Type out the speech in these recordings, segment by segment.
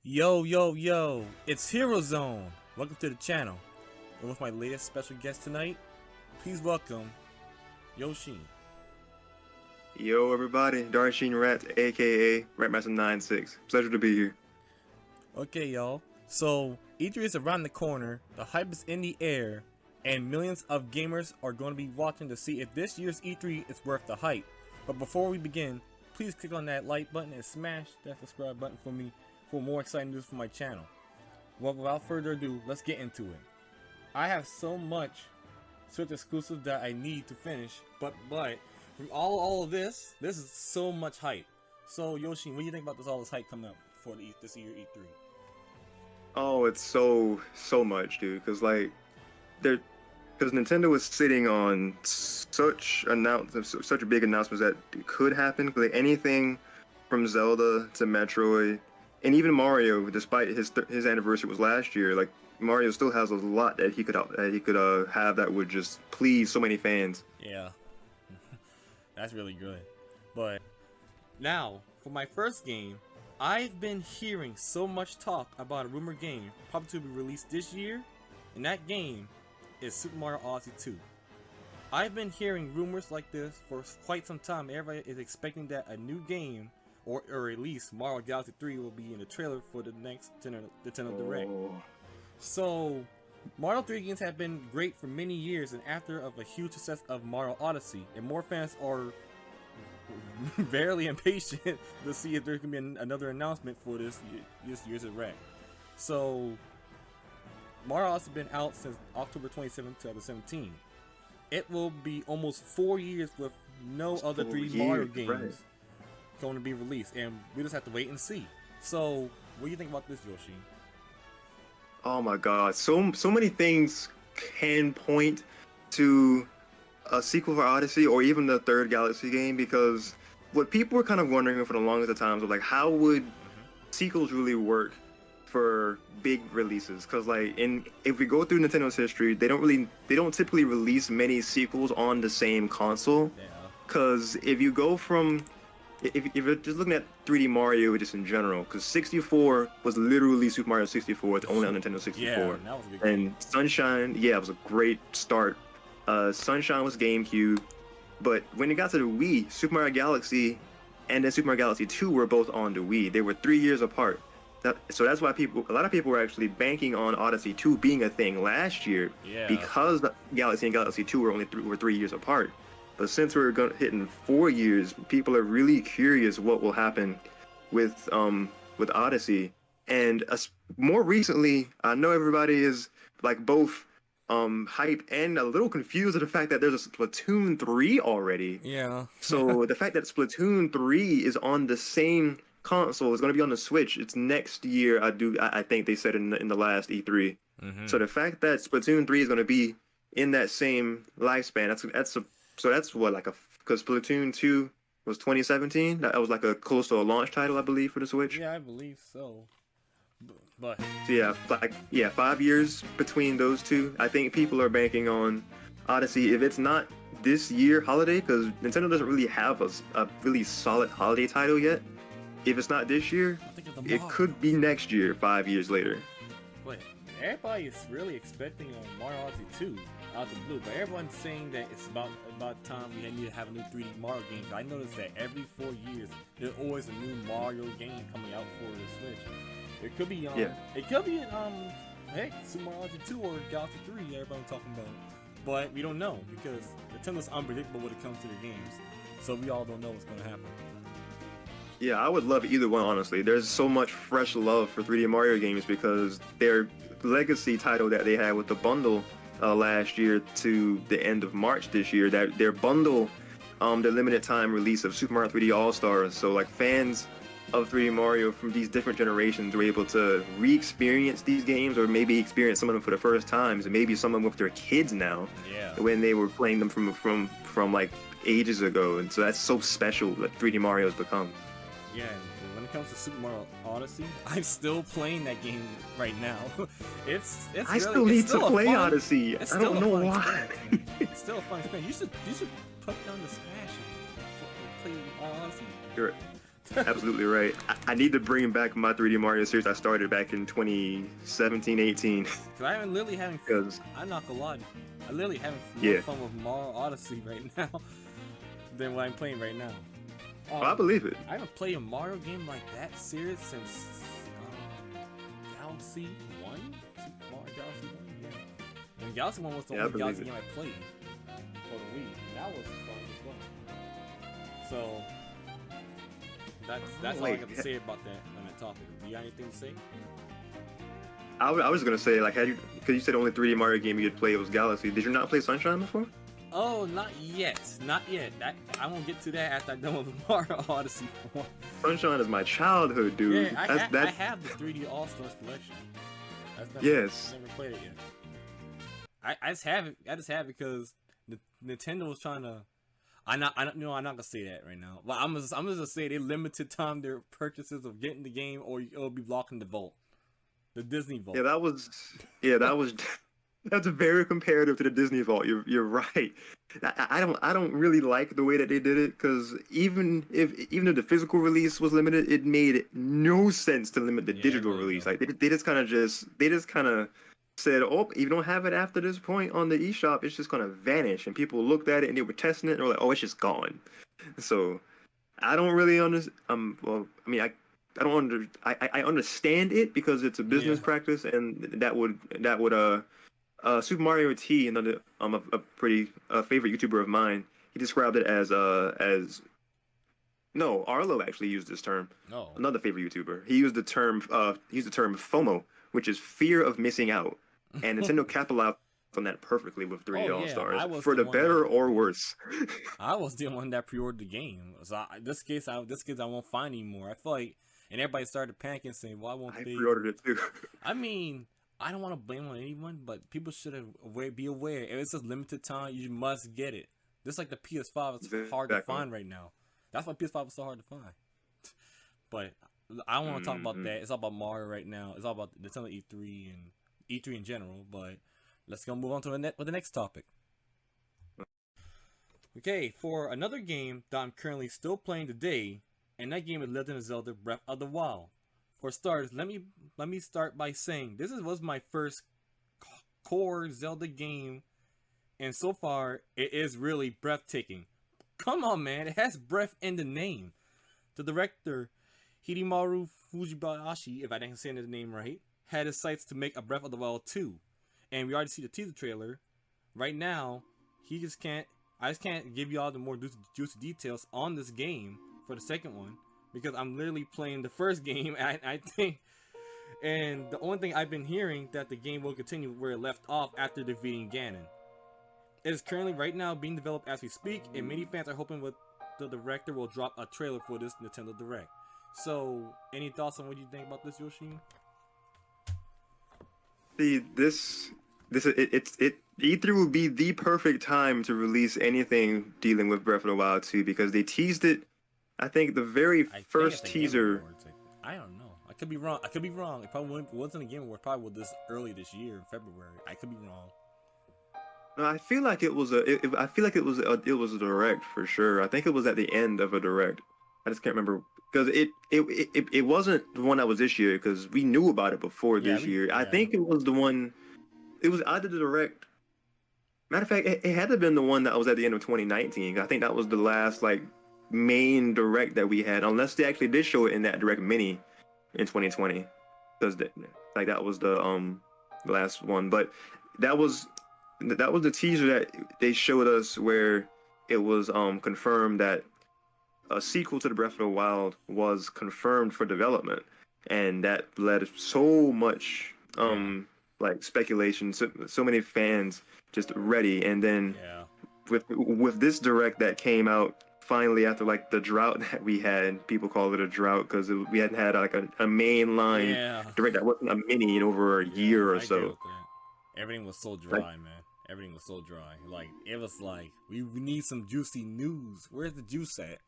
Yo, yo, yo, it's Hero Zone. Welcome to the channel. And with my latest special guest tonight, please welcome Yoshean. Yo everybody, Yoshean Rat, aka Ratmaster96. Pleasure to be here. Okay, y'all. So, E3 is around the corner, the hype is in the air, and millions of gamers are going to be watching to see if this year's E3 is worth the hype. But before we begin, please click on that like button and smash that subscribe button for me for more exciting news for my channel. Well, without further ado, let's get into it. I have so much Switch exclusive that I need to finish, but from all of this is so much hype. So Yoshean, what do you think about all this hype coming up for this year E3? Oh, it's so much, dude. Because Nintendo was sitting on such big announcements that could happen. Like anything from Zelda to Metroid, and even Mario, despite his anniversary was last year. Like Mario still has a lot that he could have that would just please so many fans. Yeah, that's really good. But now for my first game, I've been hearing so much talk about a rumored game probably to be released this year, and that game is Super Mario Odyssey 2. I've been hearing rumors like this for quite some time. Everybody is expecting that a new game, or at least Mario Galaxy 3, will be in the trailer for the next Nintendo Direct. So, Mario 3 games have been great for many years, and after of a huge success of Mario Odyssey, and more fans are very impatient to see if there's gonna be another announcement for this year's Direct. So, Mario Odyssey has been out since October 27, 2017. It will be almost 4 years with no other 3D Mario games going to be released, and we just have to wait and see. So, what do you think about this, Yoshean? Oh my god, so many things can point to a sequel for Odyssey or even the third Galaxy game, because what people were kind of wondering for the longest time was like, how would sequels really work for big releases? Because if we go through Nintendo's history, they don't typically release many sequels on the same console. Because if you go from if you're just looking at 3D Mario just in general, because 64 was literally Super Mario 64, it's only on Nintendo 64. Yeah, that was a good game. And Sunshine, yeah, it was a great start. Sunshine was GameCube, but when it got to the Wii, Super Mario Galaxy and then Super Mario Galaxy 2 were both on the Wii. They were 3 years apart. So that's why a lot of people were actually banking on Odyssey 2 being a thing last year, because Galaxy and Galaxy 2 were 3 years apart. But since we're hitting 4 years, people are really curious what will happen with Odyssey. And more recently, I know everybody is both hyped and a little confused at the fact that there's a Splatoon 3 already. Yeah. So the fact that Splatoon 3 is on the same console, is going to be on the Switch. It's next year. I think they said in the last E3. So the fact that Splatoon 3 is going to be in that same lifespan, that's what, because Splatoon 2 was 2017. That was close to a launch title, I believe, for the Switch. Yeah, I believe so. But so yeah, 5 years between those two. I think people are banking on Odyssey. If it's not this year holiday, because Nintendo doesn't really have a really solid holiday title yet. If it's not this year, it could be next year, 5 years later. But everybody is really expecting a Mario Odyssey 2 out the blue. But everyone's saying that it's about time we need to have a new 3D Mario game. I noticed that every 4 years there's always a new Mario game coming out for the Switch. It could be it could be Super Mario Odyssey 2 or Galaxy 3 everybody's talking about. But we don't know, because Nintendo's unpredictable when it comes to their games. So we all don't know what's gonna happen. Yeah, I would love either one, honestly. There's so much fresh love for 3D Mario games because their legacy title that they had with the bundle last year to the end of March this year, that their bundle, the limited time release of Super Mario 3D All-Stars. So fans of 3D Mario from these different generations were able to re-experience these games, or maybe experience some of them for the first times, and maybe some of them with their kids now, when they were playing them from ages ago. And so that's so special that 3D Mario has become. Yeah, and when it comes to Super Mario Odyssey, I'm still playing that game right now. I still need to play Odyssey. I don't know why. It's still a fun experience. You should put down the Smash and play Odyssey. Sure. Absolutely right. I need to bring back my 3D Mario series I started back in 2017, 18. Cause I am literally having. Because I'm not gonna lie. I literally having more yeah, fun with Mario Odyssey right now than what I'm playing right now. I believe it. I haven't played a Mario game like that serious since Galaxy 1? Super Mario Galaxy 1? Yeah. And Galaxy 1 was the Yeah, I only believe Galaxy it. game I played for the Wii. And that was fun as well. So, that's all I Wait, got to say about that on that topic. Do you got anything to say? I was gonna say like, because you said the only 3D Mario game you had played was Galaxy. Did you not play Sunshine before? Oh, not yet. Not yet. I won't get to that after I'm done with Mario Odyssey 4. Sunshine is my childhood, dude. Yeah, I have the 3D All Stars collection. Yes. Never played it yet. I just have it. I just have it because Nintendo was trying to. I'm not gonna say that right now. But I'm just gonna say they limited time their purchases of getting the game, or it'll be blocking the vault, the Disney vault. Yeah, that was that's very comparative to the Disney Vault. You're right. I don't really like the way that they did it because even if the physical release was limited, it made no sense to limit the digital really release. don't. Like they just kind of said, oh, if you don't have it after this point on the eShop, it's just gonna vanish. And people looked at it and they were testing it and they were like, oh, it's just gone. So I don't really understand. Well, I mean, I don't I understand it because it's a business practice, and that would Super Mario T, another a pretty favorite YouTuber of mine, he described it as no, Arlo actually used this term. No. Another favorite YouTuber. He used the term FOMO, which is fear of missing out. And Nintendo capitalized on that perfectly with 3D Oh, All yeah, Stars, for the better or worse. I was the one that pre-ordered the game, so this case I won't find anymore. I feel like, and everybody started panicking, saying, "Why won't I they?" pre-ordered it too. I mean, I don't want to blame on anyone, but people should be aware. If it's a limited time, you must get it. Just like the PS5 is hard to find right now. That's why PS5 is so hard to find. But I don't want to talk about that. It's all about Mario right now. It's all about Nintendo E3 and E3 in general. But let's go move on to the next topic. Okay, for another game that I'm currently still playing today, and that game is Legend of Zelda: Breath of the Wild. For starters, let me start by saying this was my first core Zelda game, and so far it is really breathtaking. Come on, man, it has breath in the name. The director, Hidemaru Fujibayashi, if I didn't say the name right, had his sights to make a Breath of the Wild 2. And we already see the teaser trailer. Right now, I just can't give you all the more juicy details on this game for the second one, because I'm literally playing the first game, and I think, and the only thing I've been hearing that the game will continue where it left off after defeating Ganon. It is currently right now being developed as we speak, and many fans are hoping the director will drop a trailer for this Nintendo Direct. So, any thoughts on what you think about this, Yoshin? See, E3 would be the perfect time to release anything dealing with Breath of the Wild 2 because they teased it. I think the very first teaser. I don't know. I could be wrong. It probably wasn't a Game Awards. Probably was this early this year, in February. I could be wrong. No, I feel like it was a direct for sure. I think it was at the end of a direct. I just can't remember because it wasn't the one that was this year because we knew about it before this year. I think it was the one. It was either the direct. Matter of fact, it had to have been the one that was at the end of 2019. I think that was the last like main direct that we had, unless they actually did show it in that direct mini in 2020, because that was the last one. But that was the teaser that they showed us where it was confirmed that a sequel to the Breath of the Wild was confirmed for development, and that led so much like speculation, so many fans just ready. And then with this direct that came out finally after like the drought that we had, people call it a drought because we hadn't had like a mainline direct that wasn't a mini in over a year or so. Everything was so dry, man. Everything was so dry. Like it was like we need some juicy news. Where's the juice at?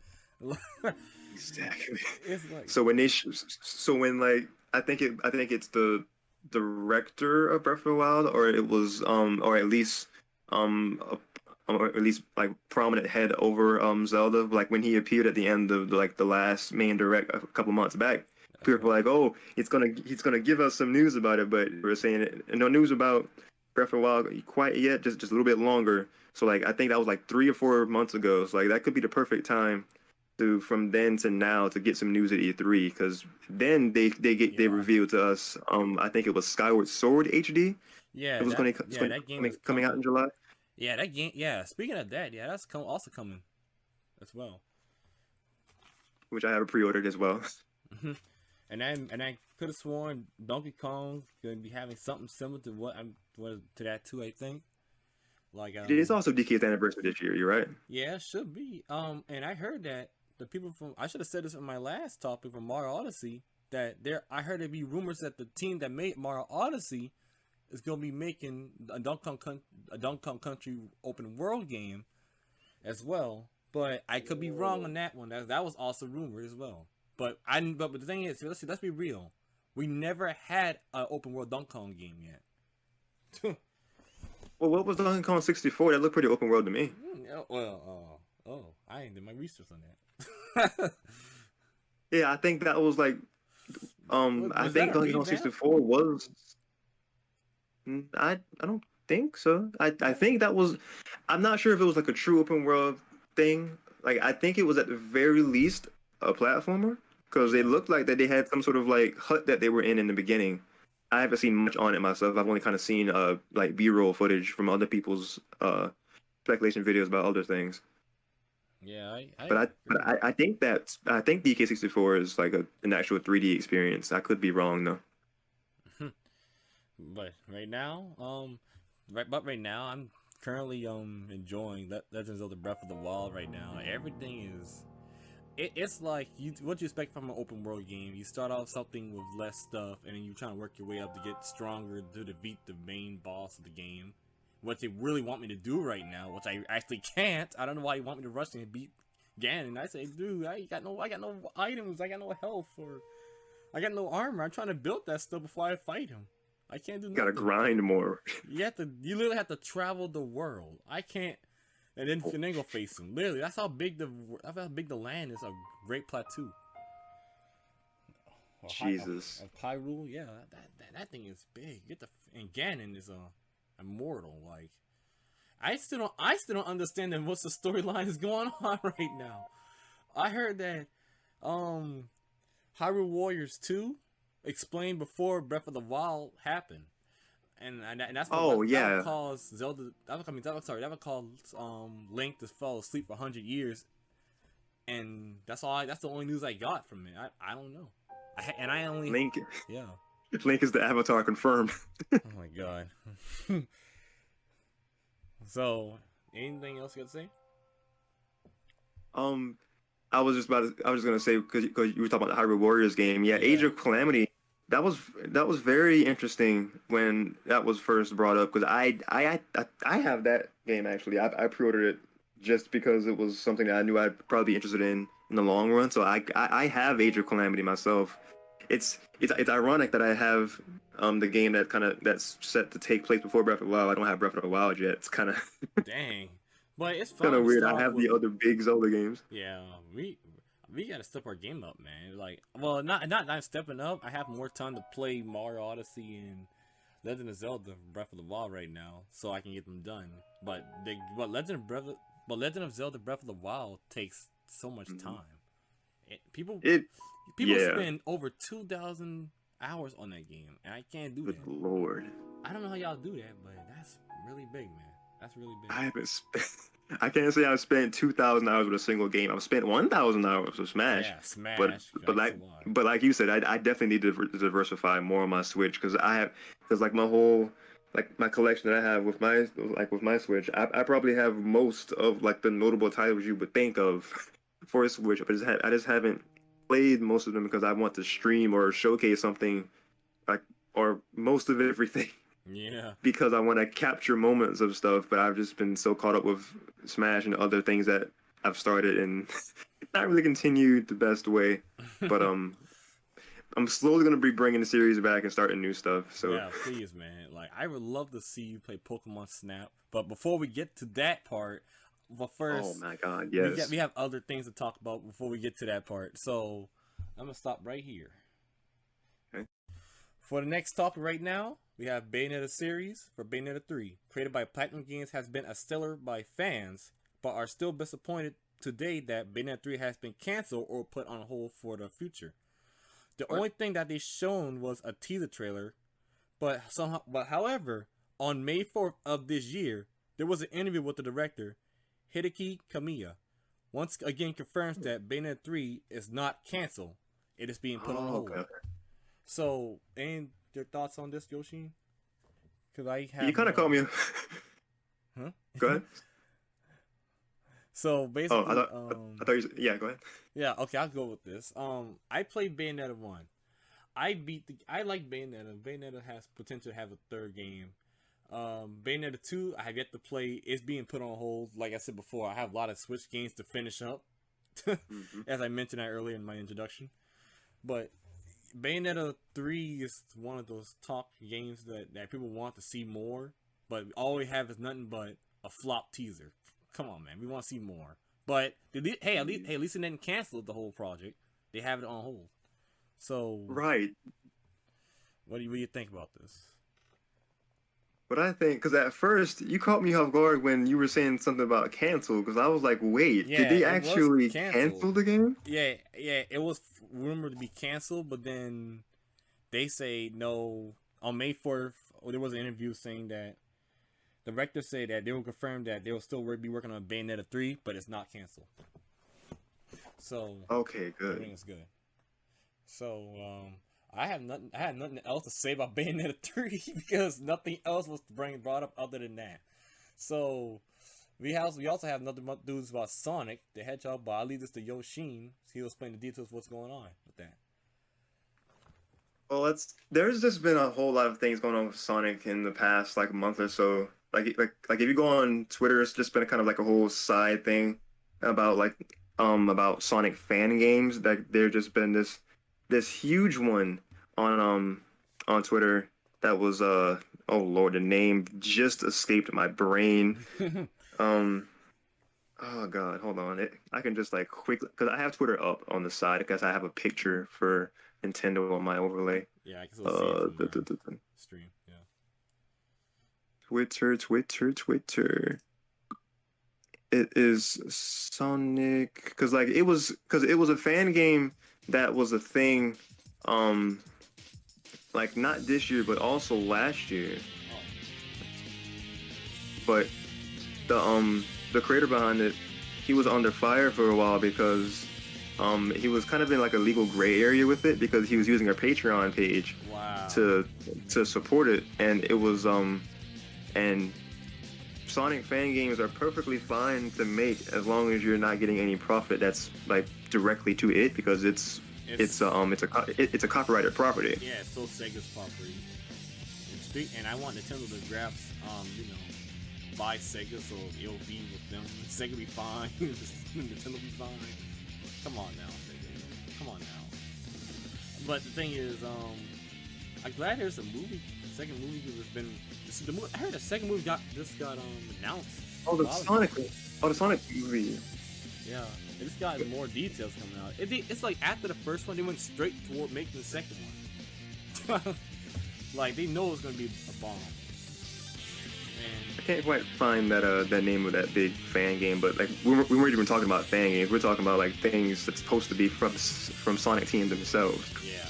Exactly. It's like, I think it's the director of Breath of the Wild, or it was or at least or at least like prominent head over Zelda. Like when he appeared at the end of like the last main direct a couple months back, That's people were right. like, "Oh, he's gonna give us some news about it," but we're saying no news about Breath of the Wild quite yet, just a little bit longer. So like I think that was like 3 or 4 months ago. So like that could be the perfect time to from then to now to get some news at E3 because then they Yeah. revealed to us I think it was Skyward Sword HD. It Yeah, was that it's yeah, going to that game is coming out coming. in July, Yeah, that game. Yeah, speaking of that, yeah, that's also coming as well. which I have pre-ordered as well. And I could have sworn Donkey Kong gonna be having something similar to what to that too. I think like It is also DK's anniversary this year. You're right. yeah, it should be. And I heard that the people from I should have said this in my last topic from Mario Odyssey that I heard there be rumors that the team that made Mario Odyssey is gonna be making a Donkey Kong Country open world game as well. But I could be wrong on that one. That was also rumored as well. But the thing is, let's be real. We never had an open world Donkey Kong game yet. Well, what was Donkey Kong 64? That looked pretty open world to me. I ain't did my research on that. Yeah, I think that was like I Was that think a Donkey Kong revamp? 64 was I don't think so. I think that was I'm not sure if it was like a true open world thing. Like I think it was at the very least a platformer because it Yeah. looked like that they had some sort of like hut that they were in the beginning. I haven't seen much on it myself. I've only kind of seen like B-roll footage from other people's speculation videos about other things. Yeah, I But agree. I think DK64 is like an actual 3D experience. I could be wrong though. But right now, right now, I'm currently enjoying Legends of the Breath of the Wild right now. Everything is it's like what you expect from an open world game. You start off something with less stuff, and then you try to work your way up to get stronger to defeat the main boss of the game. What they really want me to do right now, which I actually can't. I don't know why you want me to rush and beat Ganon. I say, dude, I got no items, I got no health, or I got no armor. I'm trying to build that stuff before I fight him. I can't do Gotta nothing. grind more. You literally have to travel the world. I can't, and then go face him. Literally, that's how big the land is. A Great Plateau. Jesus. Of Hyrule, yeah, that thing is big. Get the and Ganon is immortal. Like I still don't understand that what's the storyline is going on right now. I heard that um Hyrule Warriors 2 explained before Breath of the Wild happened. And that's what Oh that would yeah. cause Zelda. That would cause Link to fall asleep for 100 years, and that's the only news I got from it. I don't know. I only Link yeah. Link is the avatar confirmed. Oh my god. So anything else you got to say? Um I was just gonna say because you were talking about the Hyrule Warriors game. Yeah, Age Yeah. of Calamity. That was very interesting when that was first brought up because I have that game actually. I pre-ordered it just because it was something that I knew I'd probably be interested in the long run. So I have Age of Calamity myself. It's ironic that I have the game that's set to take place before Breath of the Wild. I don't have Breath of the Wild yet. It's Dang. But it's kind of fine to weird. start I off have with. the other big Zelda games. Yeah, we gotta step our game up, man. Like, well, not stepping up. I have more time to play Mario Odyssey and Legend of Zelda Breath of the Wild right now, so I can get them done. But Legend of Zelda Breath of the Wild takes so much Mhm. time. It, people It people yeah. spend over 2,000 hours on that game, and I can't do Good that. lord. I don't know how y'all do that, but that's really big, man. That's really big. I haven't spent. I can't say I've spent 2,000 hours with a single game. I've spent 1,000 hours with Smash, Yeah, but Smash. but That's a like lot. but like you said, I definitely need to diversify more on my Switch because like my whole like my collection that I have with my Switch, I probably have most of like the notable titles you would think of for a Switch, but I just haven't played most of them because I want to stream or showcase something like or most of everything Yeah. because I want to capture moments of stuff, but I've just been so caught up with Smash and other things that I've started and not really continued the best way. But I'm slowly gonna be bringing the series back and starting new stuff. So Yeah, please, man. Like, I would love to see you play Pokemon Snap. But before we get to that part, but oh first, my god, we yes. have other things to talk about before we get to that part. So I'm gonna stop right here. Okay. For the next topic right now, we have Bayonetta series for Bayonetta 3, created by Platinum Games, has been a stellar by fans, but are still disappointed today that Bayonetta 3 has been canceled or put on hold for the future. The only thing that they shown was a teaser trailer, but however, on May 4th of this year, there was an interview with the director, Hideki Kamiya. Once again confirms that Bayonetta 3 is not canceled. It is being put on hold. Okay. So, any your thoughts on this, Yoshin? Because I have. You kind of caught me. Huh? Go ahead. So basically, I thought you said, yeah, go ahead. Yeah, okay, I'll go with this. I played Bayonetta 1. I like Bayonetta. Bayonetta has potential to have a third game. Bayonetta 2, I have yet to play. It's being put on hold. Like I said before, I have a lot of Switch games to finish up. As I mentioned that earlier in my introduction. But Bayonetta 3 is one of those talk games that people want to see more. But all we have is nothing but a flop teaser. Come on, man. We want to see more. But at least they didn't cancel the whole project. They have it on hold. So right. What do you think about this? What I think, because at first you caught me off guard when you were saying something about cancel, because I was like, wait, did they actually cancel the game? Yeah, it was rumored to be canceled, but then they say no. On May 4th, there was an interview saying that the director said that they will confirm that they will still be working on Bayonetta 3, but it's not canceled. So okay, good. Everything is good. So I had nothing else to say about Bayonetta 3 because nothing else was brought up other than that. So we also have nothing but news about Sonic the Hedgehog, but I'll leave this to Yoshin. He'll explain the details of what's going on with that. Well, there's just been a whole lot of things going on with Sonic in the past like month or so. Like if you go on Twitter, it's just been kind of like a whole side thing about about Sonic fan games. That there's just been this huge one on Twitter that was oh Lord, the name just escaped my brain. Oh God, hold on. I can just like quickly, because I have Twitter up on the side because I have a picture for Nintendo on my overlay. Yeah, I can still see it from the stream. Yeah. Twitter. It is Sonic because it was a fan game that was a thing, like not this year but also last year. Oh. But the creator behind it, he was under fire for a while because he was kind of in like a legal gray area with it because he was using a Patreon page to support it, and it was and Sonic fan games are perfectly fine to make as long as you're not getting any profit that's like directly to it because it's a copyrighted property. Yeah, it's still Sega's property. And I want Nintendo to grab buy Sega so it'll be with them. Sega be fine. Nintendo be fine. Come on now, Sega. Come on now. But the thing is, I'm glad there's a movie. The second movie has been. I heard the second movie got announced. Oh, the Sonic movie. Yeah, it just got more details coming out. It's like after the first one, they went straight toward making the second one. Like they know it's gonna be a bomb. I can't quite find that name of that big fan game, but like we weren't even talking about fan games. We're talking about like things that's supposed to be from Sonic teams themselves. Yeah.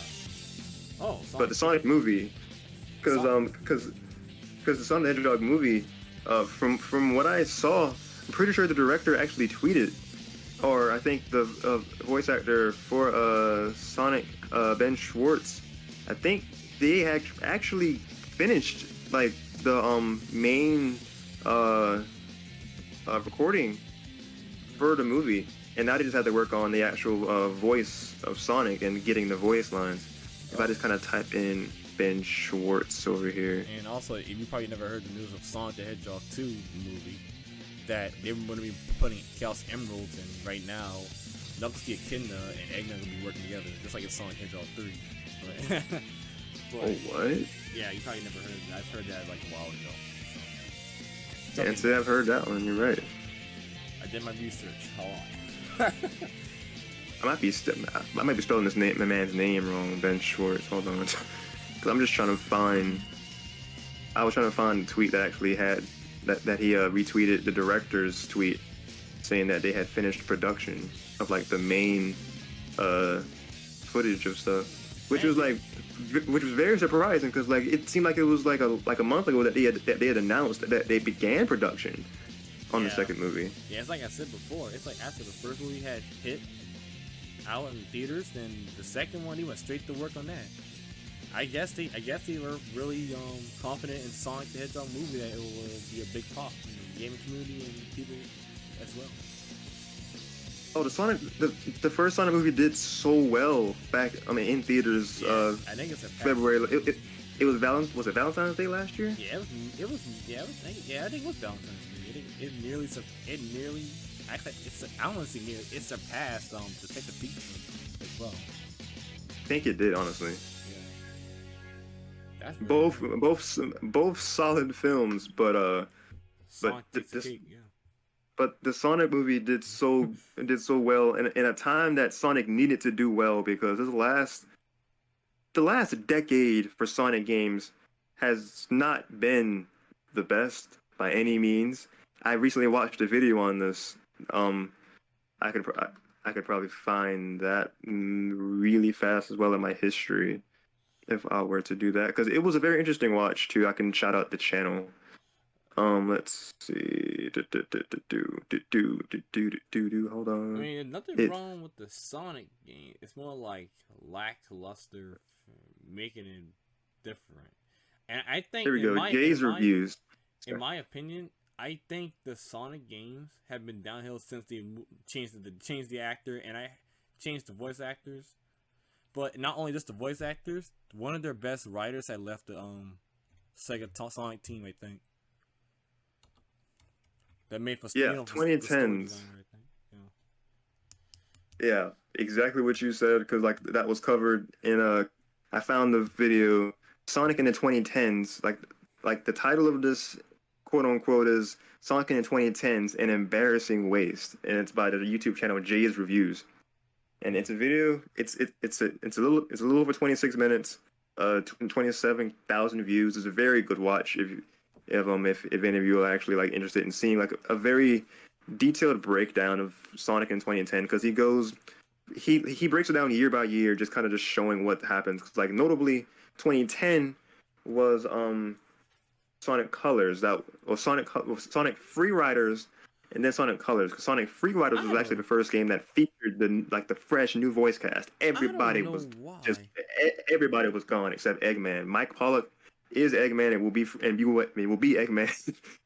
Oh. Sonic. But the Sonic movie, because the Sonic the Hedgehog movie, from what I saw, I'm pretty sure the director actually tweeted, or I think the voice actor for Sonic, Ben Schwartz, I think they actually finished like the main recording for the movie, and now they just have to work on the actual voice of Sonic and getting the voice lines. If I just kind of type in Ben Schwartz over here. And also, if you probably never heard the news of Sonic the Hedgehog 2 movie, that they were going to be putting Chaos Emeralds in right now. Knuckles the Echidna and Eggman will be working together, just like in Sonic the Hedgehog 3. But, Oh, what? yeah, you probably never heard of that. I've heard that like a while ago. So. Can't say I've heard that one. You're right. I did my research. Hold on. I might be spelling my man's name wrong. Ben Schwartz. Hold on. Because I'm just trying to find. I was trying to find a tweet that actually had that he retweeted the director's tweet saying that they had finished production of like the main footage of stuff, which was very surprising because like it seemed like it was like a month ago that they had announced that they began production on the second movie. Yeah, it's like I said before. It's like after the first movie had hit out in theaters, then the second one he went straight to work on that. I guess they were really confident in Sonic the Hedgehog movie that it will be a big pop in the gaming community and people as well. Oh, the first Sonic movie did so well back. I mean, in theaters. I think it's a February. It was Was it Valentine's Day last year? Yeah, I think it was Valentine's Day. It surpassed Detective Pikachu as well. I think it did, honestly. Yeah. That's really Both solid films, but But the Sonic movie did so well in a time that Sonic needed to do well because the last decade for Sonic games has not been the best by any means. I recently watched a video on this. I could probably find that really fast as well in my history if I were to do that because it was a very interesting watch too. I can shout out the channel. Let's see. Hold on. I mean, there's nothing wrong with the Sonic game. It's more like lackluster, making it different. And I think There we go. Jay's reviews. In my opinion, I think the Sonic games have been downhill since they changed the actor and I changed the voice actors. But not only just the voice actors, one of their best writers had left the Sega Sonic team, I think. That made for 2010s. Yeah, exactly what you said because like that was covered in I found the video Sonic in the 2010s. Like the title of this quote unquote is Sonic in the 2010s: An Embarrassing Waste, and it's by the YouTube channel Jay's Reviews. And it's a video. It's a little over 26 minutes. 27,000 views. It's a very good watch if any of you are actually like interested in seeing like a very detailed breakdown of Sonic in 2010 because he breaks it down year by year, just kind of just showing what happens. Like notably, 2010 was Sonic Colors Sonic Free Riders. And then Sonic Colors, because Sonic Free Riders was actually the first game that featured the fresh new voice cast. Everybody was gone except Eggman. Mike Pollock is Eggman and will be Eggman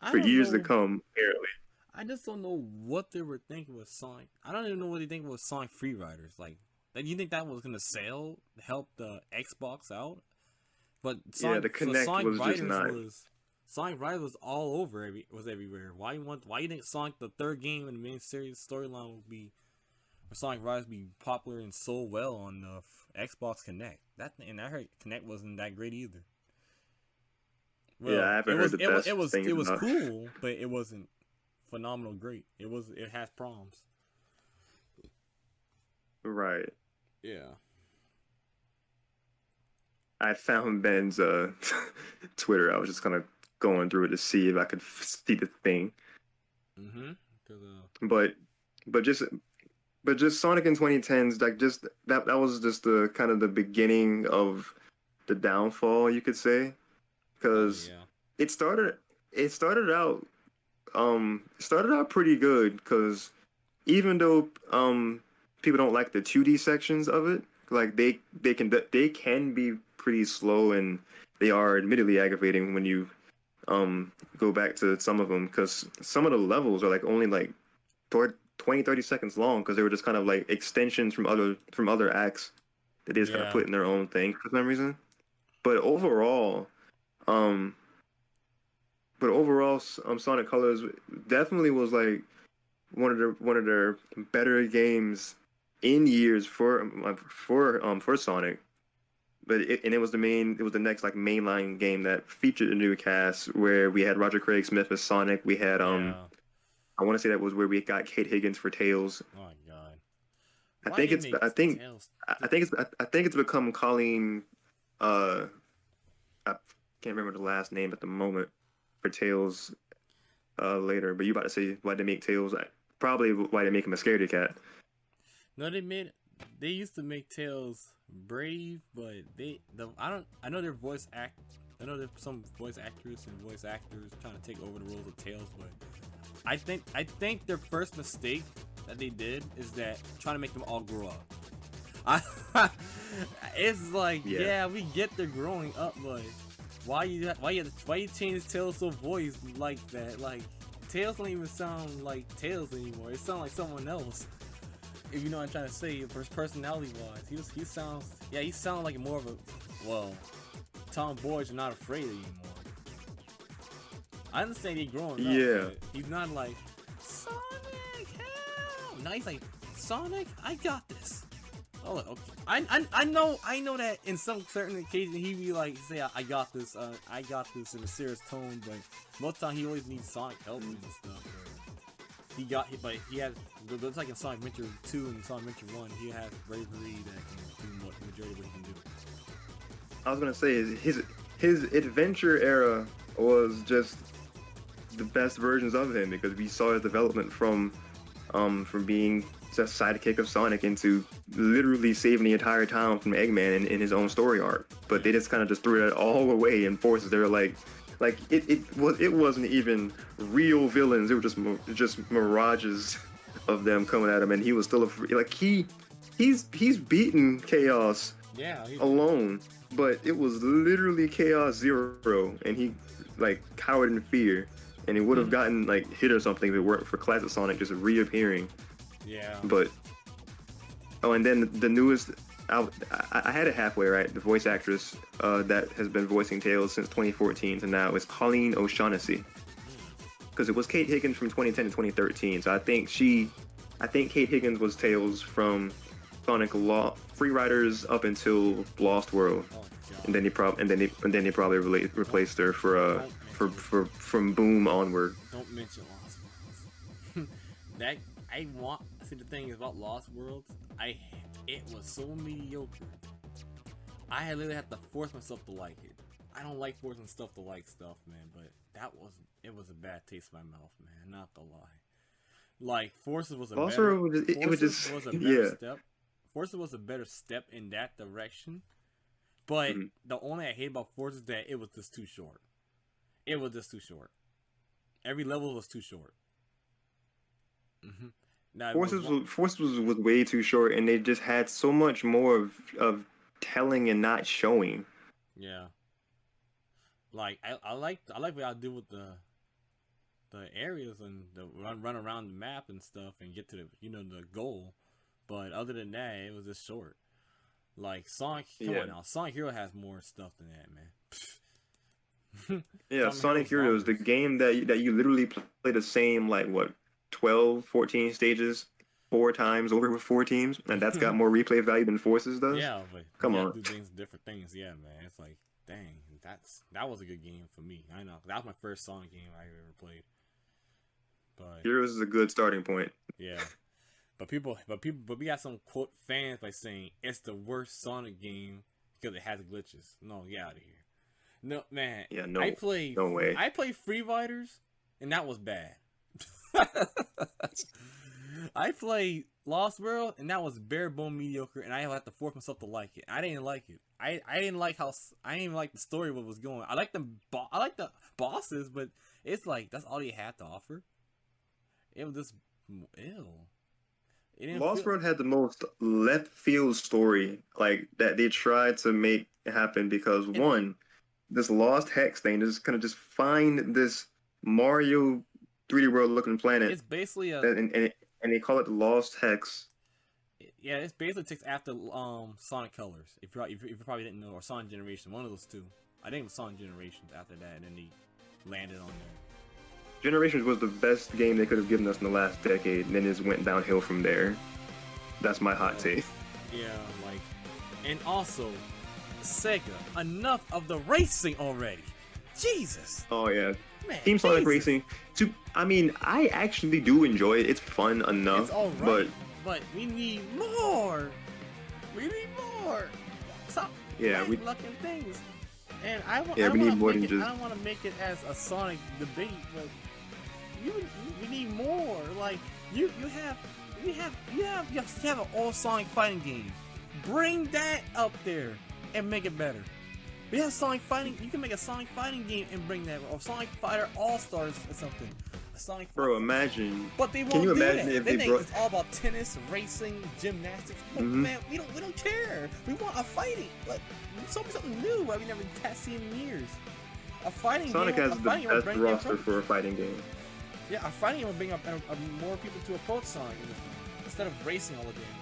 for years to come. Apparently, I just don't know what they were thinking with Sonic. I don't even know what they think with Sonic Free Riders. Like, you think that was gonna help the Xbox out? But Sonic, the Kinect Sonic was Riders just not. Sonic Riders was all over, was everywhere. Why you think Sonic the third game in the main series storyline would be, or Sonic Riders be popular and so well on Xbox Kinect? And I heard Kinect wasn't that great either. Well, I haven't heard the best things It was about. cool, but it wasn't phenomenal great. It has problems. Right. Yeah. I found Ben's Twitter. I was just kind of going through it to see if I could see the thing. But just Sonic in 2010s, like just that was just the kind of the beginning of the downfall, you could say, because it started out pretty good because even though people don't like the 2D sections of it, like they can be pretty slow and they are admittedly aggravating when you go back to some of them because some of the levels are like only like 20-30 seconds long because they were just kind of like extensions from other acts that they just kind of put in their own thing for some reason. But overall, Sonic Colors definitely was like one of their better games in years for Sonic. but it was the next like mainline game that featured a new cast where we had Roger Craig Smith as Sonic. We had Yeah. I want to say that was where we got Kate Higgins for Tails. Oh my god. I Why think they it's make I think Tails? I think it's become Colleen. I can't remember the last name at the moment for Tails. Later, but you about to say why they make Tails? Probably why they make him a scaredy cat. No, they used to make Tails brave, but I know there's some voice actors and voice actors trying to take over the roles of Tails, but I think their first mistake that they did is that trying to make them all grow up. It's like, yeah, we get they're growing up, but why you change Tails' voice like that? Like, Tails don't even sound like Tails anymore. It sounds like someone else. If you know what I'm trying to say, personality wise, he sounds like more of a tomboys are not afraid anymore. I understand he's growing up, but he's not like Sonic, help! Now he's like, Sonic, I got this. Oh, okay. I know that in some certain occasions he be like, say, I got this in a serious tone, but most of the time he always needs Sonic help and stuff. But he has, looks like in Sonic Adventure 2 and Sonic Adventure 1, he has bravery that can do the majority of what he can do. I was gonna say his adventure era was just the best versions of him because we saw his development from being just sidekick of Sonic into literally saving the entire town from Eggman in his own story arc. But they just kind of just threw that all away in Forces. They were like it wasn't even real villains. It were just mirages of them coming at him, and he was still he's beaten Chaos alone. But it was literally Chaos Zero, and he like cowered in fear, and he would have gotten like hit or something if it weren't for Classic Sonic just reappearing. Yeah. But and then the newest, I had it halfway right. The voice actress that has been voicing Tails since 2014 to now is Colleen O'Shaughnessy, because it was Kate Higgins from 2010 to 2013. So I think Kate Higgins was Tails from Sonic Free Riders up until Lost World, and then he probably replaced her from Boom onward. Don't mention Lost Worlds. See, the thing is about Lost Worlds, it was so mediocre. I literally had to force myself to like it. I don't like forcing stuff to like stuff, man, but it was a bad taste in my mouth, man. Not gonna lie. Like, Forces was a better step. Forces was a better step in that direction, but the only I hate about Forces is that it was just too short. It was just too short. Every level was too short. Now, Forces was way too short, and they just had so much more of telling and not showing. Yeah. Like, I like what I do with the areas and the run around the map and stuff and get to the goal. But other than that, it was just short. Like, Sonic, come on now, Sonic Hero has more stuff than that, man. Yeah, Sonic Heroes, the game that you literally play the same 12, 14 stages 4 times over with 4 teams, and that's got more replay value than Forces does. Yeah, but come on, do different things. Yeah, man, it's like, dang, that was a good game for me. I know that was my first Sonic game I ever played. But Heroes is a good starting point. Yeah. But we got some quote fans by saying it's the worst Sonic game because it has glitches. No, get out of here. No, man. Yeah, no. No way. I played Free Riders, and that was bad. I played Lost World, and that was bare bone mediocre, and I had to force myself to like it. I didn't like it. I didn't like the story what was going. I like the bosses, but it's like that's all you had to offer. It was just ew. Lost World had the most left field story that they tried to make happen because this Lost Hex thing is kind of just find this Mario 3D World looking planet. It's basically and they call it the Lost Hex. Yeah, it's basically takes after Sonic Colors. If you probably didn't know, or Sonic Generation, one of those two. I think it was Sonic Generations after that, and then they landed on there. Generations was the best game they could have given us in the last decade, and then it just went downhill from there. That's my hot take. Yeah, and also, Sega, enough of the racing already. Jesus. Oh yeah, Man, Team Sonic Jesus. Racing. I mean, I actually do enjoy it. It's fun enough. It's alright, but we need more. We need more. Stop looking things. And I we need more than just. I don't want to make it as a Sonic debate, but we need more. Like you have an all Sonic fighting game. Bring that up there and make it better. We have Sonic Fighting. You can make a Sonic Fighting game and bring that, or Sonic Fighter All Stars or something. A Sonic. Bro, imagine. But they won't. Can you do imagine that. if they they think brought? it's all about tennis, racing, gymnastics. But man, we don't care. We want a fighting. Like something new. That we never seen in years. A fighting Sonic game. has the best roster for a fighting game. Yeah, a fighting game will bring up more people to approach Sonic instead of racing all the damn time.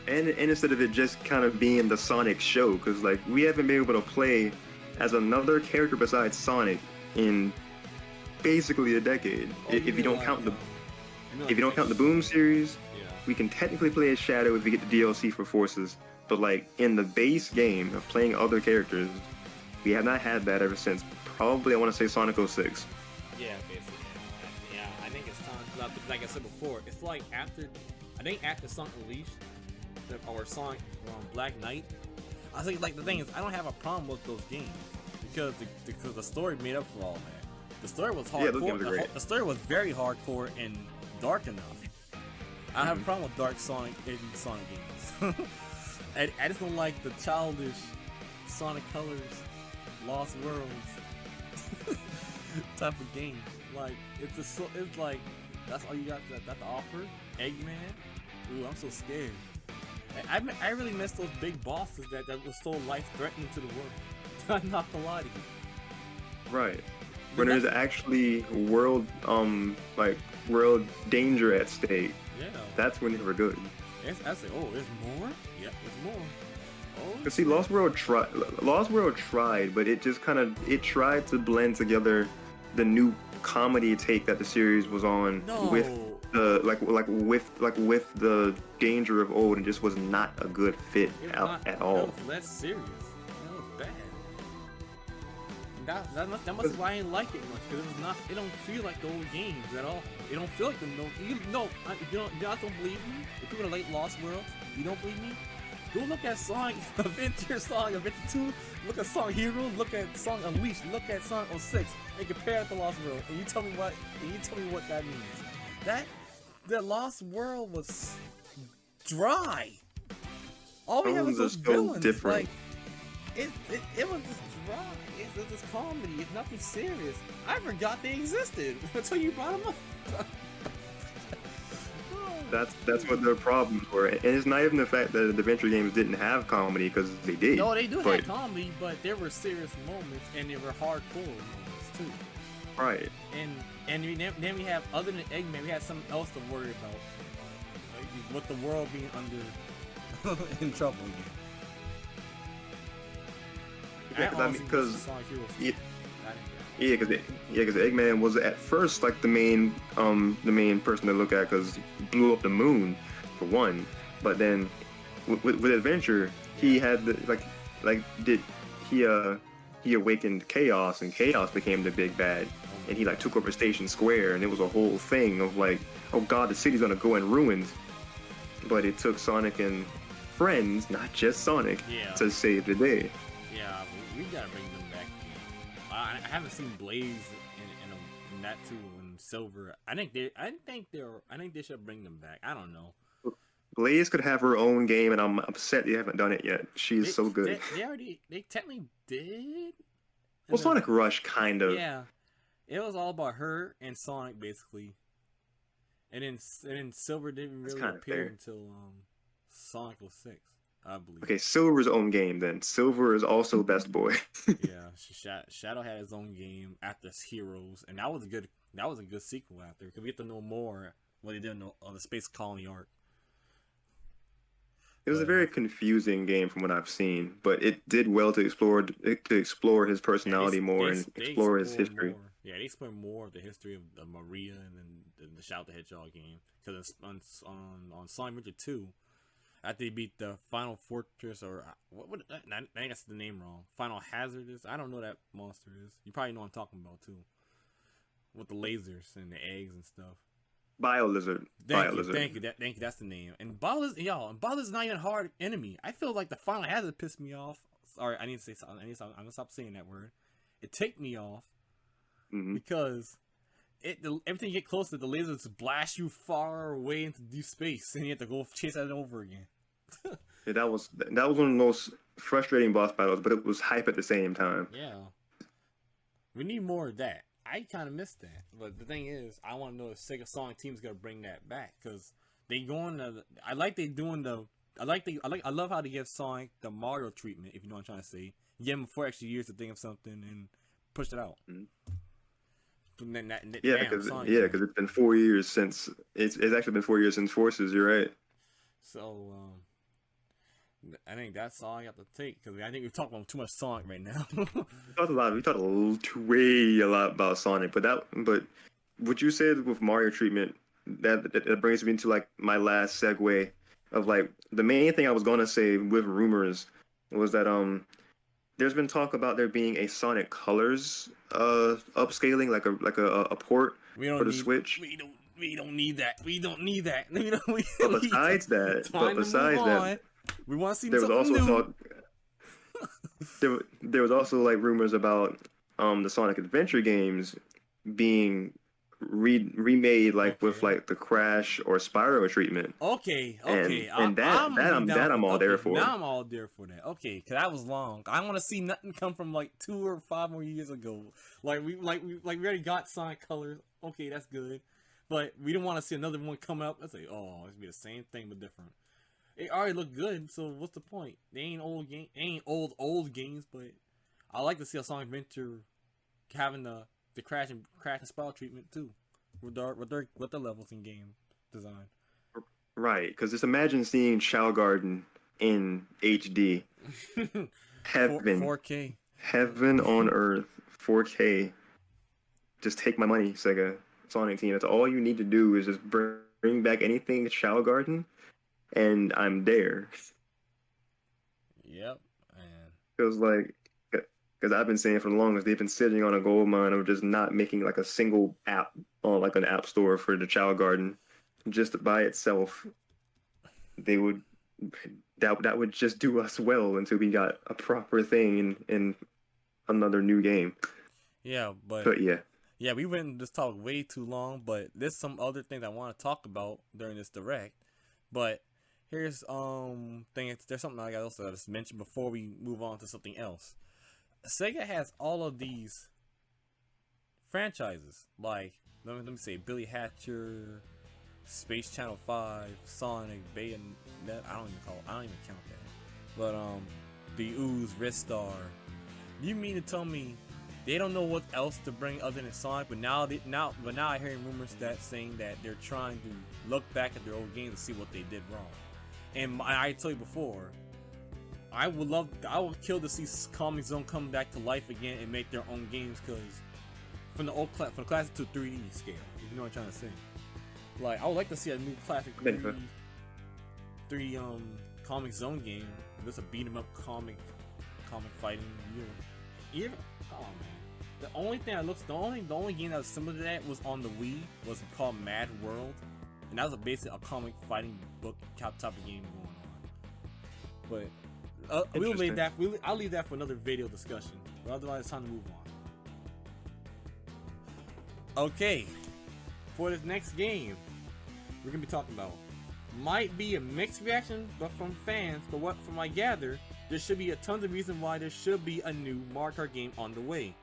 And instead of it just kind of being the Sonic show, because like we haven't been able to play as another character besides Sonic in basically a decade. If you don't count the Boom series, we can technically play as Shadow if we get the DLC for Forces. But like in the base game of playing other characters, we have not had that ever since probably I want to say Sonic 06. Yeah, basically. Yeah, I think it's time. Like I said before, it's like after Sonic Unleashed. Or Sonic Black Knight. I think like the thing is I don't have a problem with those games because the story made up for all that. The story was hardcore. Yeah, those games are great. The story was very hardcore and dark enough. I don't have a problem with dark Sonic in Sonic games. I just don't like the childish Sonic Colors, Lost Worlds type of game. Like it's like that's all you got to offer. Eggman. Ooh, I'm so scared. I really miss those big bosses that was so life-threatening to the world. I'm not gonna lie to you. Right. When there's actually world danger at stake. Yeah. That's when they were good. I say, oh, there's more? Yeah, there's more. Oh. Cause see, Lost World tried, but it just tried to blend together the new comedy take that the series was on with with the danger of old, and just was not a good fit at all. It was less serious. It was bad. That must be why I didn't like it much, because it don't feel like the old games at all. It don't feel like them. You don't believe me? If you're gonna like Lost World, you don't believe me? Go look at Sonic Adventure, Sonic Adventure 2, look at Sonic Heroes, look at Sonic Unleashed, look at Sonic 06, and compare it to Lost World, and you tell me what that means. The Lost World was dry. All we had was those villains. Different. Like, it was just dry. It was just comedy. It's nothing serious. I forgot they existed until you brought them up. That's what their problems were, and it's not even the fact that the adventure games didn't have comedy, because they did. No, they do have comedy, but there were serious moments, and there were hardcore moments too. Right. And then we have, other than Eggman, we had something else to worry about, like, with the world being under in trouble again. Yeah, because Eggman was at first like the main person to look at, because he blew up the moon for one, but then with Adventure he had he awakened Chaos, and Chaos became the big bad, and he like took over Station Square, and it was a whole thing of like, oh god, the city's gonna go in ruins. But it took Sonic and friends, not just Sonic, to save the day. Yeah, we gotta bring them back. I haven't seen Blaze in that too, and Silver. I think they should bring them back. I don't know. Blaze could have her own game, and I'm upset they haven't done it yet. She's so good. They technically did. Well, Sonic Rush kind of. Yeah, it was all about her and Sonic basically, and then Silver didn't really appear until Sonic 06, I believe. Okay, Silver's own game then. Silver is also Best Boy. Yeah, Shadow had his own game after Heroes, and that was a good sequel after, because we get to know more what they did on the Space Colony arc. It was a very confusing game from what I've seen, but it did well to explore his personality more and explore his history. More. Yeah, they explore more of the history of Maria and then the Shout the Hedgehog game. Because on Sonic Adventure 2, After they beat the Final Fortress, or what I think that's the name wrong. Final Hazardous. I don't know what that monster is. You probably know what I'm talking about too. With the lasers and the eggs and stuff. Biolizard. Thank you. Thank you. That's the name. And Ballers, y'all. And Ballers not even a hard enemy. I feel like the Final Hazard pissed me off. Sorry, I need to say something. I'm gonna stop saying that word. It ticked me off because everything you get closer, the lasers blast you far away into deep space, and you have to go chase that over again. Yeah, that was one of the most frustrating boss battles, but it was hype at the same time. Yeah, we need more of that. I kind of missed that, but the thing is, I want to know if Sega Sonic Team's gonna bring that back because they going to. I love how they give Sonic the Mario treatment. If you know what I'm trying to say, give him 4 extra years to think of something and push it out. Yeah, because it's been 4 years since it's actually been 4 years since Forces. You're right. So I think that's all I got to take because I think we've talked about too much Sonic right now. We talked way a lot about Sonic, but what you said with Mario treatment that brings me into like my last segue of like the main thing I was gonna say with rumors was that there's been talk about there being a Sonic Colors upscaling like a port for the Switch. We don't need that. We don't need that. But besides that, we want to see there was also new. talk. There was also like rumors about the Sonic Adventure games being remade with like the Crash or Spyro treatment. Okay. And I'm all there for. Now I'm all there for that. Okay, because that was long. I want to see nothing come from like 2 or 5 more years ago. We already got Sonic Colors. Okay, that's good. But we didn't want to see another one come up. Let's say, oh, it's gonna be the same thing but different. It already looked good, so what's the point? They ain't old game. They ain't old games, but I like to see a Sonic Adventure having the Crash and Spyro treatment too, with their levels in game design. Right, because just imagine seeing Chao Garden in HD, heaven, 4K, heaven on earth, 4K. Just take my money, Sega Sonic Team. That's all you need to do is just bring back anything Chao Garden, and I'm there. Yep, man. Because I've been saying for the longest, they've been sitting on a gold mine of just not making like a single app on like an app store for the Chao Garden, just by itself. They would that would just do us well until we got a proper thing in another new game. Yeah, but yeah. Yeah, we went in this talk way too long, but there's some other things I want to talk about during this direct. But here's there's something I got to just mention before we move on to something else. Sega has all of these franchises, like let me say Billy Hatcher, Space Channel 5, Sonic, Bayonetta. I don't even count that. But the Ooze, Red Star. You mean to tell me they don't know what else to bring other than Sonic? But now I hearing rumors saying that they're trying to look back at their old games and see what they did wrong. And I told you before, I would kill to see Comic Zone come back to life again and make their own games, because from the classic to 3D scale, if you know what I'm trying to say. Like, I would like to see a new classic 3 Comic Zone game. Just a beat 'em up comic fighting. Even oh man, the only game that was similar to that was on the Wii, was called Mad World, and that was basically a comic fighting book type of game going on. But I'll leave that for another video discussion. But otherwise, it's time to move on. Okay, for this next game, we're gonna be talking about might be a mixed reaction, but from fans. But from I gather, there should be a tons of reason why there should be a new Mario Kart game on the way.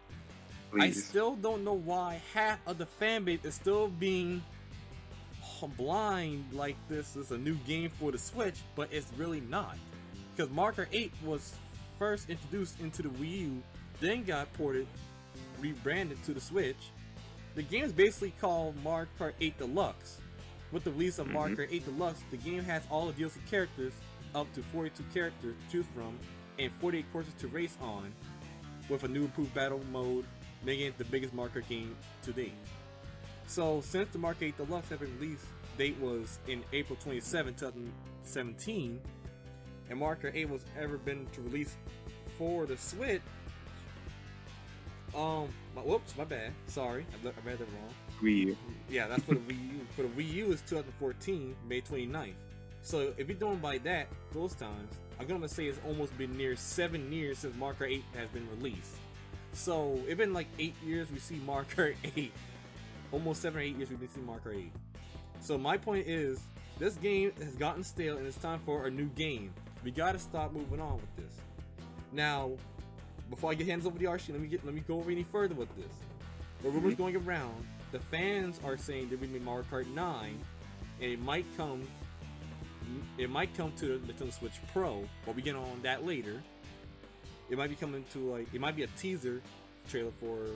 Please. I still don't know why half of the fan base is still being blind like this is a new game for the Switch, but it's really not. Because Mario Kart 8 was first introduced into the Wii U, then got rebranded to the Switch. The game is basically called Mario Kart 8 Deluxe. With the release of Mario Kart 8 Deluxe, the game has all the DLC characters, up to 42 characters to choose from, and 48 courses to race on, with a new improved battle mode, making it the biggest Mario Kart game to date. So, since the Mario Kart 8 Deluxe had been released, date was in April 27, 2017, and Mario Kart 8 was ever been to release for the Switch. Whoops, my bad. Sorry, I read that wrong. Wii U. Yeah, that's for the Wii U. For the Wii U is 2014, May 29th. So if you're doing by those times, I'm gonna say it's almost been near 7 years since Mario Kart 8 has been released. So it's been like 8 years we see Mario Kart 8. Almost 7 or 8 years we've been seeing Mario Kart 8. So my point is, this game has gotten stale and it's time for a new game. We gotta stop moving on with this. Now, before I get hands over to Yoshean, let me go over any further with this. The rumors going around, the fans are saying they're gonna be Mario Kart 9, and it might come to the Nintendo Switch Pro, but we get on that later. It might be coming to it might be a teaser trailer for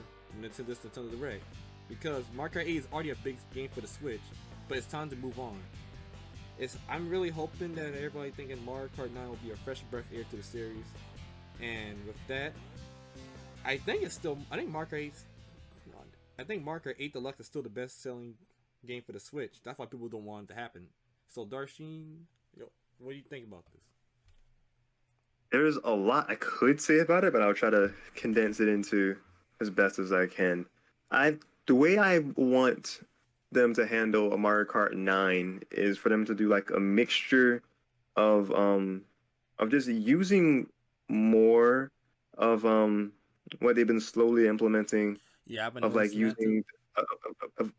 Nintendo Direct, because Mario Kart 8 is already a big game for the Switch, but it's time to move on. I'm really hoping that everybody thinking Mario Kart 9 will be a fresh breath of air to the series, and with that, I think Mario Kart 8 Deluxe is still the best selling game for the Switch. That's why people don't want it to happen. So Darshin, what do you think about this? There's a lot I could say about it, but I'll try to condense it into as best as I can. The way I want them to handle a Mario Kart 9 is for them to do like a mixture of just using more of what they've been slowly implementing. Yeah, I've been of like using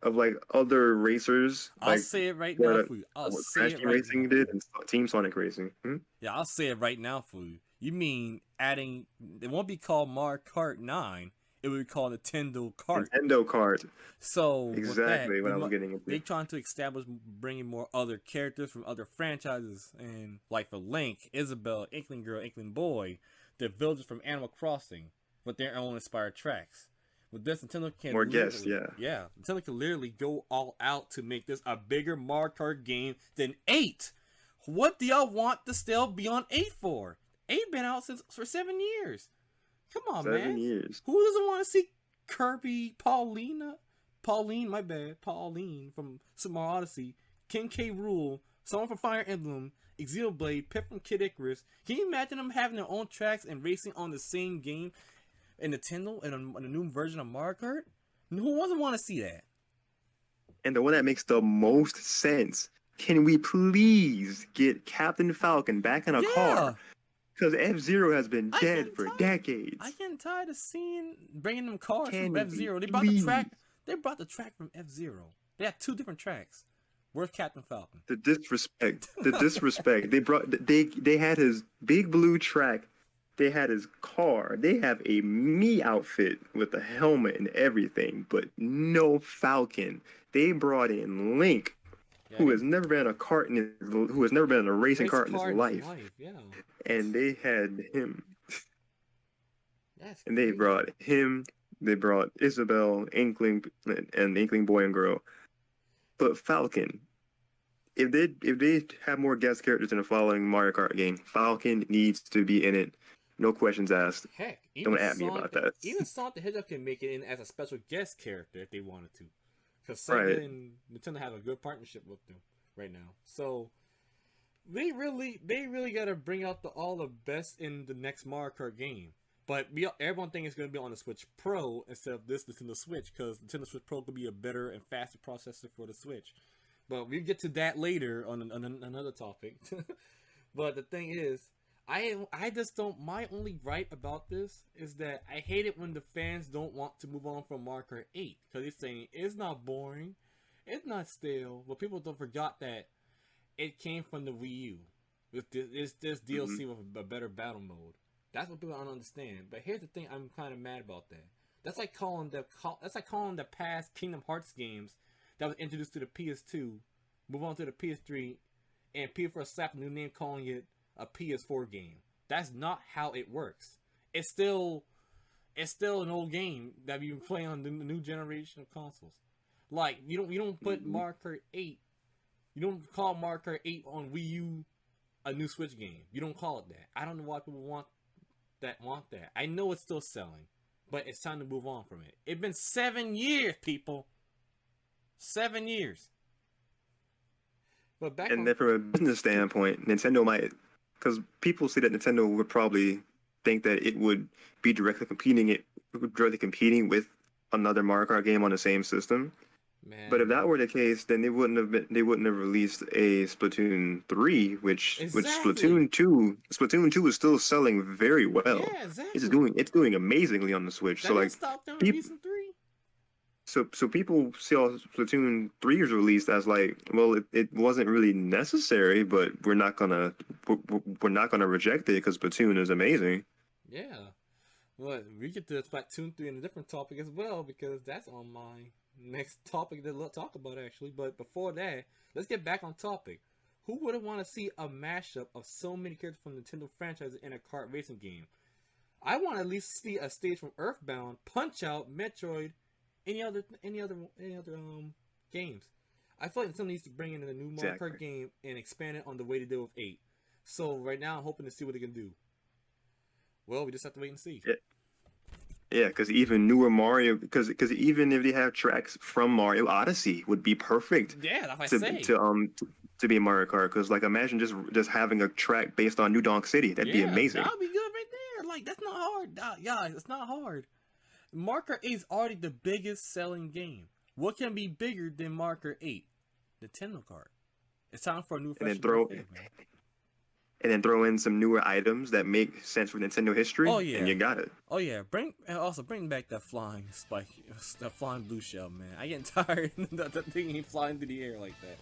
of like other racers. I'll like say it right now for you. What Crash Team Racing did and Team Sonic Racing. Yeah, I'll say it right now for you. You mean adding? It won't be called Mario Kart 9. It would be called Nintendo Kart. Nintendo Kart. So exactly what I was getting into. They're trying to establish bringing more other characters from other franchises, and like for Link, Isabelle, Inkling Girl, Inkling Boy, the villagers from Animal Crossing, with their own inspired tracks. With this, Nintendo can Nintendo can literally go all out to make this a bigger Mario Kart game than 8. What do y'all want to still be on 8 for? 8 been out for 7 years. Come on, 7 years. Who doesn't want to see Kirby, Pauline from Super Mario Odyssey, King K. Rool, someone from Fire Emblem, Xenoblade, Pip from Kid Icarus? Can you imagine them having their own tracks and racing on the same game in Nintendo and a new version of Mario Kart? Who doesn't want to see that? And the one that makes the most sense. Can we please get Captain Falcon back in a car? Because F-Zero has been dead for decades. I get tired of bringing them cars from F-Zero. They brought the track from F-Zero. They had 2 different tracks. Where's Captain Falcon? The disrespect. They had his big blue track. They had his car. They have a Mii outfit with a helmet and everything, but no Falcon. They brought in Link, who has never been in a kart who has never been in a racing kart in his life. And they had him. And they brought him. They brought Isabelle, Inkling, and Inkling Boy and Girl. But Falcon, if they have more guest characters in the following Mario Kart game, Falcon needs to be in it. No questions asked. Heck, don't at me about that. Even Sonic the Hedgehog can make it in as a special guest character if they wanted to. Because Sega and Nintendo have a good partnership with them right now. So they really gotta bring out all the best in the next Mario Kart game. But everyone thinks it's gonna be on the Switch Pro instead of this Nintendo Switch, because Nintendo Switch Pro could be a better and faster processor for the Switch. But we'll get to that later on another topic. But the thing is, I just don't. My only gripe about this is that I hate it when the fans don't want to move on from Mario Kart 8, because they're saying it's not boring, it's not stale, but people don't forgot that it came from the Wii U. With this DLC with a better battle mode. That's what people don't understand. But here's the thing: I'm kind of mad about that. That's like calling the past Kingdom Hearts games that was introduced to the PS2, move on to the PS3, and people slap a new name calling it a PS4 game. That's not how it works. It's still an old game that you play on the new generation of consoles. Like you don't put Mario Kart 8. You don't call Mario Kart 8 on Wii U a new Switch game. You don't call it that. I don't know why people want that. I know it's still selling, but it's time to move on from it. It's been 7 years, people. 7 years. But back And on then from a business standpoint, Nintendo might, because people say that Nintendo would probably think that it would be directly competing with another Mario Kart game on the same system. But if man, that were the case, then they wouldn't have released a Splatoon 3, which exactly. Splatoon 2 is still selling very well. Yeah, exactly. It's doing amazingly on the Switch. That So didn't like stop them people releasing three. so people see all Splatoon 3 is released as like, well, it wasn't really necessary, but we're not gonna reject it because Splatoon is amazing. Yeah. Well, we get to Splatoon 3 in a different topic as well because that's on my next topic to talk about actually. But before that, let's get back on topic. Who wouldn't want to see a mashup of so many characters from Nintendo franchises in a kart racing game? I want to at least see a stage from Earthbound, Punch Out, Metroid, any other games. I feel like Nintendo needs to bring in a new Mario Exactly. Kart game and expand it on the way they did with 8. So right now I'm hoping to see what they can do. Well, we just have to wait and see. Yeah, yeah, because even newer Mario, because even if they have tracks from Mario Odyssey, would be perfect Yeah, that's what I to say. to be a Mario Kart. Because like imagine just having a track based on New Donk City. That'd be Yeah, amazing. that'll be good right there. Like that's not hard. Yeah, it's not hard. Marker 8 is already the biggest selling game. What can be bigger than Marker 8? Nintendo card. It's time for a new And then fresh new throw thing, man. and then throw in some newer items that make sense for Nintendo history, Oh and yeah. you got it. Oh yeah. Bring back that flying spike, that flying blue shell, man. I getting tired that the thing ain't flying through the air like that.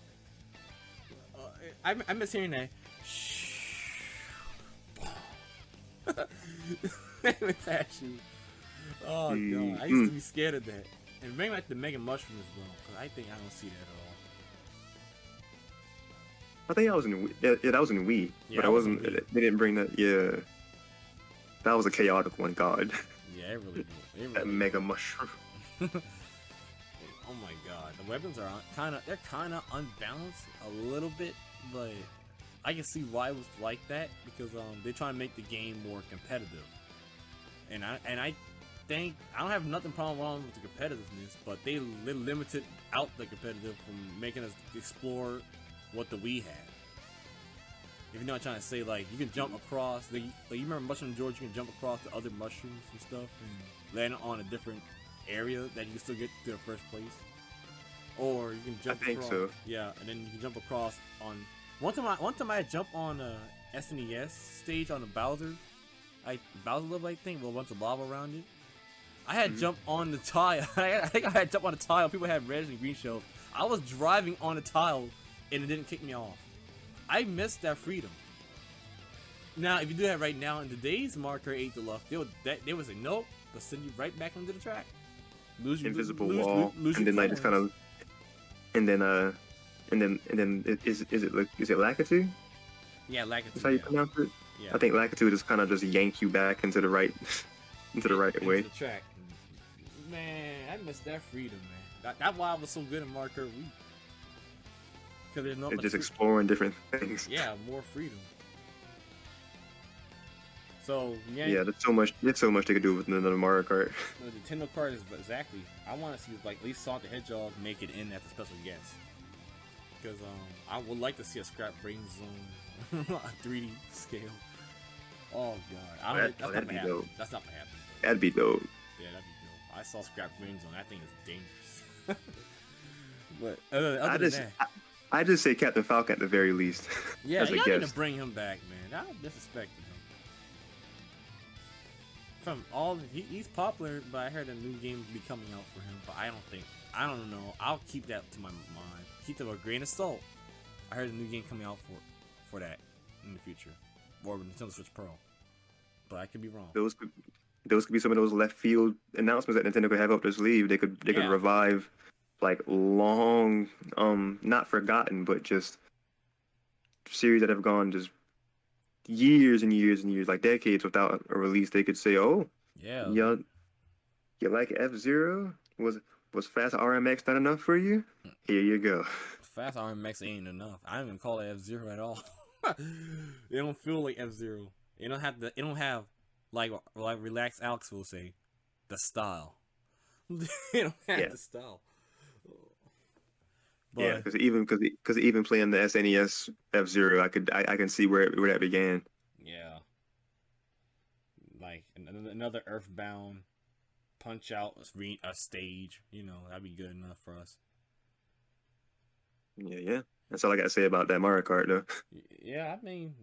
I miss hearing that. With that shoe. Oh god, I used to be scared of that. And bring back the Mega Mushroom as well, because I think I don't see that at all. I think that was in that was in Wii, Yeah, but I I was in wasn't. Wii. They didn't bring that. Yeah, that was a chaotic one. God, Yeah, it really do. It that really Mega Mushroom. do. Oh my god, the weapons are they're kind of unbalanced a little bit, but I can see why it was like that because they're trying to make the game more competitive, and I think I don't have nothing wrong with the competitiveness, but they limited out the competitive from making us explore what the Wii had. If you know what I'm trying to say, like you can jump across. Like you remember Mushroom George, you can jump across the other mushrooms and stuff, and land on a different area that you can still get to the first place. Or you can jump I think across. so. Yeah, and then you can jump across on. One time I jumped on a SNES stage on the Bowser level, I think, with a bunch of lava around it. I had jumped on the tile. I think I had jumped on the tile. People had red and green shells. I was driving on the tile, and it didn't kick me off. I missed that freedom. Now, if you do that right now in today's Marker 8 Deluxe, they would say nope, but send you right back onto the track. Invisible wall, and then like just kind of, and then is it Lakitu? Yeah, That's how you yeah. pronounce it. Yeah. I think Lakitu just kind of just yank you back into the right, into the right way. The track. Man, I missed that freedom, man. That's why I was so good in Marker Wii. Because there's no It's just exploring different things. yeah, more freedom. So Yeah, there's so much. There's so much they could do with another Mario Kart. The Nintendo card is exactly. I want to see like at least Sonic the Hedgehog make it in at the special guest. Because I would like to see a Scrap Brain Zone, a 3D scale. Oh god, that's not gonna happen. dope. That's not gonna happen. That'd be dope. Yeah, that'd be dope. I saw Scrap Brain Zone. That thing is dangerous. But other than that, I just say Captain Falcon at the very least. yeah, as a you need to guest. bring him back, man. I disrespected him. From all he's popular, but I heard a new game will be coming out for him. But I don't know. I'll keep that to my mind. Keep that with a grain of salt. I heard a new game coming out for that in the future, or Nintendo Switch Pro. But I could be wrong. Those could be some of those left field announcements that Nintendo could have up their sleeve. They could revive like long, not forgotten, but just series that have gone just years and years and years, like decades without a release. They could say, "Oh, Yeah. you like F-Zero? Was Fast RMX not enough for you? Here you go." Fast RMX ain't enough. I don't even call it F-Zero at all. It don't feel like F-Zero. It don't have like Relaxed Alex will say, the style. They don't have Yeah. the style. Yeah, But because even playing the SNES F-Zero, I can see where that began. yeah, like another Earthbound Punch Out a stage, that'd be good enough for us. Yeah. That's all I gotta say about that Mario Kart, though. Yeah, I mean,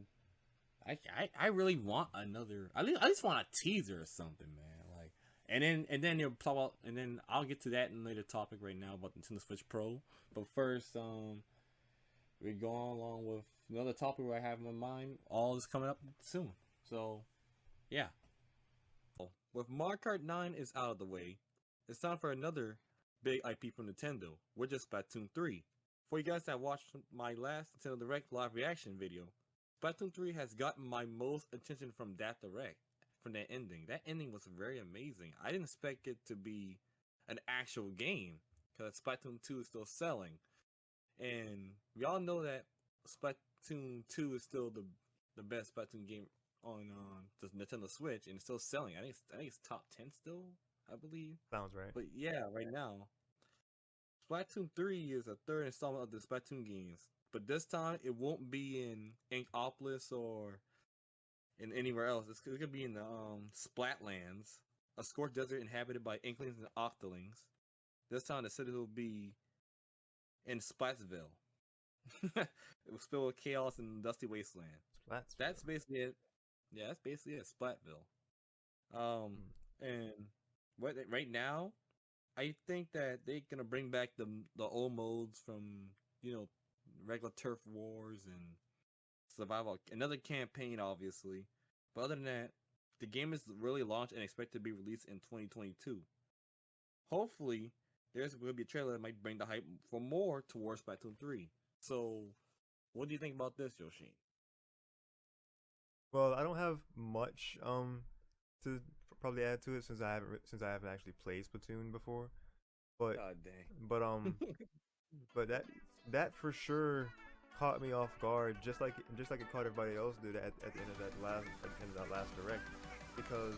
I really want another. I just want a teaser or something, man. Like, and then you'll talk about, and then I'll get to that in later topic right now about the Nintendo Switch Pro. But first, we're going along with another topic where I have in my mind. All is coming up soon, so yeah. With Mario Kart 9 is out of the way, it's time for another big IP from Nintendo, which is Splatoon 3. For you guys that watched my last Nintendo Direct live reaction video, Splatoon 3 has gotten my most attention from that Direct, from that ending. That ending was very amazing. I didn't expect it to be an actual game, because Splatoon 2 is still selling. And we all know that Splatoon 2 is still the best Splatoon game on the Nintendo Switch, and it's still selling. I think it's top 10 still, I believe. Sounds right. But yeah, right now, Splatoon 3 is a third installment of the Splatoon games. But this time, it won't be in Inkopolis or in anywhere else. It's going to be in the Splatlands, a scorched desert inhabited by Inklings and Octolings. This time, the city will be in Splatsville. It was filled with chaos and dusty wasteland. That's basically it. Yeah, that's basically it. Splatville. And right now, I think that they're gonna bring back the old modes from regular turf wars and survival. Another campaign, obviously. But other than that, the game is really launched and expected to be released in 2022. Hopefully, there's going to be a trailer that might bring the hype for more towards Splatoon 3. So, what do you think about this, Yoshi? Well, I don't have much to probably add to it since I haven't actually played Splatoon before. But God dang. but that for sure caught me off guard, just like it caught everybody else did at the end of that last Direct, because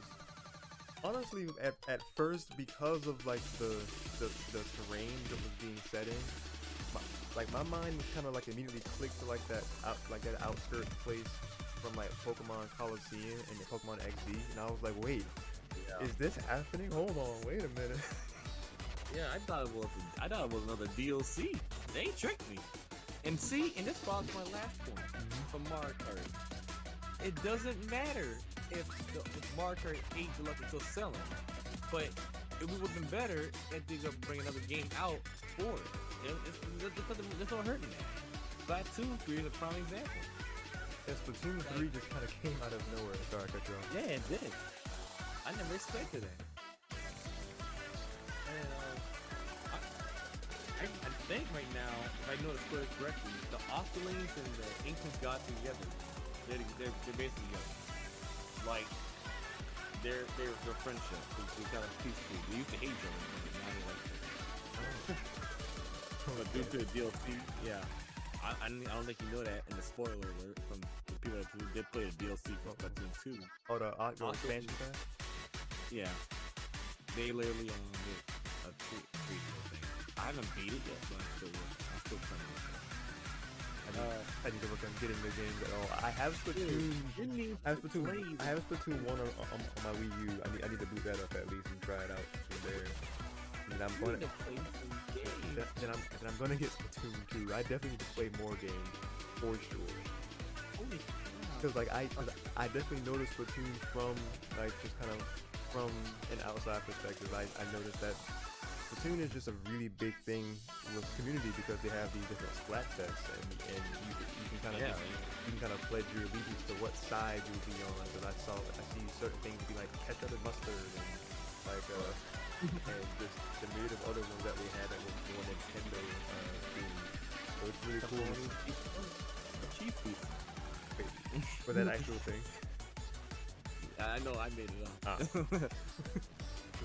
honestly, at first, because of like the terrain that was being set in, my mind was kind of like immediately clicked to like that outskirt place from like Pokemon Coliseum and Pokemon XD, and I was like, wait, is this happening? Hold on, wait a minute. Yeah, I thought it was another DLC. They tricked me. And this brought to my last point from Mario Kart. It doesn't matter if Mario Kart 8 Deluxe is still selling, but it would have been better if they could bring another game out for it. There's no hurting that. Splatoon 3 is a prime example. Yeah, Splatoon 3 just kind of came out of nowhere. Sorry, I cut you off. Yeah, it did. I never expected that. And I think right now, if I know the story correctly, the Octolings and the Inklings got together. They're basically together. Like their friendship is kind of peaceful. They used to hate each other, but now they like each other. But due to the DLC, yeah. I don't think you know that in the spoiler alert from the people that did play the DLC for Splatoon 2. Oh, the expansion pass? Yeah. They literally did a tweet thing. I haven't beat it yet, but I'm still trying to work on it. I need to work on getting the game at all. I have Splatoon. I have Splatoon 1 on my Wii U. I need to boot that up at least and try it out from there. And I'm going to play some games. Then I'm going to get Splatoon 2. I definitely need to play more games for sure. Because like I definitely noticed Splatoon from like just kind of from an outside perspective. I noticed that Splatoon is just a really big thing with community because they have these different splat tests, and you can kind of pledge your allegiance to what side you'll be on. Because I see certain things be like ketchup and mustard, and like and just the myriad of other ones that we had that was more Nintendo themed. So it's really cool. Cheese pizza. For that actual thing. I know, I made it up.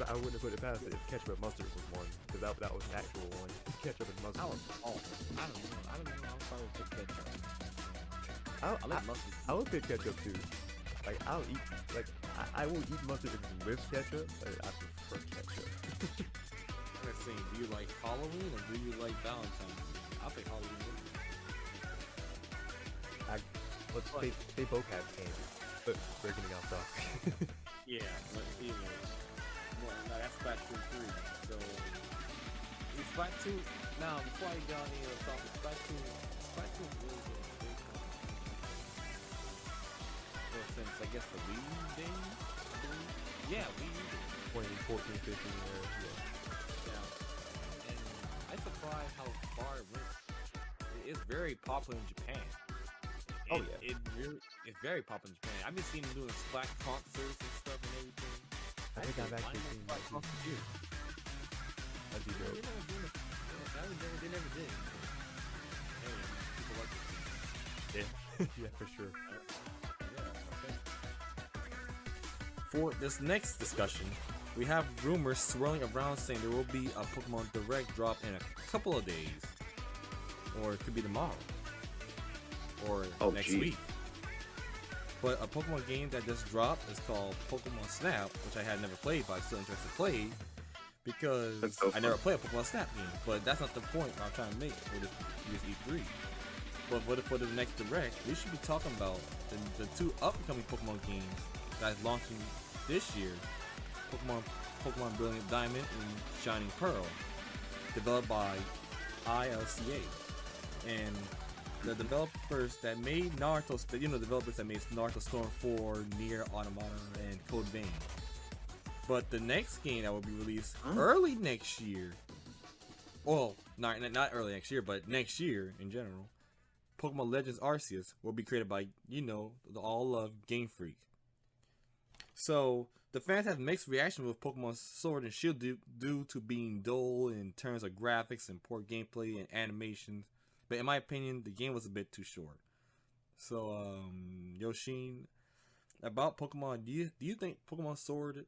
I wouldn't have put it past it if ketchup and mustard was one, because that was an actual one. Ketchup and mustard. I don't know. I'm probably pick ketchup. I would pick ketchup too. Like I will eat mustard with ketchup, but I prefer ketchup. Let's see. Do you like Halloween or do you like Valentine's? I'll pick Halloween. They both have candy, but we're getting off topic. Yeah, but anyway. Well, no, that's Splatoon 3. So, in Splatoon, now, before I get on any other topic, Splatoon really getting big well, since, I guess, the Wii U days? I believe? Yeah, Wii U days. 2014, 15, yeah. Yeah. And I'm surprised how far it went. It's very popular in Japan. Oh, yeah. It's very popular in Japan. I've been seeing them doing Splat concerts and stuff and everything. I think I've actually seen that too. That'd be dope. They never did. Hey, people like it. Yeah, yeah, for sure. Yeah, okay. For this next discussion, we have rumors swirling around saying there will be a Pokemon Direct drop in a couple of days. Or it could be tomorrow. Or next week. But a Pokemon game that just dropped is called Pokemon Snap, which I had never played, but I'm still interested to play because I never played a Pokemon Snap game. But that's not the point I'm trying to make for this E3. But for the next Direct, we should be talking about the two upcoming Pokemon games that's launching this year: Pokemon Brilliant Diamond and Shining Pearl, developed by ILCA, and the developers that made Naruto, developers that made Naruto Storm 4, Nier Automata, and Code Vein. But the next game that will be released early next year, well, not early next year, but next year in general, Pokemon Legends Arceus will be created by, the all-loved Game Freak. So, the fans have mixed reaction with Pokemon Sword and Shield due to being dull in terms of graphics and poor gameplay and animations. But in my opinion, the game was a bit too short. So, Yoshin, about Pokemon, do you think Pokemon Sword,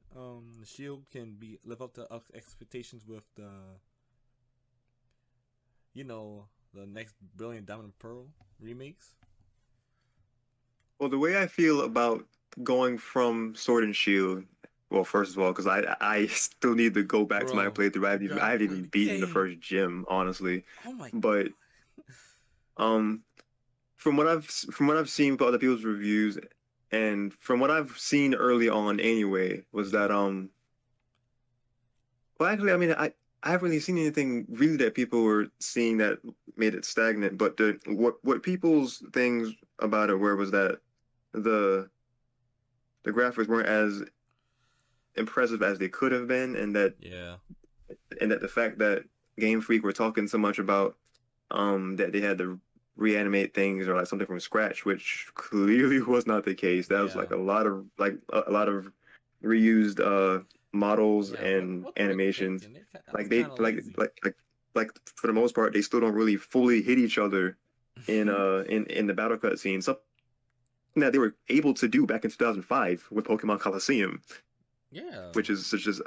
Shield can live up to expectations with the next Brilliant Diamond and Pearl remakes? Well, the way I feel about going from Sword and Shield, well, first of all, because I still need to go back to my playthrough. I haven't even beaten the first gym, honestly. Oh my! But from what I've seen for other people's reviews, and from what I've seen early on anyway, was that well, actually, I mean, I haven't really seen anything really that people were seeing that made it stagnant. But what people's things about it were was that the graphics weren't as impressive as they could have been, and that the fact that Game Freak were talking so much about that they had to reanimate things or like something from scratch, which clearly was not the case. That was like a lot of reused models and animations. Like they like for the most part they still don't really fully hit each other in the battle cutscene. Something that they were able to do back in 2005 with Pokemon Coliseum. Yeah. Which is such as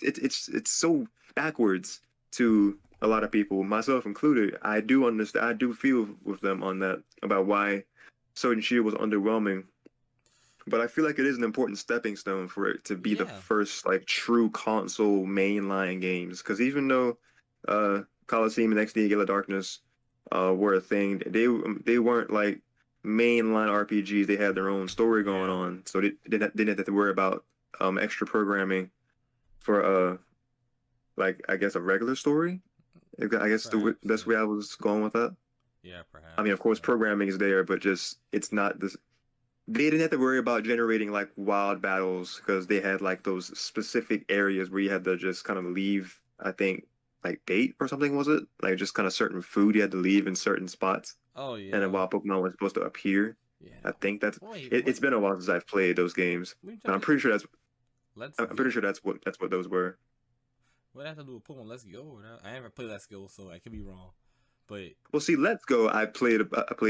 it's so backwards to a lot of people, myself included. I do understand. I do feel with them on that about why Sword and Shield was underwhelming. But I feel like it is an important stepping stone for it to be the first like true console mainline games. Because even though Coliseum and XD and Gale of Darkness were a thing, they weren't like mainline RPGs. They had their own story going on, so they didn't have to worry about extra programming for like I guess a regular story. I guess the best way I was going with that. Yeah, perhaps. I mean, of course, programming is there, but just it's not this. They didn't have to worry about generating like wild battles because they had like those specific areas where you had to just kind of leave. I think like bait or something, was it? Like just kind of certain food you had to leave in certain spots. Oh yeah. And then wild Pokemon was supposed to appear. Yeah. I think that's. It's been a while since I've played those games, and I'm pretty sure that's. I'm pretty sure that's what those were. What I have to do with Pokemon Let's Go? I haven't played Let's Go, so I could be wrong. But well, see, Let's Go, I played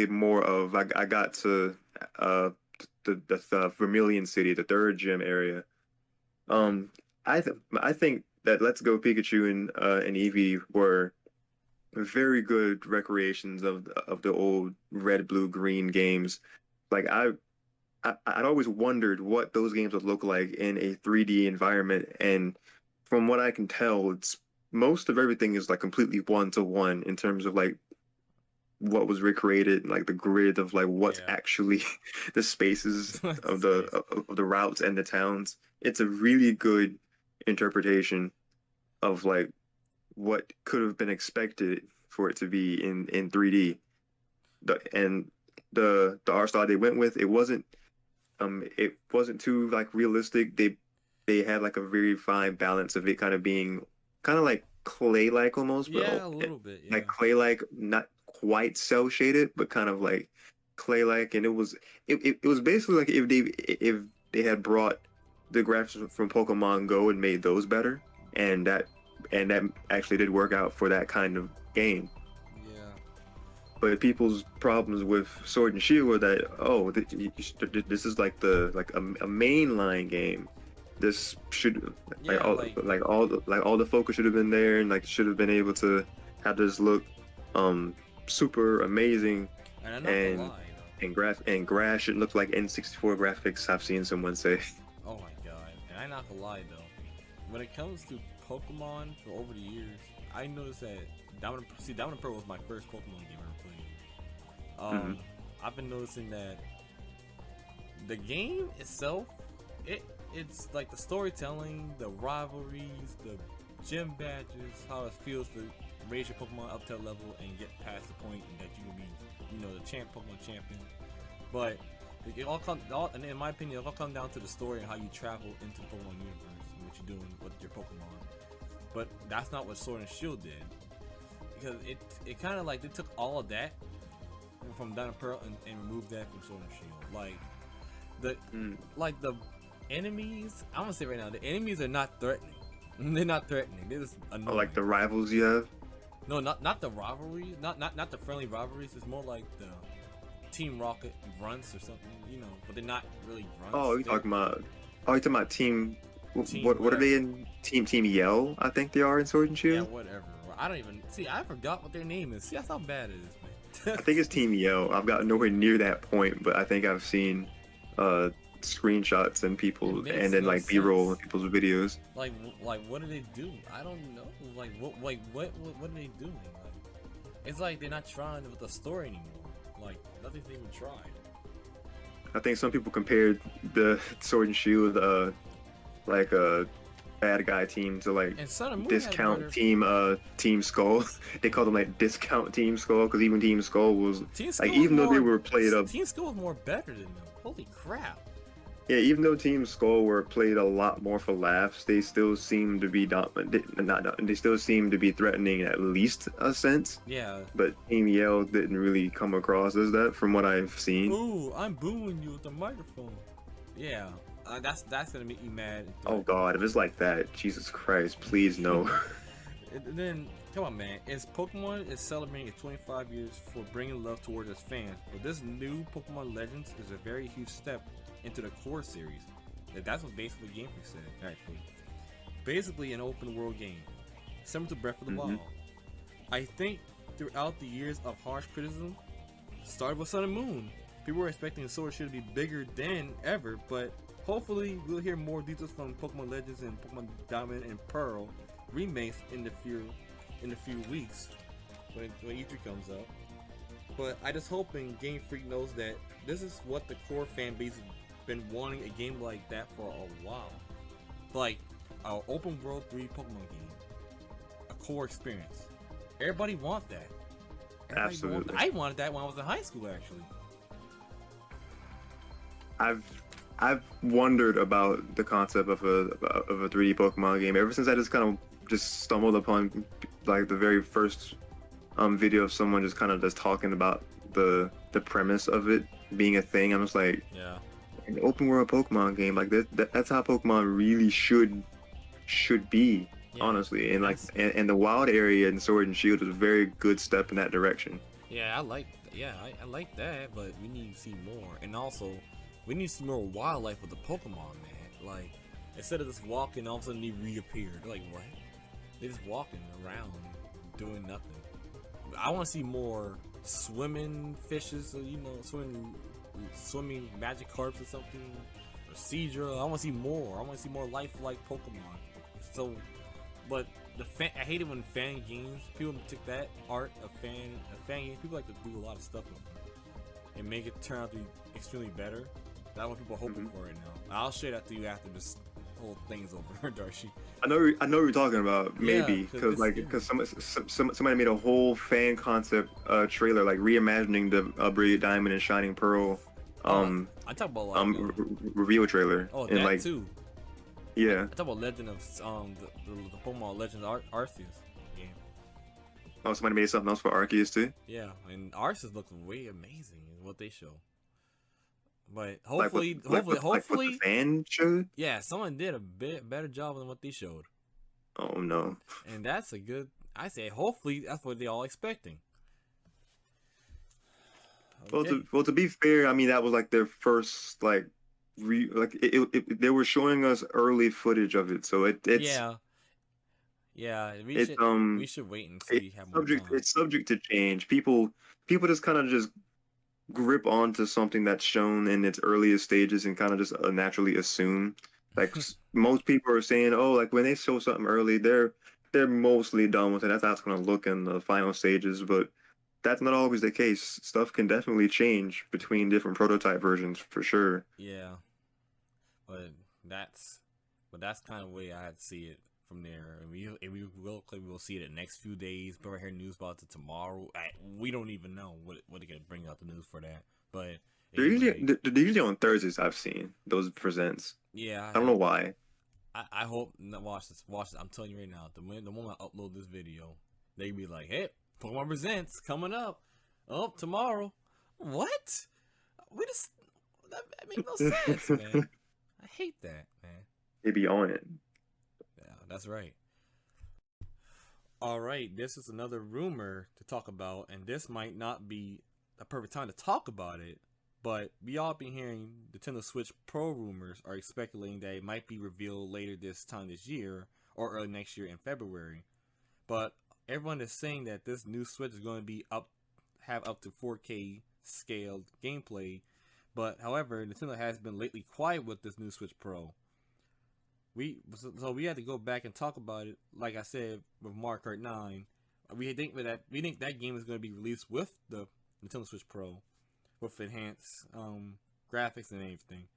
more of. I got to the Vermilion City, the third gym area. I think that Let's Go Pikachu and Eevee were very good recreations of the old red, blue, green games. Like I'd always wondered what those games would look like in a 3D environment, and from what I can tell, it's most of everything is like completely one-to-one in terms of like what was recreated, like the grid of like what's Yeah. actually the spaces of the routes and the towns. It's a really good interpretation of like what could have been expected for it to be in 3D. And the art style they went with, it wasn't too like realistic. They had like a very fine balance of it kind of being kind of like clay-like almost, but Yeah, a little bit. like Yeah. clay-like, not quite cell shaded, but kind of like clay-like. And it was basically like if they had brought the graphics from Pokemon Go and made those better, and that actually did work out for that kind of game. Yeah. But people's problems with Sword and Shield were that, oh, this is like a mainline game. This should Yeah. Like, like all the focus should have been there, and like should have been able to have this look super amazing, and I'm not gonna and lie though. and grass should look like N64 graphics. I've seen someone say. Oh my god. And I'm not gonna lie though. When it comes to Pokemon for over the years, I noticed that Diamond and Pearl was my first Pokemon game I ever played. I've been noticing that the game itself, it's like the storytelling, the rivalries, the gym badges, how it feels to raise your Pokemon up to a level and get past the point that you will be, the Pokemon champion. But and in my opinion, it all comes down to the story and how you travel into the Pokemon universe and what you're doing with your Pokemon. But that's not what Sword and Shield did, because it kind of like they took all of that from Diamond and Pearl and removed that from Sword and Shield. Like the enemies, I'm gonna say right now, the enemies are not threatening. They're not threatening. They're just annoying. Oh, like the rivals you have. No, not the rivalries, not the friendly rivalries. It's more like the Team Rocket grunts or something, but they're not really grunts. Oh, you're talking about. Oh, you're talking about Team. Team What are whatever. they in? Team Yell, I think they are in Sword and Yeah, Shield. whatever. I don't even see. I forgot what their name is. See, that's how bad it is, man. I think it's Team Yell. I've got nowhere near that point, but I think I've seen screenshots and people, It makes and then no like B-roll in sense. people's videos. like what do they do? I don't know. What are they doing? Like, it's like they're not trying with the story anymore. Like nothing's even tried. I think some people compared the Sword and Shield like a bad guy team to like And Sun and Moon discount had better. Team Skull. They called them like discount Team Skull because even Team Skull was Team like, Skull even though they more, were played up. Team Skull was more better than them. Holy crap! Yeah, even though Team Skull were played a lot more for laughs, they still seem to be they still seem to be threatening in at least a sense. Yeah. But Team Yell didn't really come across as that from what I've seen. Ooh, I'm booing you with the microphone. Yeah, that's gonna make you mad. And Oh God, if it's like that, Jesus Christ, please no. And then, come on, man. Pokemon is celebrating its 25 years for bringing love towards its fans, but this new Pokemon Legends is a very huge step into the core series. That's what basically Game Freak said, actually. Basically, an open world game, similar to Breath of the Wild. I think throughout the years of harsh criticism, started with Sun and Moon. People were expecting Sword and Shield to be bigger than ever, but hopefully we'll hear more details from Pokemon Legends and Pokemon Diamond and Pearl remakes in the few weeks when E3 comes up. But I just hoping Game Freak knows that this is what the core fan base has been wanting, a game like that for a while. Like an open world 3 Pokemon game, a core experience. Everybody want that. Absolutely. I wanted that when I was in high school, actually. I've wondered about the concept of a 3D Pokemon game ever since I just kind of just stumbled upon like the very first video of someone just kind of just talking about the premise of it being a thing. I'm just like, Yeah. an open world Pokemon game, like that's how Pokemon really should be, Yeah. honestly. And like and the wild area in Sword and Shield is a very good step in that direction. Yeah, I like that, but we need to see more. And also, we need to see more wildlife with the Pokemon, man. Like, instead of just walking, all of a sudden they reappear. They're like, what? They're just walking around, doing nothing. I want to see more swimming fishes, swimming Magikarps or something, or Seadra. I want to see more. I want to see more lifelike Pokemon. So, but I hate it when fan games people took that art of fan game. People like to do a lot of stuff with it and make it turn out to be extremely better. That's what people are hoping for right now. I'll share that to you after this whole thing's over, Darcy. I know what you're talking about. Maybe Yeah, because somebody made a whole fan concept trailer like reimagining the Brilliant Diamond and Shining Pearl I talk about like reveal trailer. oh, and that like too. yeah. I talk about Legend of the Pokemon Legend of Arceus game. Oh, somebody made something else for Arceus too. Yeah, and Arceus looks way amazing in what they show. But Like what the fan showed. yeah, someone did a bit better job than what they showed. Oh no. And that's a good. I say, hopefully, that's what they're all expecting. Okay. Well, to be fair, I mean that was like their first like they were showing us early footage of it, so it's yeah. it's We should wait and see. Have more subject time. it's subject to change. People just kind of just grip onto something that's shown in its earliest stages and kind of just naturally assume. Like most people are saying, oh, like when they show something early, they're mostly done with it. That's how it's going to look in the final stages, but that's not always the case. Stuff can definitely change between different prototype versions for sure. Yeah, but that's kind of the way I had to see it from there. And we will see it in the next few days. But I hear news about it tomorrow. We don't even know what they're gonna bring out the news for that. But They're usually on Thursdays. I've seen those presents. yeah, I don't know why. I hope. Watch this. I'm telling you right now. The moment I upload this video, they be like, "Hey, Pokemon Presents coming up. Oh, tomorrow. What? That makes no sense, man. I hate that, man. They be on it. Yeah, that's right. All right, this is another rumor to talk about, and this might not be a perfect time to talk about it, but we all been hearing Nintendo Switch Pro rumors are speculating that it might be revealed later this time this year or early next year in February. But everyone is saying that this new Switch is going to be have up to 4K scaled gameplay. But however, Nintendo has been lately quiet with this new Switch Pro. We had to go back and talk about it. Like I said with Mario Kart 9, we think that game is going to be released with the Nintendo Switch Pro, with enhanced graphics and everything.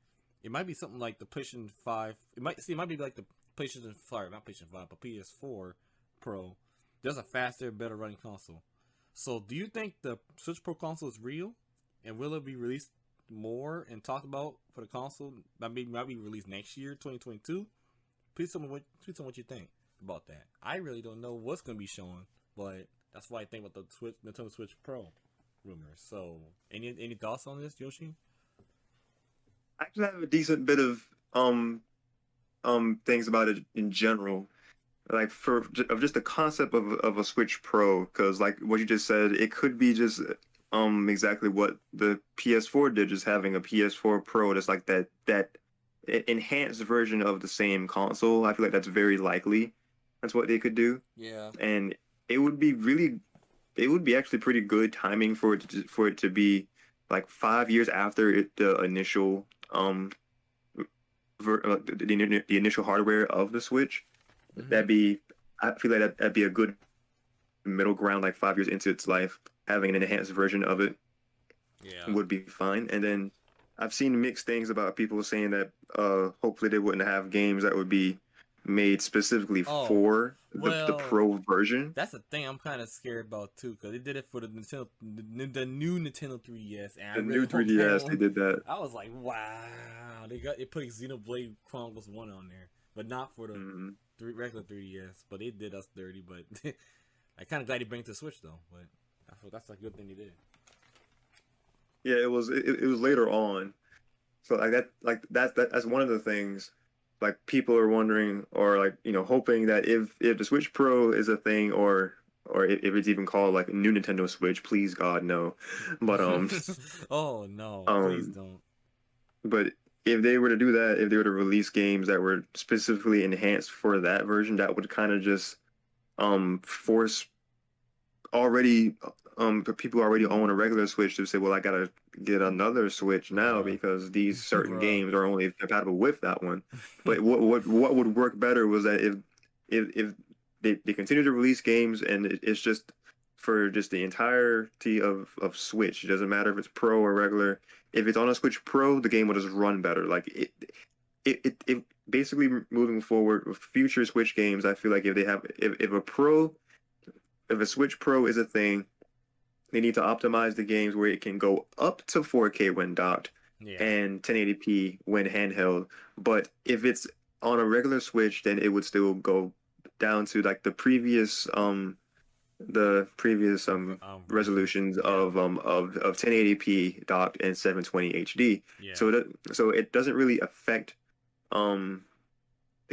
It might be something like the PlayStation 5. It might be like the PlayStation 5, not PlayStation 5, but PS4 Pro. There's a faster, better running console. So, do you think the Switch Pro console is real, and will it be released more and talked about for the console? Might be released next year, 2022. Please tell me what you think about that. I really don't know what's gonna be shown, but that's why I think about the Nintendo Switch Pro rumors. So, any thoughts on this, Yoshi? I actually have a decent bit of things about it in general, like of just the concept of a Switch Pro, because like what you just said, it could be just exactly what the PS4 did, just having a PS4 Pro that's like that enhanced version of the same console. I feel like that's very likely. That's what they could do. Yeah. And it would be actually pretty good timing for it to be like 5 years after the initial the initial hardware of the Switch. Mm-hmm. I feel like that'd be a good middle ground, like 5 years into its life, having an enhanced version of it would be fine. And then I've seen mixed things about people saying that hopefully they wouldn't have games that would be made specifically for the Pro version. That's the thing I'm kind of scared about too, because they did it for the new Nintendo 3DS, and the new 3DS, they did that. I was like, wow, they put Xenoblade Chronicles 1 on there, but not for the regular 3DS. But they did us dirty. But I'm kind of glad they bring it to Switch though. But that's a good thing they did. Yeah, it was later on, so that's one of the things. Like people are wondering, or like hoping that if the Switch Pro is a thing, or if it's even called like new Nintendo Switch, please God no, but oh no, please don't. But if they were to do that, if they were to release games that were specifically enhanced for that version, that would kind of just force people who already own a regular Switch to say, well, I gotta get another Switch now because these certain games are only compatible with that one. But what would work better was that if they continue to release games, and it's just for just the entirety of Switch. It doesn't matter if it's Pro or regular. If it's on a Switch Pro, the game will just run better. Like it basically moving forward with future Switch games. I feel like if they have if a Switch Pro is a thing, they need to optimize the games where it can go up to 4K when docked Yeah. and 1080p when handheld. But if it's on a regular Switch, then it would still go down to like the previous resolutions of 1080p docked and 720 HD. Yeah. So it doesn't really affect the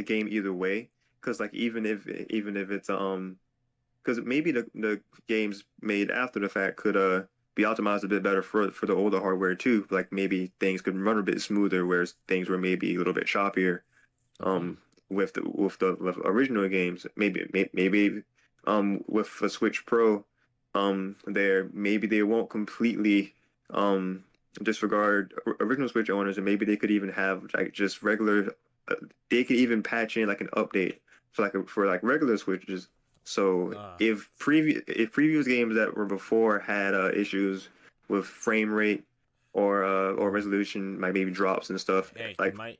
game either way, because like even if it's because maybe the games made after the fact could be optimized a bit better for the older hardware too. Like maybe things could run a bit smoother, whereas things were maybe a little bit choppier with the original games. Maybe with a Switch Pro there, maybe they won't completely disregard original Switch owners, and maybe they could even have like just regular they could even patch in like an update for like regular Switches. So if previous games that were before had issues with frame rate or resolution, like maybe drops and stuff, Hey, like they might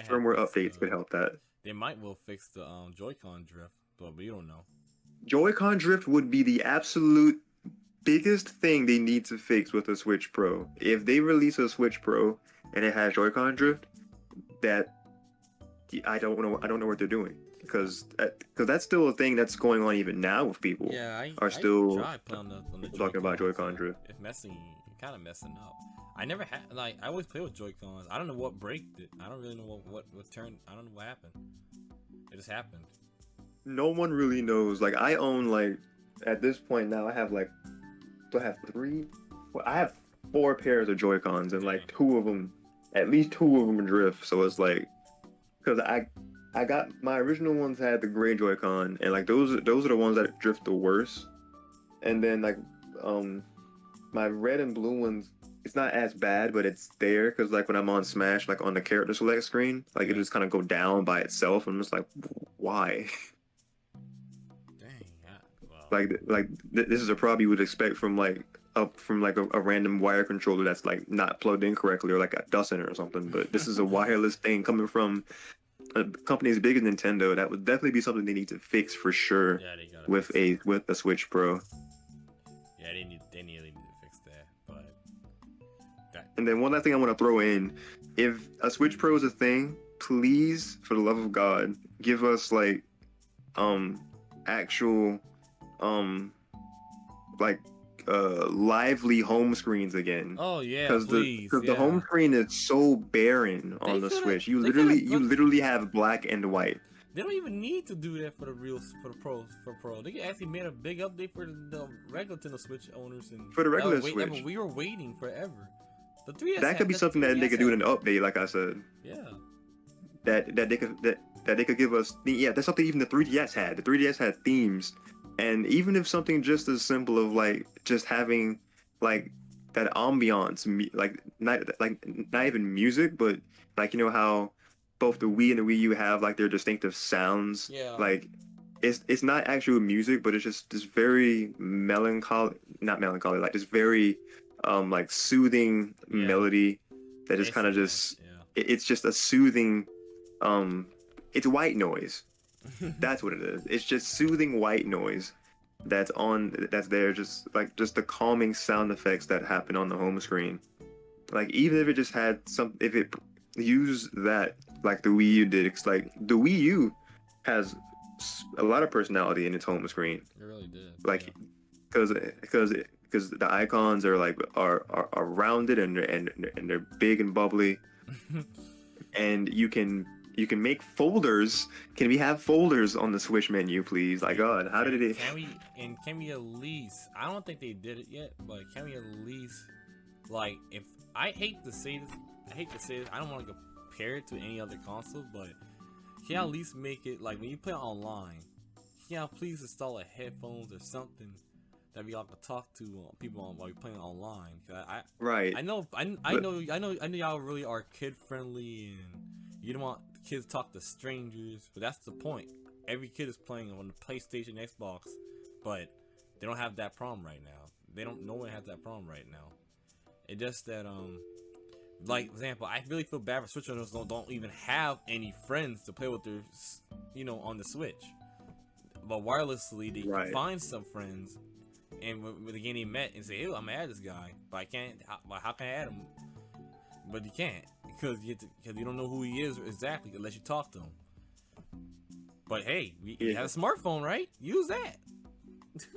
firmware updates could help that. They might will fix the Joy-Con drift, but we don't know. Joy-Con drift would be the absolute biggest thing they need to fix with a Switch Pro. If they release a Switch Pro and it has Joy-Con drift, that I don't know what they're doing, because that's still a thing that's going on even now with people. Yeah, are still I on the talking about Joy-Con drift. It's kind of messing up. I never had I always play with Joy-Cons. I don't know what braked it. I don't really know what turned. I don't know what happened. It just happened. No one really knows. Like I own at this point now I have do I have three? Well, I have 4 pairs of Joy-Cons, and like at least two of them drift. So it's like, because I got my original ones had the gray Joy-Con, and like those are the ones that drift the worst. And then like my red and blue ones, it's not as bad, but it's there because like when I'm on Smash, like on the character select screen, like it just kind of go down by itself. I'm just like, why? Dang. Well. This is a problem you would expect from a random wire controller that's like not plugged in correctly, or like a Dustin or something. But this is a wireless thing coming from a company as big as Nintendo. That would definitely be something they need to fix for sure. Yeah, they gotta with a Switch Pro. Yeah, they need to fix that. But and then one last thing I want to throw in: if a Switch Pro is a thing, please, for the love of God, give us like actual lively home screens again. Oh yeah, because the home screen is so barren on the Switch. You literally have black and white. They don't even need to do that for the Pro. They actually made a big update for the regular Nintendo Switch owners, and for the regular Switch. We were waiting forever. The 3DS that could be something that they could do in an update, like I said. Yeah. That they could give us. Yeah, that's something even the 3DS had. The 3DS had themes. And even if something just as simple of like just having like that ambiance, not even music, but like how both the Wii and the Wii U have like their distinctive sounds. Yeah. Like it's not actual music, but it's just this very not melancholy, like this very like soothing melody that is kind of just it's just a soothing it's white noise. That's what it is. It's just soothing white noise that's there, just the calming sound effects that happen on the home screen. Like even if it just had if it used that like the Wii U did, it's like the Wii U has a lot of personality in its home screen. It really did. Like because the icons are like are rounded and they're big and bubbly, and you can make folders. Can we have folders on the Switch menu, please? Like, God, how did it? Can we at least? I don't think they did it yet, but can we at least, like, if I hate to say this, I don't want to compare it to any other console, but can you at least make it like when you play online? Can you please install a headphones or something that we all can talk to people on while you're playing online? Right. I know y'all really are kid friendly and you don't want kids to talk to strangers, but that's the point. every kid is playing on the PlayStation, Xbox, but they don't have that problem right now. No one has that problem right now. It's just that like example, I really feel bad for Switch owners don't even have any friends to play with their, on the Switch. But wirelessly, they can find some friends, and with the game they met and say, "Hey, I'm gonna add this guy," but I can't. How can I add him? But you can't because you don't know who he is exactly unless you talk to him. But hey, you have a smartphone, right? Use that.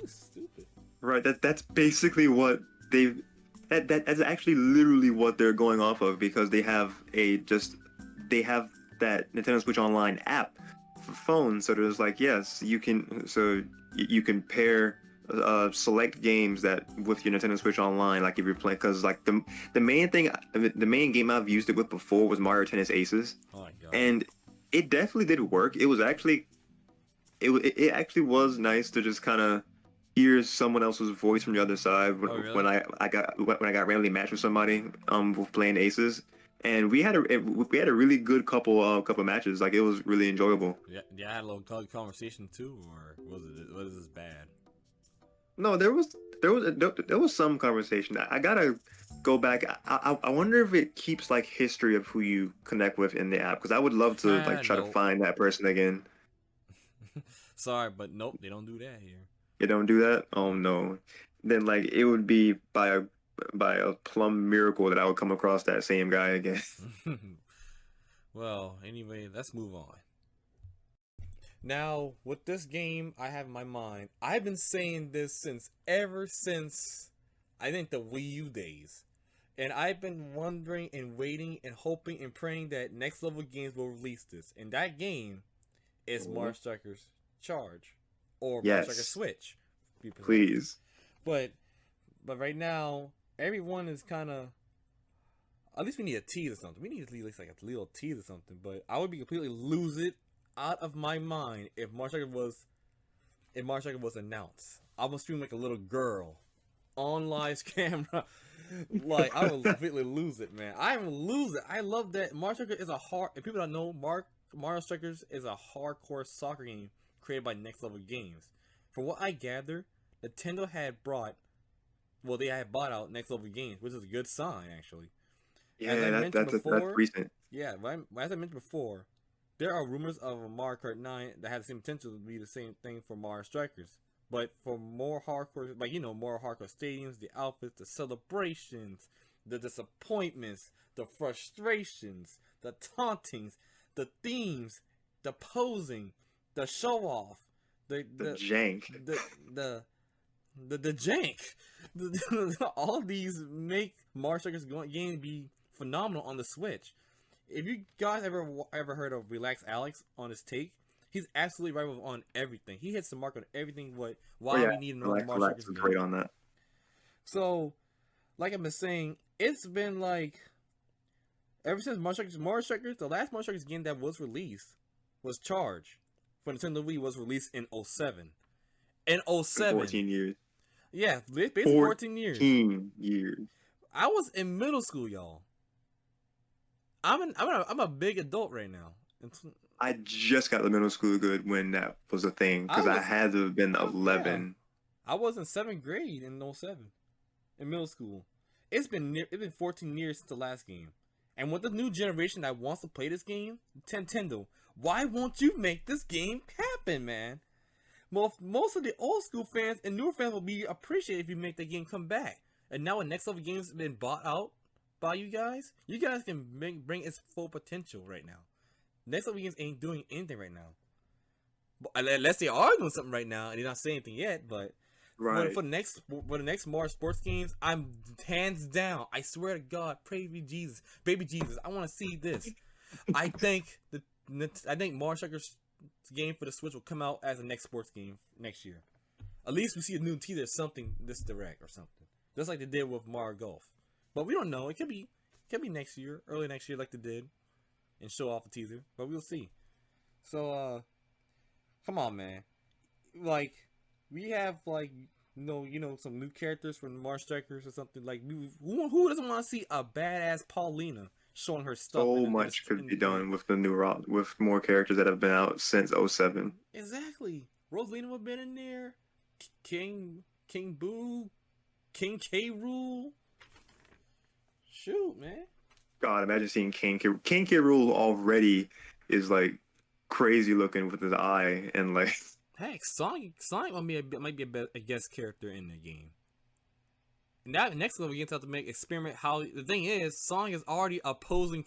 Stupid. Right. That's basically what they've. That's actually literally what they're going off of, because they have that Nintendo Switch Online app for phones. So there's like, yes, you can pair select games that with your Nintendo Switch Online, like if you're playing, because like the main game I've used it with before was Mario Tennis Aces. Oh my God. And it definitely did work. It was actually it actually was nice to just kind of hear someone else's voice from the other side really? when I got randomly matched with somebody with playing Aces, and we had a really good couple matches. Like, it was really enjoyable. Yeah, I had a little conversation too, or was this bad? No, there was some conversation. I gotta go back. I wonder if it keeps like history of who you connect with in the app, because I would love to try to find that person again. Sorry, but nope, they don't do that here. You don't do that? Oh no. Then like it would be by a plum miracle that I would come across that same guy again. Well, anyway, let's move on. Now, with this game I have in my mind, I've been saying this ever since I think the Wii U days. And I've been wondering and waiting and hoping and praying that Next Level Games will release this. And that game is Mario Strikers Charge. Or Mario Strikers Switch. Please. But right now, everyone is kind of... At least we need a tease or something. We need at least like a little tease or something. But I would be completely lose it out of my mind if Mario Striker was announced. I would stream like a little girl on live camera. Like, I would completely lose it, man. I would lose it. I love that Mario Striker is if people don't know, Mario Strikers is a hardcore soccer game created by Next Level Games. From what I gather, Nintendo had bought out Next Level Games, which is a good sign, actually. Yeah, that's recent. Yeah, as I mentioned before, there are rumors of a Mario Kart 9 that has the same potential to be the same thing for Mario Strikers. But for more hardcore, more hardcore stadiums, the outfits, the celebrations, the disappointments, the frustrations, the tauntings, the themes, the posing, the show off, the jank, the jank. All these make Mario Strikers game be phenomenal on the Switch. If you guys ever heard of Relax Alex on his take, he's absolutely right on everything. He hits the mark on everything. We need another Mario Strikers game. Great on that. So, like I've been saying, it's been like ever since Mario Strikers, the last Mario Strikers game that was released was Charge for Nintendo Wii was released in 07. In 07. 14 years. Yeah, basically 14 years. 14 years. I was in middle school, y'all. I'm a big adult right now. I just got to middle school good when that was a thing, because I had to have been 11. Yeah. I was in 7th grade in 07 in middle school. It's been 14 years since the last game. And with the new generation that wants to play this game, Nintendo, why won't you make this game happen, man? Well, most of the old school fans and newer fans will be appreciated if you make the game come back. And now when Next Level Games has been bought out by you guys can bring its full potential right now. Next Level Games ain't doing anything right now. But unless they are doing something right now and they're not saying anything yet, but for the next Mario Sports games, I'm hands down. I swear to God, baby Jesus, I want to see this. I think Mario Strikers game for the Switch will come out as a next sports game next year. At least we see a new teaser, something this direct or something, just like they did with Mario Golf. But we don't know. It could be next year, early next year, like they did, and show off a teaser. But we'll see. So, come on, man. Like, we have some new characters from Mario Strikers or something. Like, who doesn't want to see a badass Paulina showing her stuff. So in the much could be done with more characters that have been out since '07. Exactly. Rosalina would have been in there. King Boo, King K. Rule. Shoot, man. God, imagine seeing King K. Rool already is like crazy looking with his eye and like. Heck, Sonic might be a guest character in the game. And that next level, you have to make experiment. How the thing is, Sonic is already opposing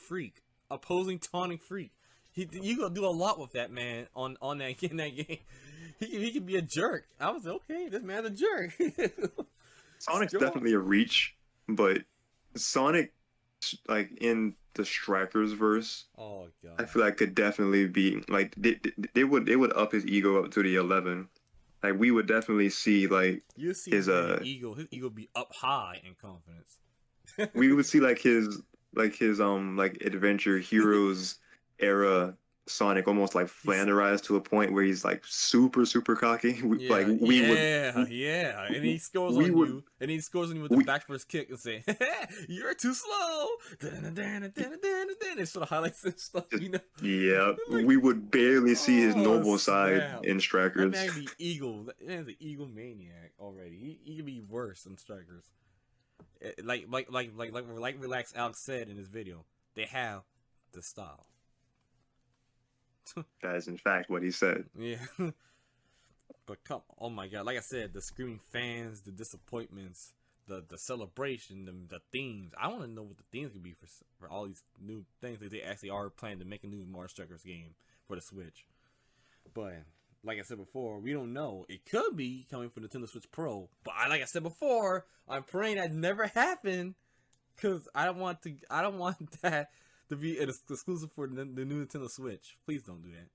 taunting freak. You gonna do a lot with that man on that in that game. He could be a jerk. I was okay. This man's a jerk. Sonic's definitely a reach, but Sonic, like in the Strikers verse, oh god, I feel like could definitely be like they would up his ego up to the 11. Like we would definitely see like his ego be up high in confidence. We would see like his Adventure Heroes era Sonic almost like Flanderized to a point where he's like super cocky. And he scores on you with the back first kick and say, "You're too slow." It sort of highlights this stuff, you know. Yeah, like, we would barely see his normal side in Strikers. That man be eagle. That man's an eagle maniac already. He could be worse than Strikers. Like Relax Alex said in his video, they have the style. That is in fact what he said. Yeah. But oh my god, like I said, the screaming fans, the disappointments, the celebration, the themes. I want to know what the themes could be for all these new things that they actually are planning to make a new Mario Strikers game for the Switch. But like I said before, we don't know. It could be coming for Nintendo Switch Pro, but like I said before, I'm praying that never happen, because I don't want that to be an exclusive for the new Nintendo Switch. Please don't do that.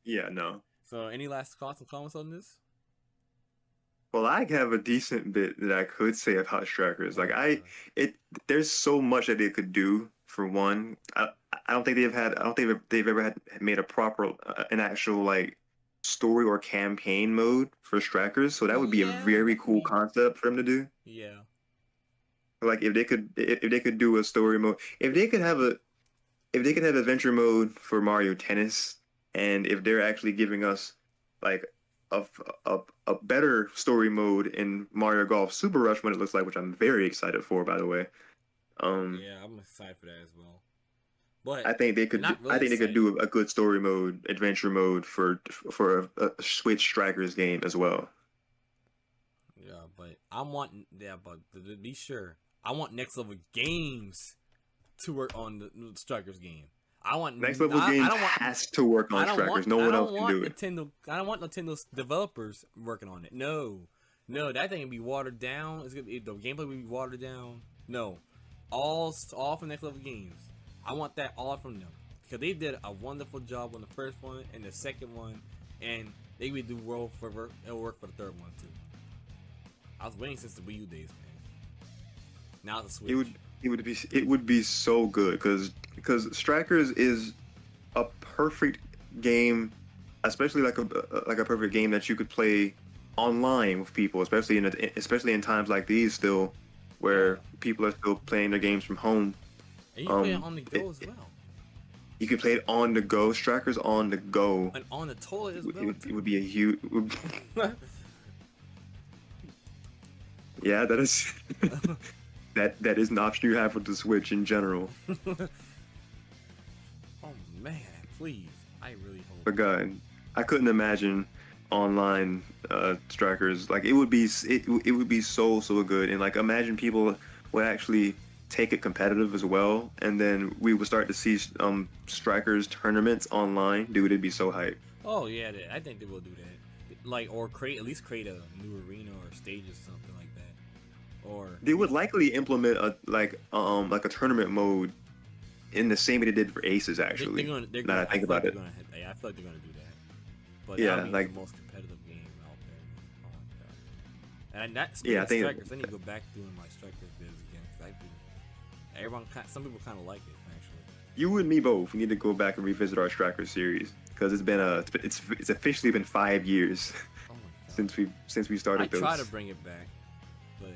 Yeah, no. So, any last thoughts and comments on this? Well, I have a decent bit that I could say about Strikers. Like there's so much that they could do. For one, I don't think they've ever had made a proper an actual like story or campaign mode for Strikers. So that would be a very cool concept for them to do. Yeah. Like if they could do a story mode, if they could have adventure mode for Mario Tennis, and if they're actually giving us like a better story mode in Mario Golf Super Rush, when it looks like, which I'm very excited for, by the way. Yeah, I'm excited for that as well. But I think they could. I think they could do a good story mode, adventure mode for a Switch Strikers game as well. Yeah, but but to be sure, I want Next Level Games to work on the Strikers game. I want Next Level Games has to work on Strikers. No one else can do it. I don't want Nintendo's developers working on it. No, that thing will be watered down. The gameplay will be watered down. No, all from Next Level Games. I want that all from them, because they did a wonderful job on the first one and the second one, and they would do it'll work for the third one too. I was waiting since the Wii U days, man. Now the Switch. It would be so good, because Strikers is a perfect game, especially like a perfect game that you could play online with people, especially in times like these still, where people are still playing their games from home. And you can play it on the go as well. You can play it on the go. Strikers on the go. And on the toilet as well. It would be a huge. Yeah, that is. that is an option you have with the Switch in general. Oh man, please! I really hope. But God, I couldn't imagine online Strikers. Like it would be so good, and like imagine people would actually take it competitive as well, and then we would start to see Strikers tournaments online. Dude, it'd be so hype. Oh yeah, I think they will do that. Like, or at least create a new arena or stage or something like that. Or they would likely implement a tournament mode in the same way they did for Aces. Actually, I feel like they're gonna do that. But yeah, that'll be like the most competitive game out there. Oh my god! And that Strikers, I need to go back doing my Strikers vids again, because I do. Some people kind of like it actually. You and me both. We need to go back and revisit our Strikers series, because it's officially been 5 years since we started. I try to bring it back, but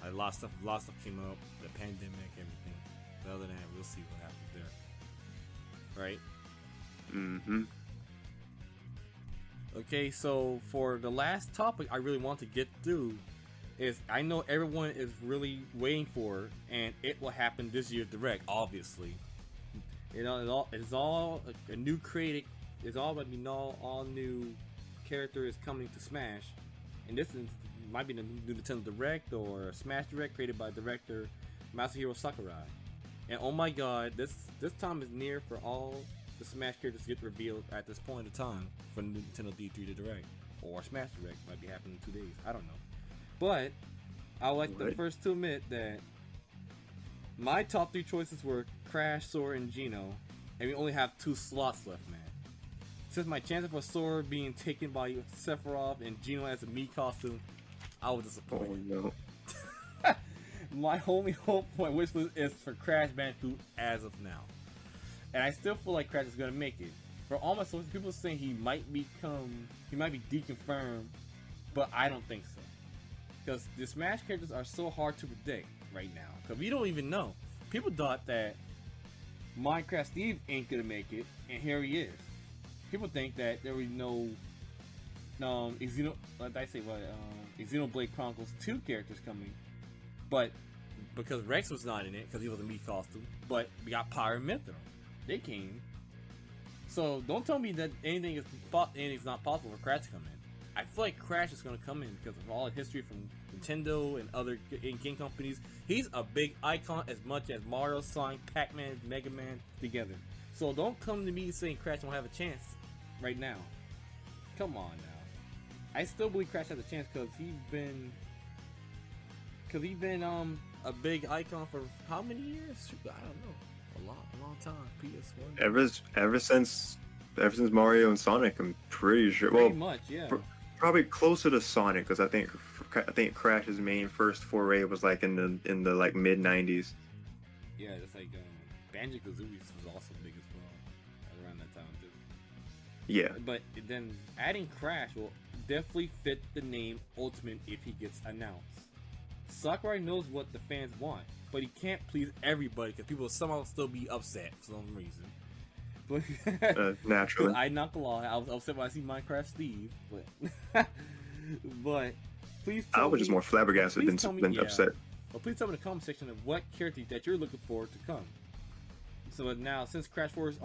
A lot of stuff came up, the pandemic, everything. But other than that, we'll see what happens there. Right? Mm-hmm. Okay, so for the last topic I really want to get through is I know everyone is really waiting for, and it will happen this year direct, obviously. You know, it's all a new created. It's all about all new characters coming to Smash, and this might be the new Nintendo Direct or Smash Direct created by director Masahiro Sakurai. And oh my God, this time is near for all the Smash characters to get revealed at this point in time for the Nintendo D3 Direct or Smash Direct. Might be happening in 2 days. I don't know, but I would like the first to admit that my top 3 choices were Crash, Sora, and Geno, and we only have 2 slots left, man. Since my chances for Sora being taken by Sephiroth and Geno as a Mii costume, I was disappointed. Oh no. My only hope for my wish list is for Crash Bandicoot as of now. And I still feel like Crash is gonna make it. For all my sources, people are saying he might be deconfirmed, but I don't think so. Because the Smash characters are so hard to predict right now. Because we don't even know. People thought that Minecraft Steve ain't gonna make it, and here he is. People think that there was no Xenoblade Chronicles 2 characters coming, but because Rex was not in it because he was a Mii costume, but we got Pyre and Mythra. They came. So don't tell me that anything's not possible for Crash to come in. I feel like Crash is going to come in because of all the history from Nintendo and other game companies. He's a big icon as much as Mario, Sonic, Pac-Man, Mega Man together. So don't come to me saying Crash won't have a chance right now. Come on now. I still believe Crash has a chance because he's been a big icon for how many years? I don't know. A long time. PS1. Ever since Mario and Sonic, I'm pretty sure. Pretty much, yeah. Probably closer to Sonic because I think Crash's main first foray was like in the like mid '90s. Yeah, it's like Banjo-Kazooie was also big as well around that time too. Yeah. But then adding Crash will definitely fit the name Ultimate if he gets announced. Sakurai knows what the fans want, but he can't please everybody because people will somehow still be upset for some reason. But naturally, I'm not gonna lie, I was upset when I see Minecraft Steve, but but please tell I was just more flabbergasted than upset. But please tell me in the comment section of what character that you're looking forward to come. So now, since Crash 4 is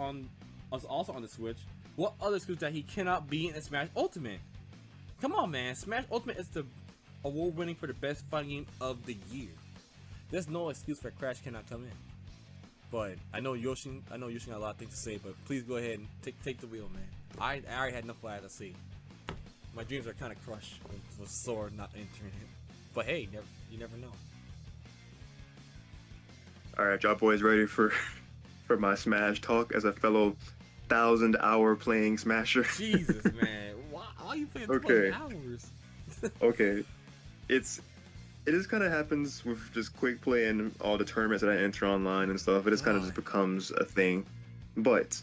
also on the Switch, what other excuse that he cannot be in Smash Ultimate? Come on, man! Smash Ultimate is the award winning for the best fighting game of the year. There's no excuse for Crash cannot come in. But I know Yoshin got a lot of things to say, but please go ahead and take the wheel, man. I already had enough I had to say. My dreams are kind of crushed with Sora not entering it. But hey, you never know. All right, y'all boys ready for my Smash talk as a fellow 1,000-hour playing Smasher? Jesus, man. Why are you playing 20 hours? Okay. It just kind of happens with just quick play and all the tournaments that I enter online and stuff. It just kind of just becomes a thing. But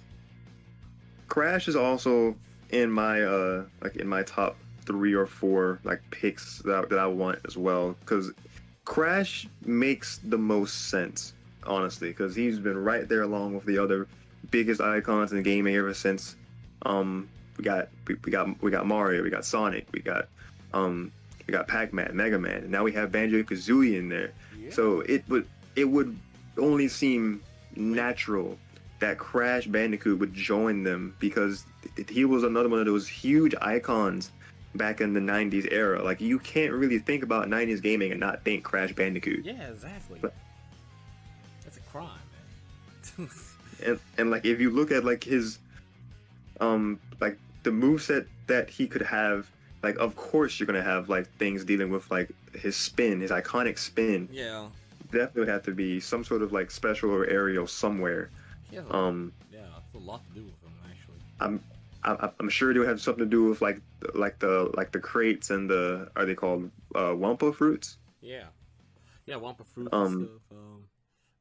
Crash is also in my top 3 or 4 like picks that I want as well, because Crash makes the most sense, honestly, because he's been right there along with the other biggest icons in gaming ever since. We got Mario, we got Sonic, we got Pac-Man, Mega Man, and now we have Banjo-Kazooie in there. Yeah. So it would only seem natural that Crash Bandicoot would join them because he was another one of those huge icons back in the 90s era. Like, you can't really think about 90s gaming and not think Crash Bandicoot. Yeah, exactly. That's a crime, man. and like, if you look at like his like the moveset that he could have, like, of course you're gonna have like things dealing with like his spin, his iconic spin. Yeah. Definitely would have to be some sort of like special or aerial somewhere. Yeah. Yeah, it's a lot to do with him, actually. I'm sure it would have something to do with like the crates and are they called Wampa fruits? Yeah. Yeah, Wampa fruits and stuff.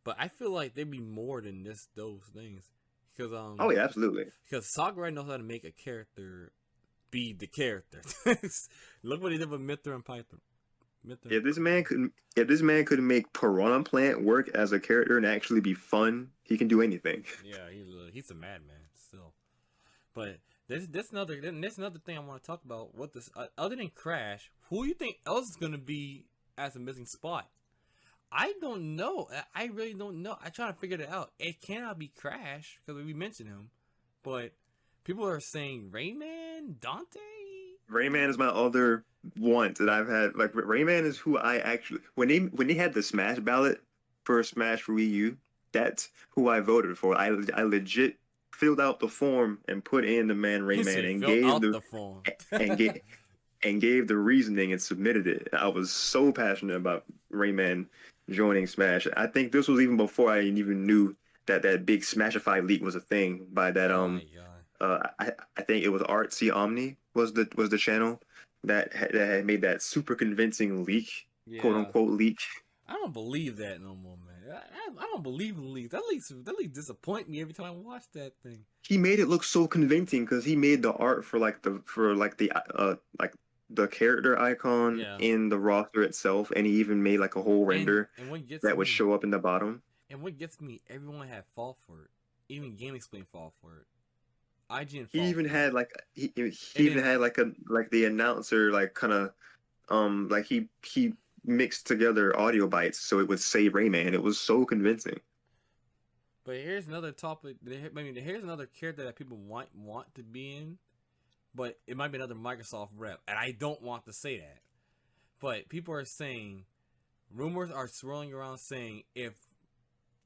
But I feel like there'd be more than just those things. Because oh yeah, absolutely. Because Sakurai knows how to make a character be the character. Look what he did with Mythra and If this man could make Piranha Plant work as a character and actually be fun, he can do anything. Yeah, he's a madman still. But there's another thing I want to talk about. What this other than Crash, who you think else is gonna be as a missing spot? I don't know. I really don't know. I try to figure it out. It cannot be Crash because we mentioned him, but people are saying Rayman, Dante. Rayman is my other want that I've had. Like Rayman is who I actually when they had the Smash ballot for Smash for Wii U, that's who I voted for. I legit filled out the form and put in the man Rayman and gave the form and gave the reasoning and submitted it. I was so passionate about Rayman joining Smash. I think this was even before I even knew that big Smashify leak was a thing by that Oh my God. I think it was Artsy Omni was the channel that had made that super convincing leak, quote unquote leak. I don't believe that no more, man. I don't believe in leaks. That leaks disappoint me every time I watch that thing. He made it look so convincing because he made the art for the character icon in the roster itself, and he even made like a whole render that would show up in the bottom. And what gets me, everyone had fall for it. Even Game Explain fall for it. IGN. He even had like the announcer like kind of like he mixed together audio bites so it would say Rayman. It was so convincing. But here's another topic. Here's another character that people want to be in, but it might be another Microsoft rep, and I don't want to say that. But people are saying, rumors are swirling around saying if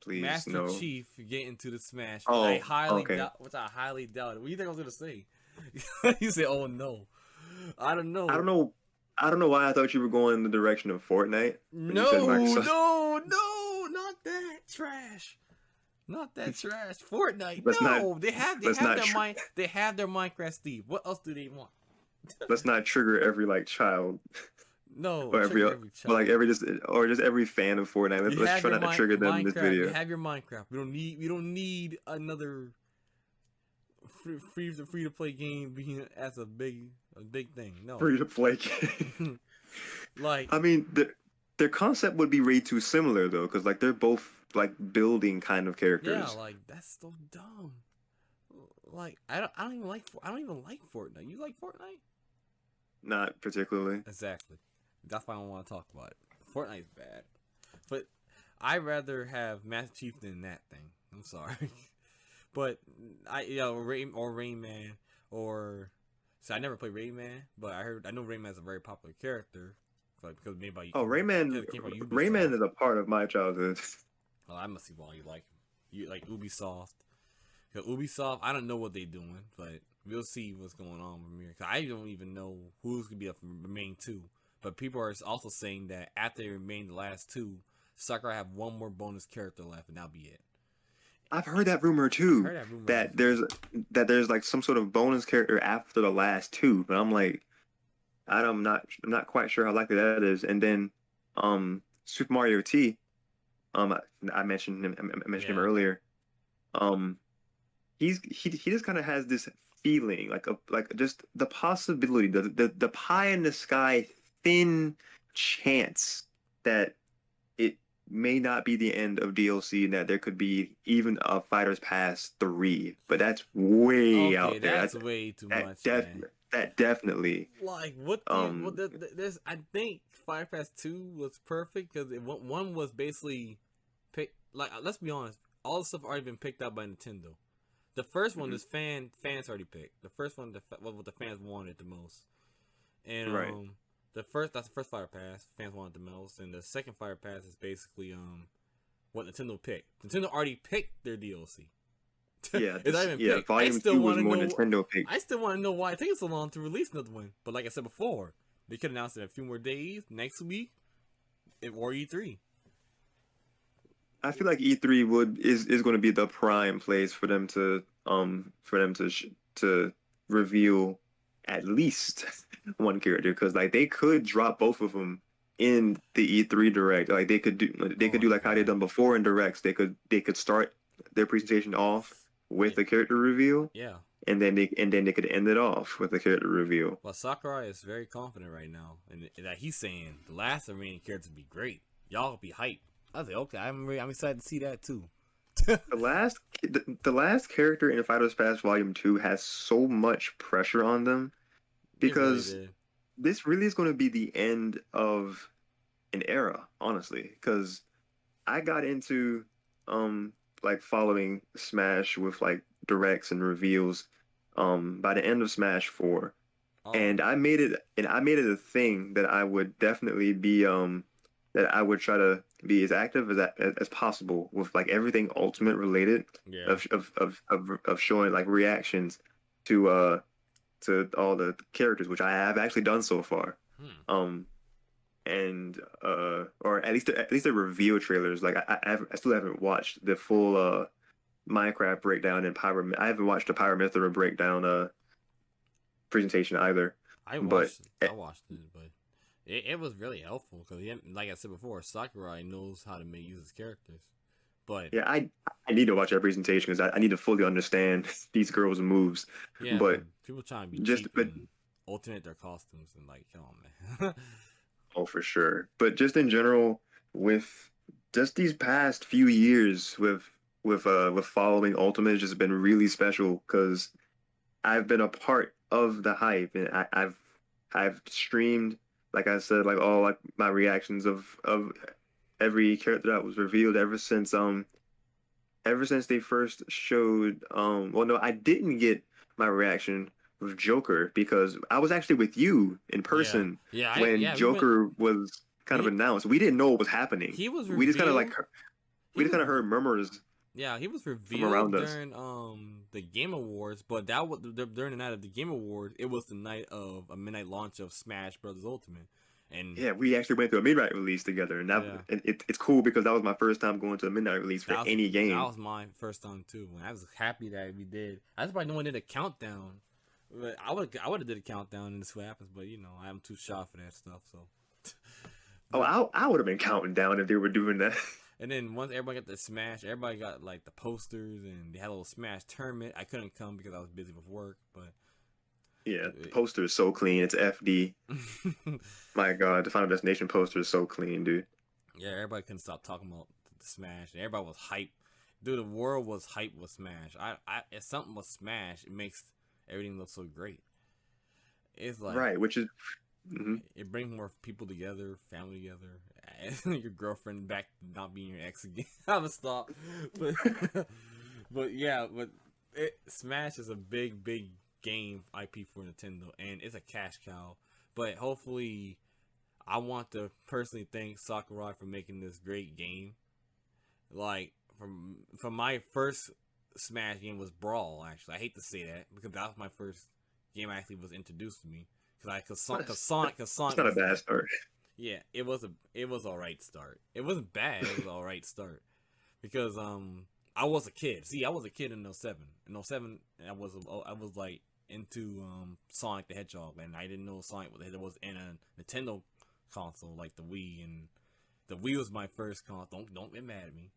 Master Chief get into the Smash, which I highly doubt. What do you think I was gonna say? You say, "Oh no," I don't know. I don't know why I thought you were going in the direction of Fortnite. No, not that trash. Not that trash. Fortnite. They have their Minecraft Steve. What else do they want? Let's not trigger every child. No, or every fan of Fortnite. Let's try not to trigger them in this video. You have your Minecraft. We don't need another free to play game being as a big thing. No. Free to play game. I mean, their concept would be way too similar though, because they're both building kind of characters. Yeah, that's so dumb. I don't even like Fortnite. You like Fortnite? Not particularly. Exactly. That's why I don't want to talk about it. Fortnite's bad, but I'd rather have Master Chief than that thing. I'm sorry, but Rayman so I never played Rayman, but I know Rayman's a very popular character, because made by Rayman is a part of my childhood. Well, I must see why you like him. You like Ubisoft. Because Ubisoft, I don't know what they're doing, but we'll see what's going on with me. I don't even know who's gonna be the main two. But people are also saying that after they remain the last two, Sakurai have one more bonus character left, and that'll be it. I've heard that rumor too. That there's some sort of bonus character after the last two, but I'm not quite sure how likely that is. And then Super Mario T, I mentioned him earlier. He just kind of has this feeling just the possibility, the pie in the sky thin chance that it may not be the end of DLC and that there could be even a Fighters Pass 3, but that's way out there. That's way too much. That definitely. There's I think Fighters Pass 2 was perfect because one was basically picked. Let's be honest, all the stuff already been picked out by Nintendo. The first one is fans already picked. The first one, what the fans wanted the most, and that's the first Fire Pass. Fans wanted the most, and the second Fire Pass is basically what Nintendo picked. Nintendo already picked their DLC. Yeah, it's not even picked. Volume 2 was more Nintendo picked. I still want to know why it takes so long to release another one. But like I said before, they could announce it in a few more days, next week, or E3. I feel like E3 is going to be the prime place for them to reveal at least one character, because they could drop both of them in the E3 Direct. They could do like how they done before in Directs. They could start their presentation off with a character reveal. Yeah. and then they could end it off with a character reveal. Well, Sakurai is very confident right now, and that he's saying the last remaining characters would be great. Y'all will be hyped. I was like, okay, I'm excited to see that too. The last character in Fighters Pass Volume 2 has so much pressure on them It really because did. this really is going to be the end of an era, honestly. Because I got into like following Smash with like directs and reveals by the end of Smash 4. Oh, And I made it a thing that I would definitely be that I would try to be as active as possible with like everything Ultimate related yeah. of showing like reactions to all the characters, which I have actually done so far. Hmm. And or at least the reveal trailers. Like I still haven't watched the full Minecraft breakdown and I haven't watched the Pyramithra breakdown presentation either. I But watched it, but it was really helpful because, like I said before, Sakurai knows how to use his characters. But yeah, I need to watch that presentation because I need to fully understand these girls' moves. yeah, But people trying to be just cheap but and alternate their costumes and like, come on, man. oh, for sure. But just in general, with just these past few years with following Ultimate has just been really special because I've been a part of the hype and I've streamed, like I said, like all like my reactions of every character that was revealed ever since they first showed well no, I didn't get my reaction with Joker because I was actually with you in Yeah, person yeah, when Joker was kind of he announced. We didn't know what was happening. he was We just kind of revealed. like He we just was kind of heard murmurs Yeah, he was from revealed around us. during the Game Awards, but that was during the night of the Game Awards. It was the night of a midnight launch of Smash Brothers Ultimate, and Yeah, we actually went to a midnight release together, and that yeah, it's cool because that was my first time going to a midnight release for that was any that game. was my first time too. And I was happy that we did. I was probably no one did a countdown, but I would have did a countdown and this what happens. But I'm too shy for that stuff. So, Oh, but I would have been counting down if they were doing that. and then once everybody got the Smash, everybody got like the posters and they had a little Smash tournament. I couldn't come because I was busy with work, but. Yeah, the poster is so clean. It's FD. My God, the Final Destination poster is so clean, dude. Yeah, everybody couldn't stop talking about the Smash. Everybody was hyped. Dude, the world was hyped with Smash. If something was Smash, it makes everything look so great. It's like Right, which is it brings more people together, family together. Your girlfriend back to not being your ex again. I'm gonna stop. But Smash is a big game IP for Nintendo, and it's a cash cow. But hopefully, I want to personally thank Sakurai for making this great game. Like from my first Smash game was Brawl. Actually, I hate to say that because that was my first game actually was introduced to me. Cause Sonic it's not a bad start. yeah, it was all right start. It wasn't bad. It was all right start because I was a kid. See, I was a kid in 07. In 07, I was like into Sonic the Hedgehog, and I didn't know Sonic was in a Nintendo console like the Wii, and the Wii was my first console. Don't get mad at me.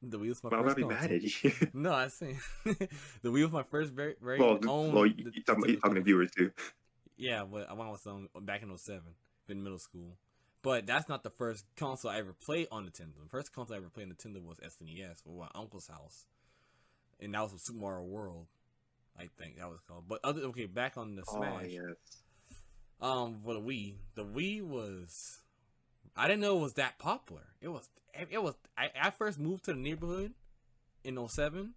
The Wii was my Why would I first be console. mad at you? No, I see. The Wii was my first very Well, own. you're talking to viewers too. Yeah, but I was back in 07, in middle school. But that's not the first console I ever played on Nintendo. The first console I ever played on Nintendo was SNES, or my uncle's house, and that was Super Mario World. I think that was called. But back on the Smash. Oh yes. For the Wii was. I didn't know it was that popular. It was. I first moved to the neighborhood in 07,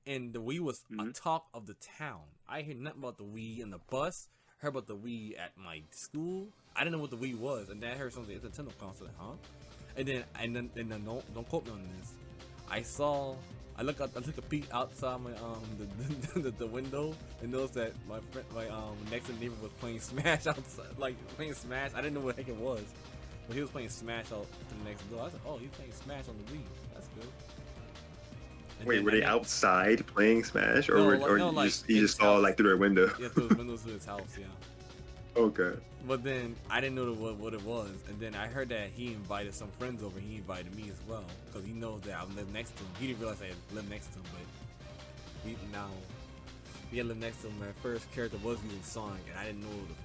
and the Wii was on top of the town. I heard nothing about the Wii in the bus. Heard about the Wii at my school. I didn't know what the Wii was, and then I heard something. It's a Nintendo console, huh? And then don't quote me on this. I took a peek outside my the window and noticed that my friend, my next door neighbor was playing Smash outside, like playing Smash. I didn't know what the heck it was, but he was playing Smash out to the next door. I was like, oh, he's playing Smash on the Wii. That's good. And Wait, were they outside playing Smash, or like, you just saw like through their window? Yeah, through his windows to his house. Yeah. Okay. But then I didn't know what it was, and then I heard that he invited some friends over. He invited me as well because he knows that I live next to him. He didn't realize I lived next to him, but we had to live next to him. My first character wasn't even Sonic, and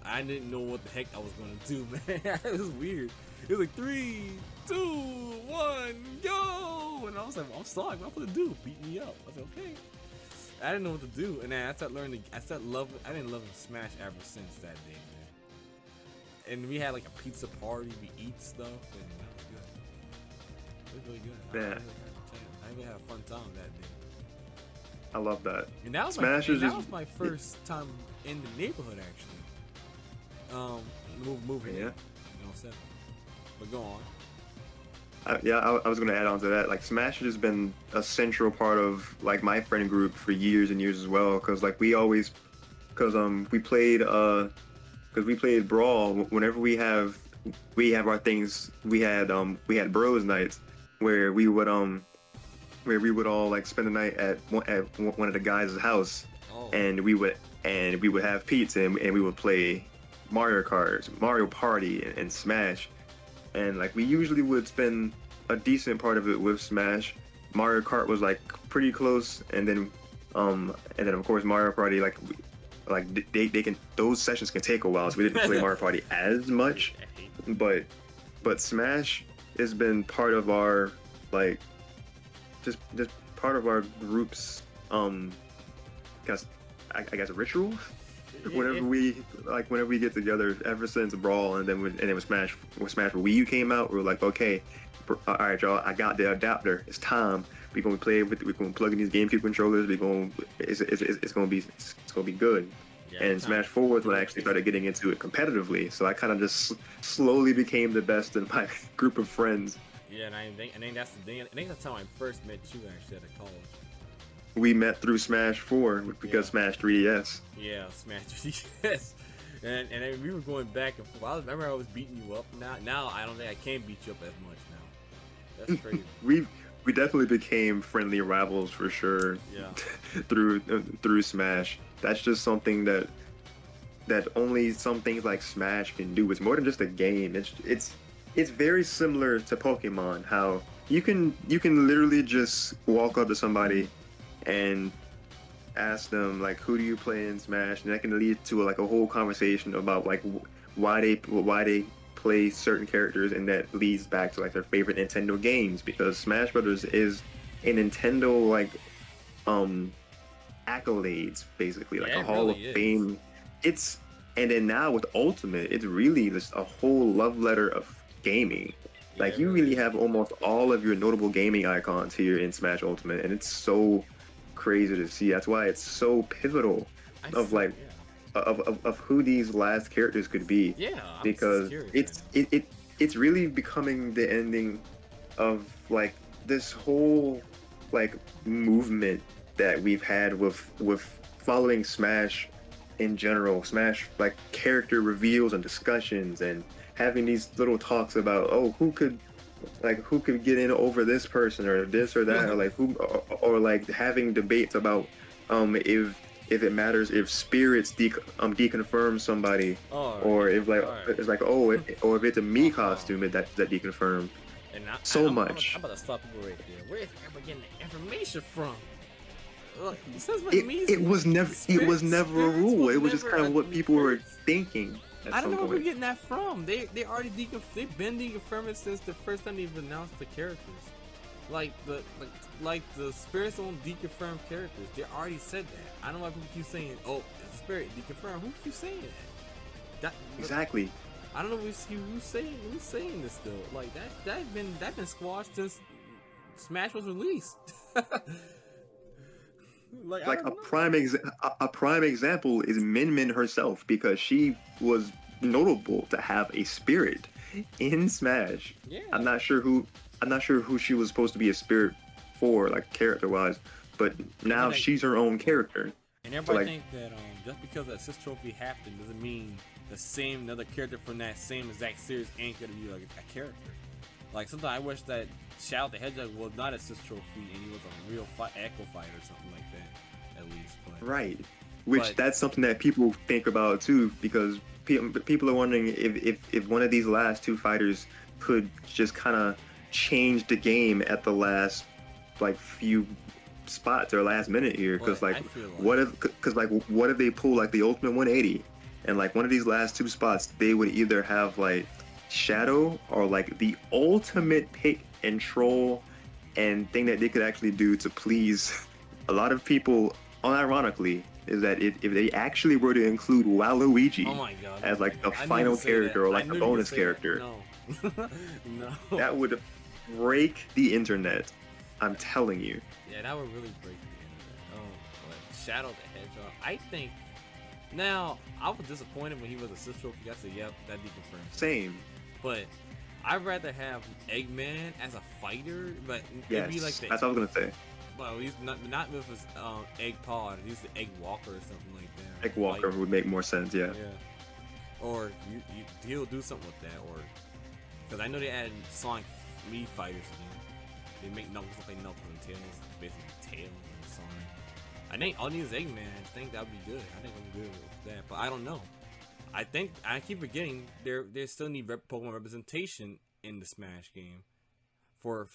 I didn't know what the heck I was gonna do, man. It was weird. It was like 3, 2, 1, go! And I was like, well, I'm Sonic. What am I supposed to do? Beat me up. I was like, okay. I didn't know what to do, and then I started learning. I didn't love Smash ever since that day, man. And we had like a pizza party. We eat stuff, and that was good. It was really good. Yeah. I really had a fun time that day. I love that. And that was Smash is that just- was my first time in the neighborhood, actually. Moving. Yeah. You know what I'm saying? But go on. I was gonna add on to that. Like Smash has been a central part of like my friend group for years and years as well. Cause like we played Brawl. Whenever we have our things, we had bros nights where we would all like spend the night at one of the guys' house, and we would have pizza and we would play Mario Kart, Mario Party, and Smash. And like we usually would spend a decent part of it with Smash. Mario Kart was like pretty close, and then of course Mario Party those sessions can take a while, so we didn't play Mario Party as much. But Smash has been part of our like just part of our group's I guess ritual. Whenever we get together, ever since Brawl and then with Smash, when Wii U came out, we were like, okay, all right, y'all, I got the adapter. It's time. We're gonna plug in these GameCube controllers. It's gonna be good. Yeah, and Smash 4 was when I actually started getting into it competitively. So I kind of just slowly became the best in my group of friends. Yeah, and I think that's the thing. I think that's how I first met you actually at college. We met through Smash 4 because Smash 3DS. Yeah, Smash 3DS. And then we were going back and forth. I remember I was beating you up. Now I don't think I can beat you up as much now. That's crazy. we definitely became friendly rivals for sure. Yeah. through Smash. That's just something that only some things like Smash can do. It's more than just a game. It's very similar to Pokemon. How you can literally just walk up to somebody and ask them like, who do you play in Smash, and that can lead to like a whole conversation about like why they play certain characters, and that leads back to like their favorite Nintendo games, because Smash Brothers is a Nintendo like accolades, basically, like a Hall of Fame. And then now with Ultimate, it's really just a whole love letter of gaming. Like you really have almost all of your notable gaming icons here in Smash Ultimate, and it's so crazy to see. That's why it's so pivotal of who these last characters could be. Yeah, because it's really becoming the ending of like this whole like movement that we've had with following Smash in general. Smash like character reveals and discussions, and having these little talks about who could get in over this person or this or that, or like or like having debates about if it matters if spirits deconfirm somebody, or if like it's like or if it's a Mii costume that deconfirmed. And I'm about to stop you right there. Where is everybody getting the information from? Look, it was never a rule. It was just kind of what people were thinking. I don't know where we're getting that from. They've been deconfirming since the first time they've announced the characters. Like the spirits don't deconfirm characters. They already said that. I don't know why people keep saying, "Oh, it's a spirit deconfirm." Who keeps saying that? Exactly. I don't know who's saying this still. Like that's been squashed since Smash was released. Like a prime example is Min Min herself, because she was notable to have a spirit in Smash. Yeah. I'm not sure who she was supposed to be a spirit for, like character wise, but now she's her own character. And everybody think that just because the assist trophy happened doesn't mean another character from that same exact series ain't gonna be like a character. Like sometimes I wish that Shadow the Hedgehog was not a assist trophy and he was a real Echo Fighter or something like that, at least. But, That's something that people think about too, because people are wondering if one of these last two fighters could just kind of change the game at the last like few spot to their last minute here, because But like, I feel like what if they pull like the ultimate 180, and like one of these last two spots, they would either have like Shadow or like the ultimate pick and troll and thing that they could actually do to please a lot of people, unironically, is that if they actually were to include Waluigi oh my god, as like the I knew final you say character that. or I like knew a you would bonus say character, that. No, no. that would break the internet. I'm telling you. Yeah, that would really break the internet. Oh, but Shadow the Hedgehog. I think. Now, I was disappointed when he was a assist trophy. I said, yep, that'd be confirmed. Same. But I'd rather have Eggman as a fighter, but Yes, it'd be like the. that's what I was gonna say. Well, he's not with his Egg Pod. He's the Egg Walker or something like that. Egg Walker Like, would make more sense. Yeah. yeah. Or he'll do something with that, or because I know they added Sonic Mii fighters again. They make Knuckles look like Knuckles and Tails, basically Tails and Sonic. I think all these Eggman. I think that'd be good. I think I'm good with that, but I don't know. I think I keep forgetting they still need Pokemon representation in the Smash game for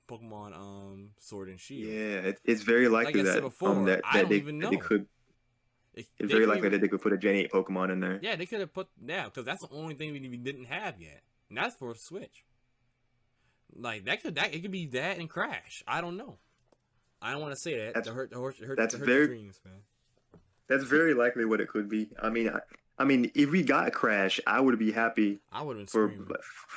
Pokemon Sword and Shield. Yeah, it's very likely Like I said that before, that, I don't they, even know. they could. It's It's very likely that they could put a Gen 8 Pokemon in there. Yeah, they could have put because that's the only thing we didn't have yet, and that's for Switch. Like it could be that and Crash. I don't know. I don't want to say that. That's- to hurt that's your very- dreams, man. That's very likely what it could be. I mean, if we got Crash, I would be happy I would have been for screaming.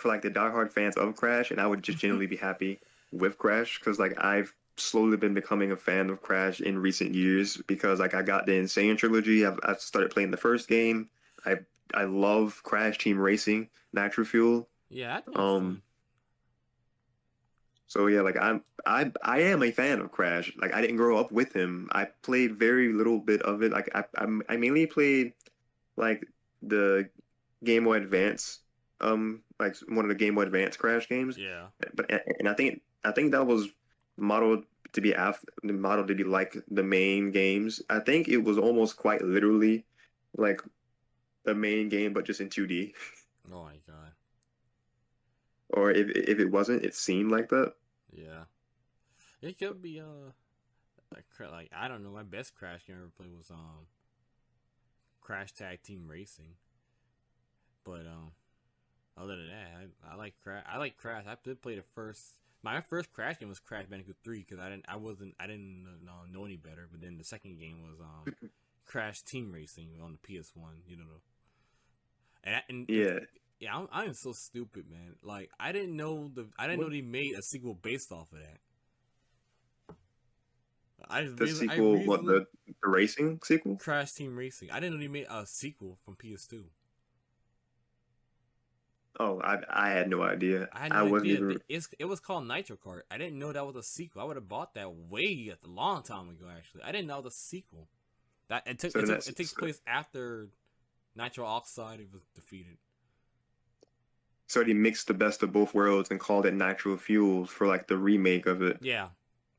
like the diehard fans of Crash, and I would just genuinely be happy with Crash because like I've slowly been becoming a fan of Crash in recent years because like I got the Insane trilogy. I've started playing the first game. I love Crash Team Racing, Nitro Fuel. Yeah, I think it's fun. So yeah, like I am a fan of Crash. Like I didn't grow up with him. I played very little bit of it. Like I mainly played like the Game Boy Advance, like one of the Game Boy Advance Crash games. Yeah. But and I think that was modeled to be like the main games. I think it was almost quite literally like the main game, but just in 2D. Oh my god. Or if it wasn't, it seemed like that. Yeah. It could be like I don't know. My best Crash game I ever played was Crash Tag Team Racing. But other than that, I like Crash. I did play my first Crash game was Crash Bandicoot 3 because I didn't know any better. But then the second game was Crash Team Racing on the PS1. You know, and Yeah. yeah, I'm so stupid, man. Like I didn't know they made a sequel based off of that. The racing sequel? Crash Team Racing. I didn't know they made a sequel from PS2. Oh, I had no idea. I had I no wasn't idea. even. It was called Nitro Kart. I didn't know that was a sequel. I would have bought that a long time ago. Actually, I didn't know it was a sequel. It takes place after Nitro Oxide was defeated. So they mixed the best of both worlds and called it Nitro Fuel for like the remake of it. Yeah,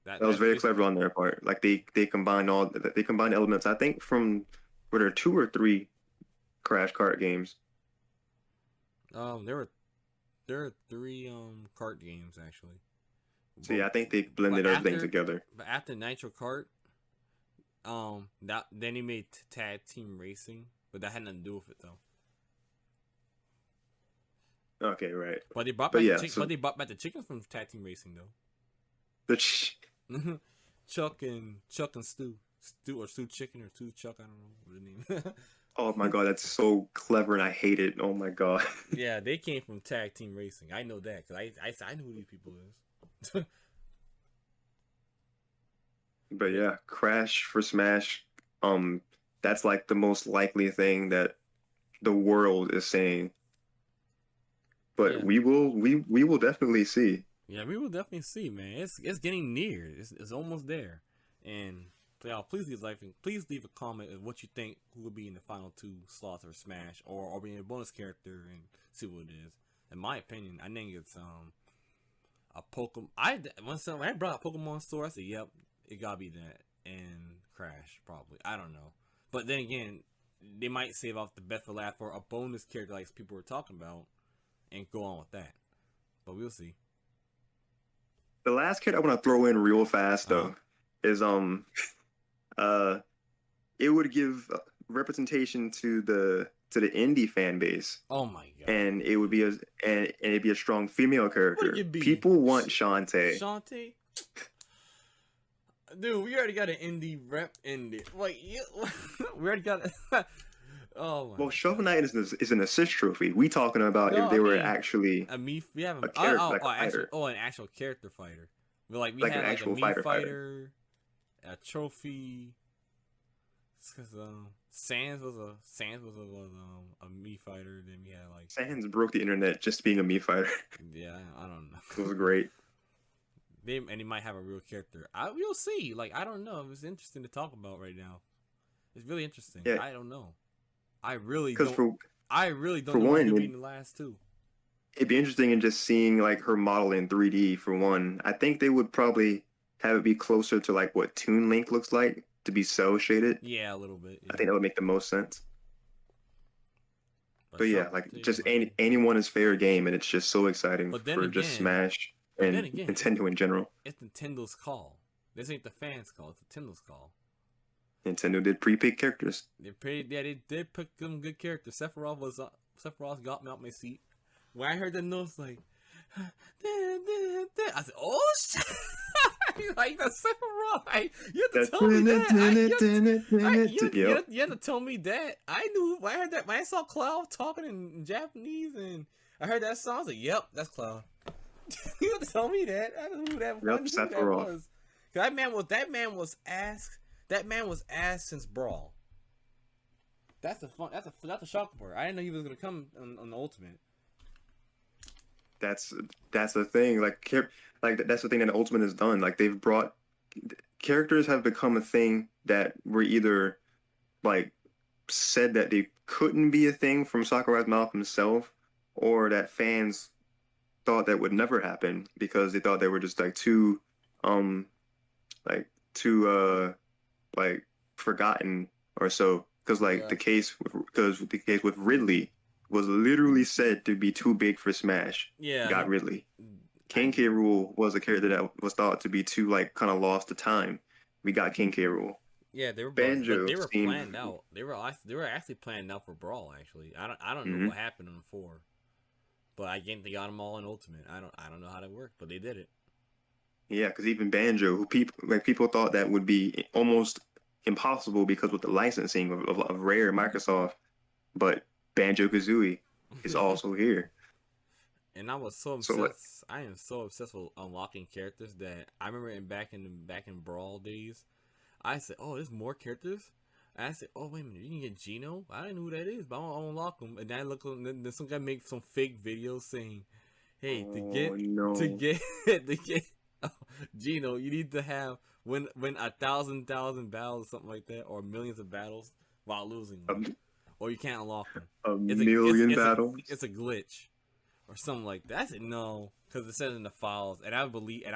That was very clever on their part. Like they combined elements. I think were there 2 or 3 Crash Kart games? There are 3 kart games actually. So yeah, I think they blended everything together. But after Nitro Kart, then he made Tag Team Racing, but that had nothing to do with it though. Okay, right. But they brought back the chickens from Tag Team Racing though. Chuck and Stu Chicken or Stu Chuck, I don't know what the name. Oh my god, that's so clever and I hate it. Oh my god. Yeah, they came from Tag Team Racing. I know that because I know who these people is. But yeah, Crash for Smash. That's like the most likely thing that the world is saying. But Yeah. we will definitely see. Yeah, we will definitely see, man. It's getting near. It's almost there. And y'all, please leave a comment of what you think who will be in the final 2 slots or Smash or be a bonus character and see what it is. In my opinion, I think it's a Pokemon. When I brought up Pokemon Store, I said, yep, it gotta be that and Crash probably. I don't know, but then again, they might save off the best for last for a bonus character like people were talking about and go on with that. But we'll see. The last character I want to throw in real fast Uh-huh. though is uh it would give representation to the indie fan base, Oh my god. and it would be and it'd be a strong female What character. it be? People want Shantae. Shantae? Dude, we already got an indie rep indie. Like, we already got it. Oh my. Well, Shovel Knight is an assist trophy. We talking about No, if they I were mean, actually we have a character, like a actual, fighter. an actual character fighter. But like we Like had an like actual a Mii fighter. fighter, a trophy. Because Sans was a Mii fighter. Then we had like Sans broke the internet just being a Mii fighter. yeah, I don't know. It was great. And he might have a real character. We'll see. Like I don't know. It's interesting to talk about right now. It's really interesting. Yeah. I don't know. I really Because don't. I really don't for know one, who's being the last two. it'd be interesting in just seeing like her model in 3D for one. I think they would probably have it be closer to like what Toon Link looks like to be cell shaded. Yeah, a little bit. Yeah. I think that would make the most sense. But yeah, Shark- like yeah, just like- anyone is fair game, and it's just so exciting But then for just again- Smash but and then again, Nintendo in general. It's Nintendo's call. This ain't the fans' call. It's Nintendo's call. Nintendo did pre-pick characters. They did pick some good characters. Sephiroth got me out my seat. When I heard the notes like, I said, "Oh shit!" Like the Sephiroth. You have to tell me that. You had to tell me that. I knew when I heard that. When I saw Cloud talking in Japanese and I heard that song, I was like, "Yep, that's Cloud." You have to tell me that. I don't know who that, Yep, I knew who that Sephiroth. was. That man was asked since Brawl. That's the shocking part. I didn't know he was gonna come on the Ultimate. That's the thing. That's the thing that Ultimate has done. Like they've brought characters have become a thing that were either like said that they couldn't be a thing from Sakurai's mouth himself, or that fans thought that would never happen because they thought they were just like too like forgotten or so. Because Yeah. the case with Ridley was literally said to be too big for Smash. Yeah. Got Ridley. King K. Rool was a character that was thought to be too like kind of lost to time. We got King K. Rool. Yeah, they were Banjo but they were seemed- planned out. They were actually planned out for Brawl. Actually, I don't know Mhm. what happened in 4, but I think they got them all in Ultimate. I don't know how that worked, but they did it. Yeah, because even Banjo, who people thought that would be almost impossible because with the licensing of Rare Microsoft, but Banjo Kazooie is also here. And I was so So, obsessed. I am so obsessed with unlocking characters that I remember back in Brawl days. I said, "Oh, there's more characters." And I said, "Oh, wait a minute, you can get Gino. I didn't know who that is, but I'll unlock him." And then I look, and then some guy make some fake videos saying, "Hey, to get Gino, you need to have win 1,000 battles, something like that, or millions of battles while losing them, or you can't unlock them. A million battles. It's a glitch, or something like that." I said no, because it says in the files, and I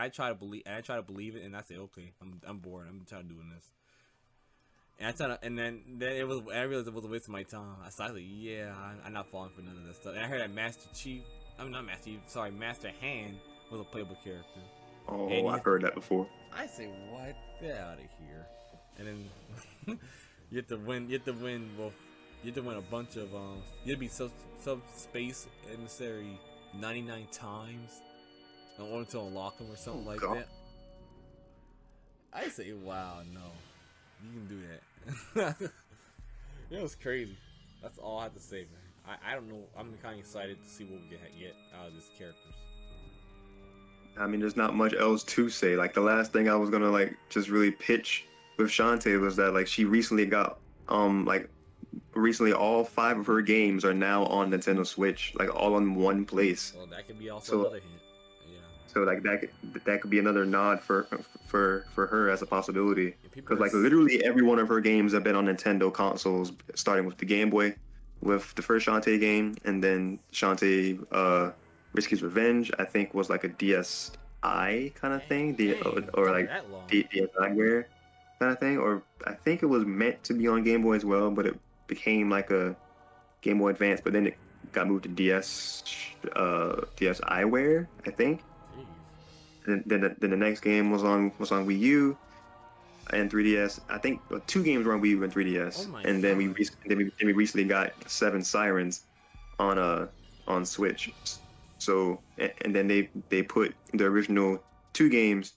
try to believe it, and I say, okay, I'm bored. I'm tired of doing this. And then I realized it was a waste of my time. I was like, yeah, I'm not falling for none of this stuff. And I heard that Master Hand was a playable character. Oh, And I've heard that before. I say, what? Get out of here. And then you have to win. You have to win a bunch of you have to be subspace emissary 99 times in order to unlock them or something like God. that. I say, wow, no, you can do that. It was crazy. That's all I have to say, man. I don't know. I'm kind of excited to see what we get out of these characters. I mean, there's not much else to say. Like the last thing I was gonna like just really pitch with Shantae was that like she recently got recently all 5 of her games are now on Nintendo Switch, like all in one place. Well, that could be also So- another hint. Yeah. So like that could be another nod for her as a possibility. And people Because are like literally every one of her games have been on Nintendo consoles, starting with the Game Boy, with the first Shantae game, and then Shantae Risky's Revenge, I think was like a DSi kind of thing, or like that long. DSiWare kind of thing, or I think it was meant to be on Game Boy as well, but it became like a Game Boy Advance, but then it got moved to DSiWare, I think. Jeez. then the next game was on Wii U and 3DS. I think 2 games were on Wii U and 3DS, Oh my and then God. we recently got Seven Sirens on Switch. So and then they put the original 2 games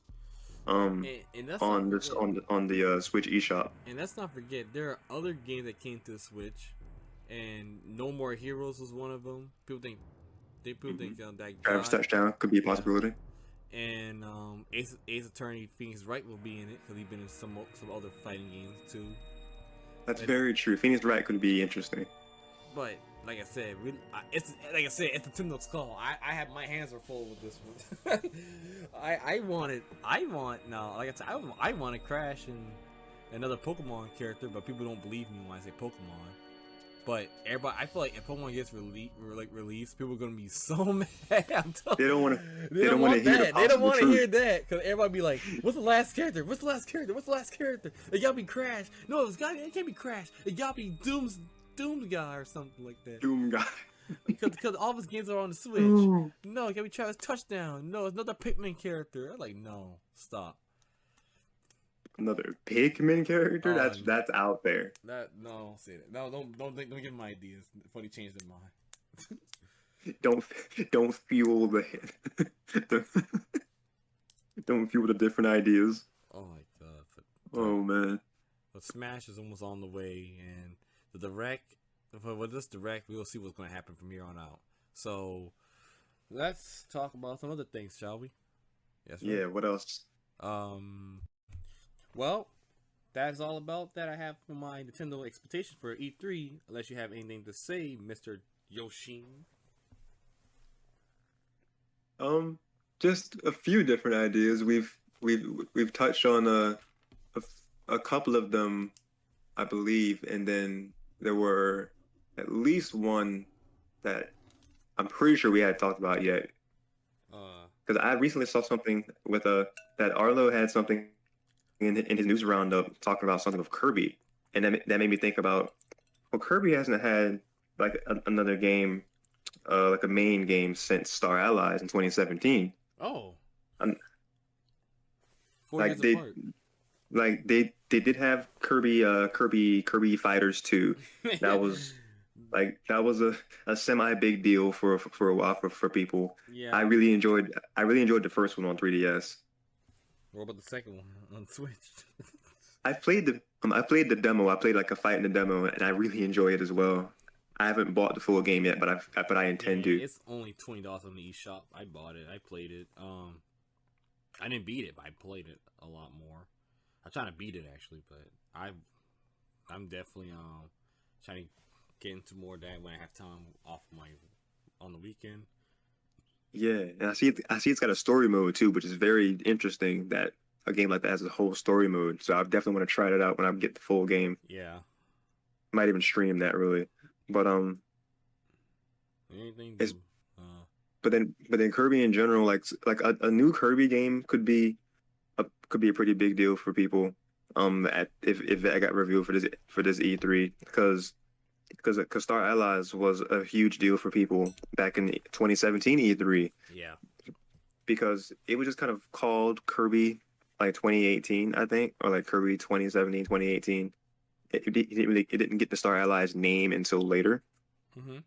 And let's not on this forget, on the Switch eShop. and let's not forget, there are other games that came to the Switch, and No More Heroes was one of them. People think that Travis God, Touchdown could be a yeah, possibility. and Ace Attorney Phoenix Wright will be in it because he's been in some other fighting games too. That's And- very true. Phoenix Wright could be interesting. But like I said, it's Nintendo's call. I have my hands are full with this one. I want to Crash and another Pokemon character, but people don't believe me when I say Pokemon. But everybody, I feel like if Pokemon gets released, people are gonna be so mad. They don't want to. They don't want hear the that. They don't possible want to truth. hear that because everybody be like, "What's the last character? What's the last character? What's the last character? It gotta be Crash. No, it can't be Crash. It gotta be Doom's guy or something like that." Doom guy. Because all of his games are on the Switch. Ooh. No, it gotta be Travis Touchdown. No, it's another Pikmin character. I'm like, no, stop. Another Pikmin character? Oh, That's out there. No, say that. No, don't give them ideas before they change their mind. Don't fuel the, don't fuel the different ideas. Oh my God. Oh man. But Smash is almost on the way, and the direct. With this direct, we'll see what's going to happen from here on out. So, let's talk about some other things, shall we? Yes. Yeah. What else? Well, that's all about that I have for my Nintendo expectation for E3. Unless you have anything to say, Mr. Yoshin. Just a few different ideas. We've touched on a couple of them, I believe, and then there were at least one that I'm pretty sure we hadn't talked about yet. Because I recently saw something with that Arlo had something in his news roundup talking about something with Kirby, and that made me think about, well, Kirby hasn't had like another game, like a main game since Star Allies in 2017. Oh. Um, 4 like years they, apart. like they did have Kirby Fighters 2. That was a semi big deal for a while for people. Yeah. I really enjoyed the first one on 3DS. What about the second one on Switch? I played the demo. I played like a fight in the demo, and I really enjoy it as well. I haven't bought the full game yet, but I intend to. It's only $20 on the eShop. I bought it. I played it. I didn't beat it, but I played it a lot more. I'm trying to beat it actually, but I'm definitely trying to get into more of that when I have time off on the weekend. Yeah, and I see it's got a story mode too, which is very interesting that a game like that has a whole story mode. So I definitely want to try that out when I get the full game. Yeah. Might even stream that really. But Anything. but then Kirby in general, like a new Kirby game could be a pretty big deal for people. If that got revealed for this E3, because Star Allies was a huge deal for people back in 2017 E3. Yeah. Because it was just kind of called Kirby like 2018, I think, or like Kirby 2017, 2018. It didn't get the Star Allies name until later. Mm-hmm.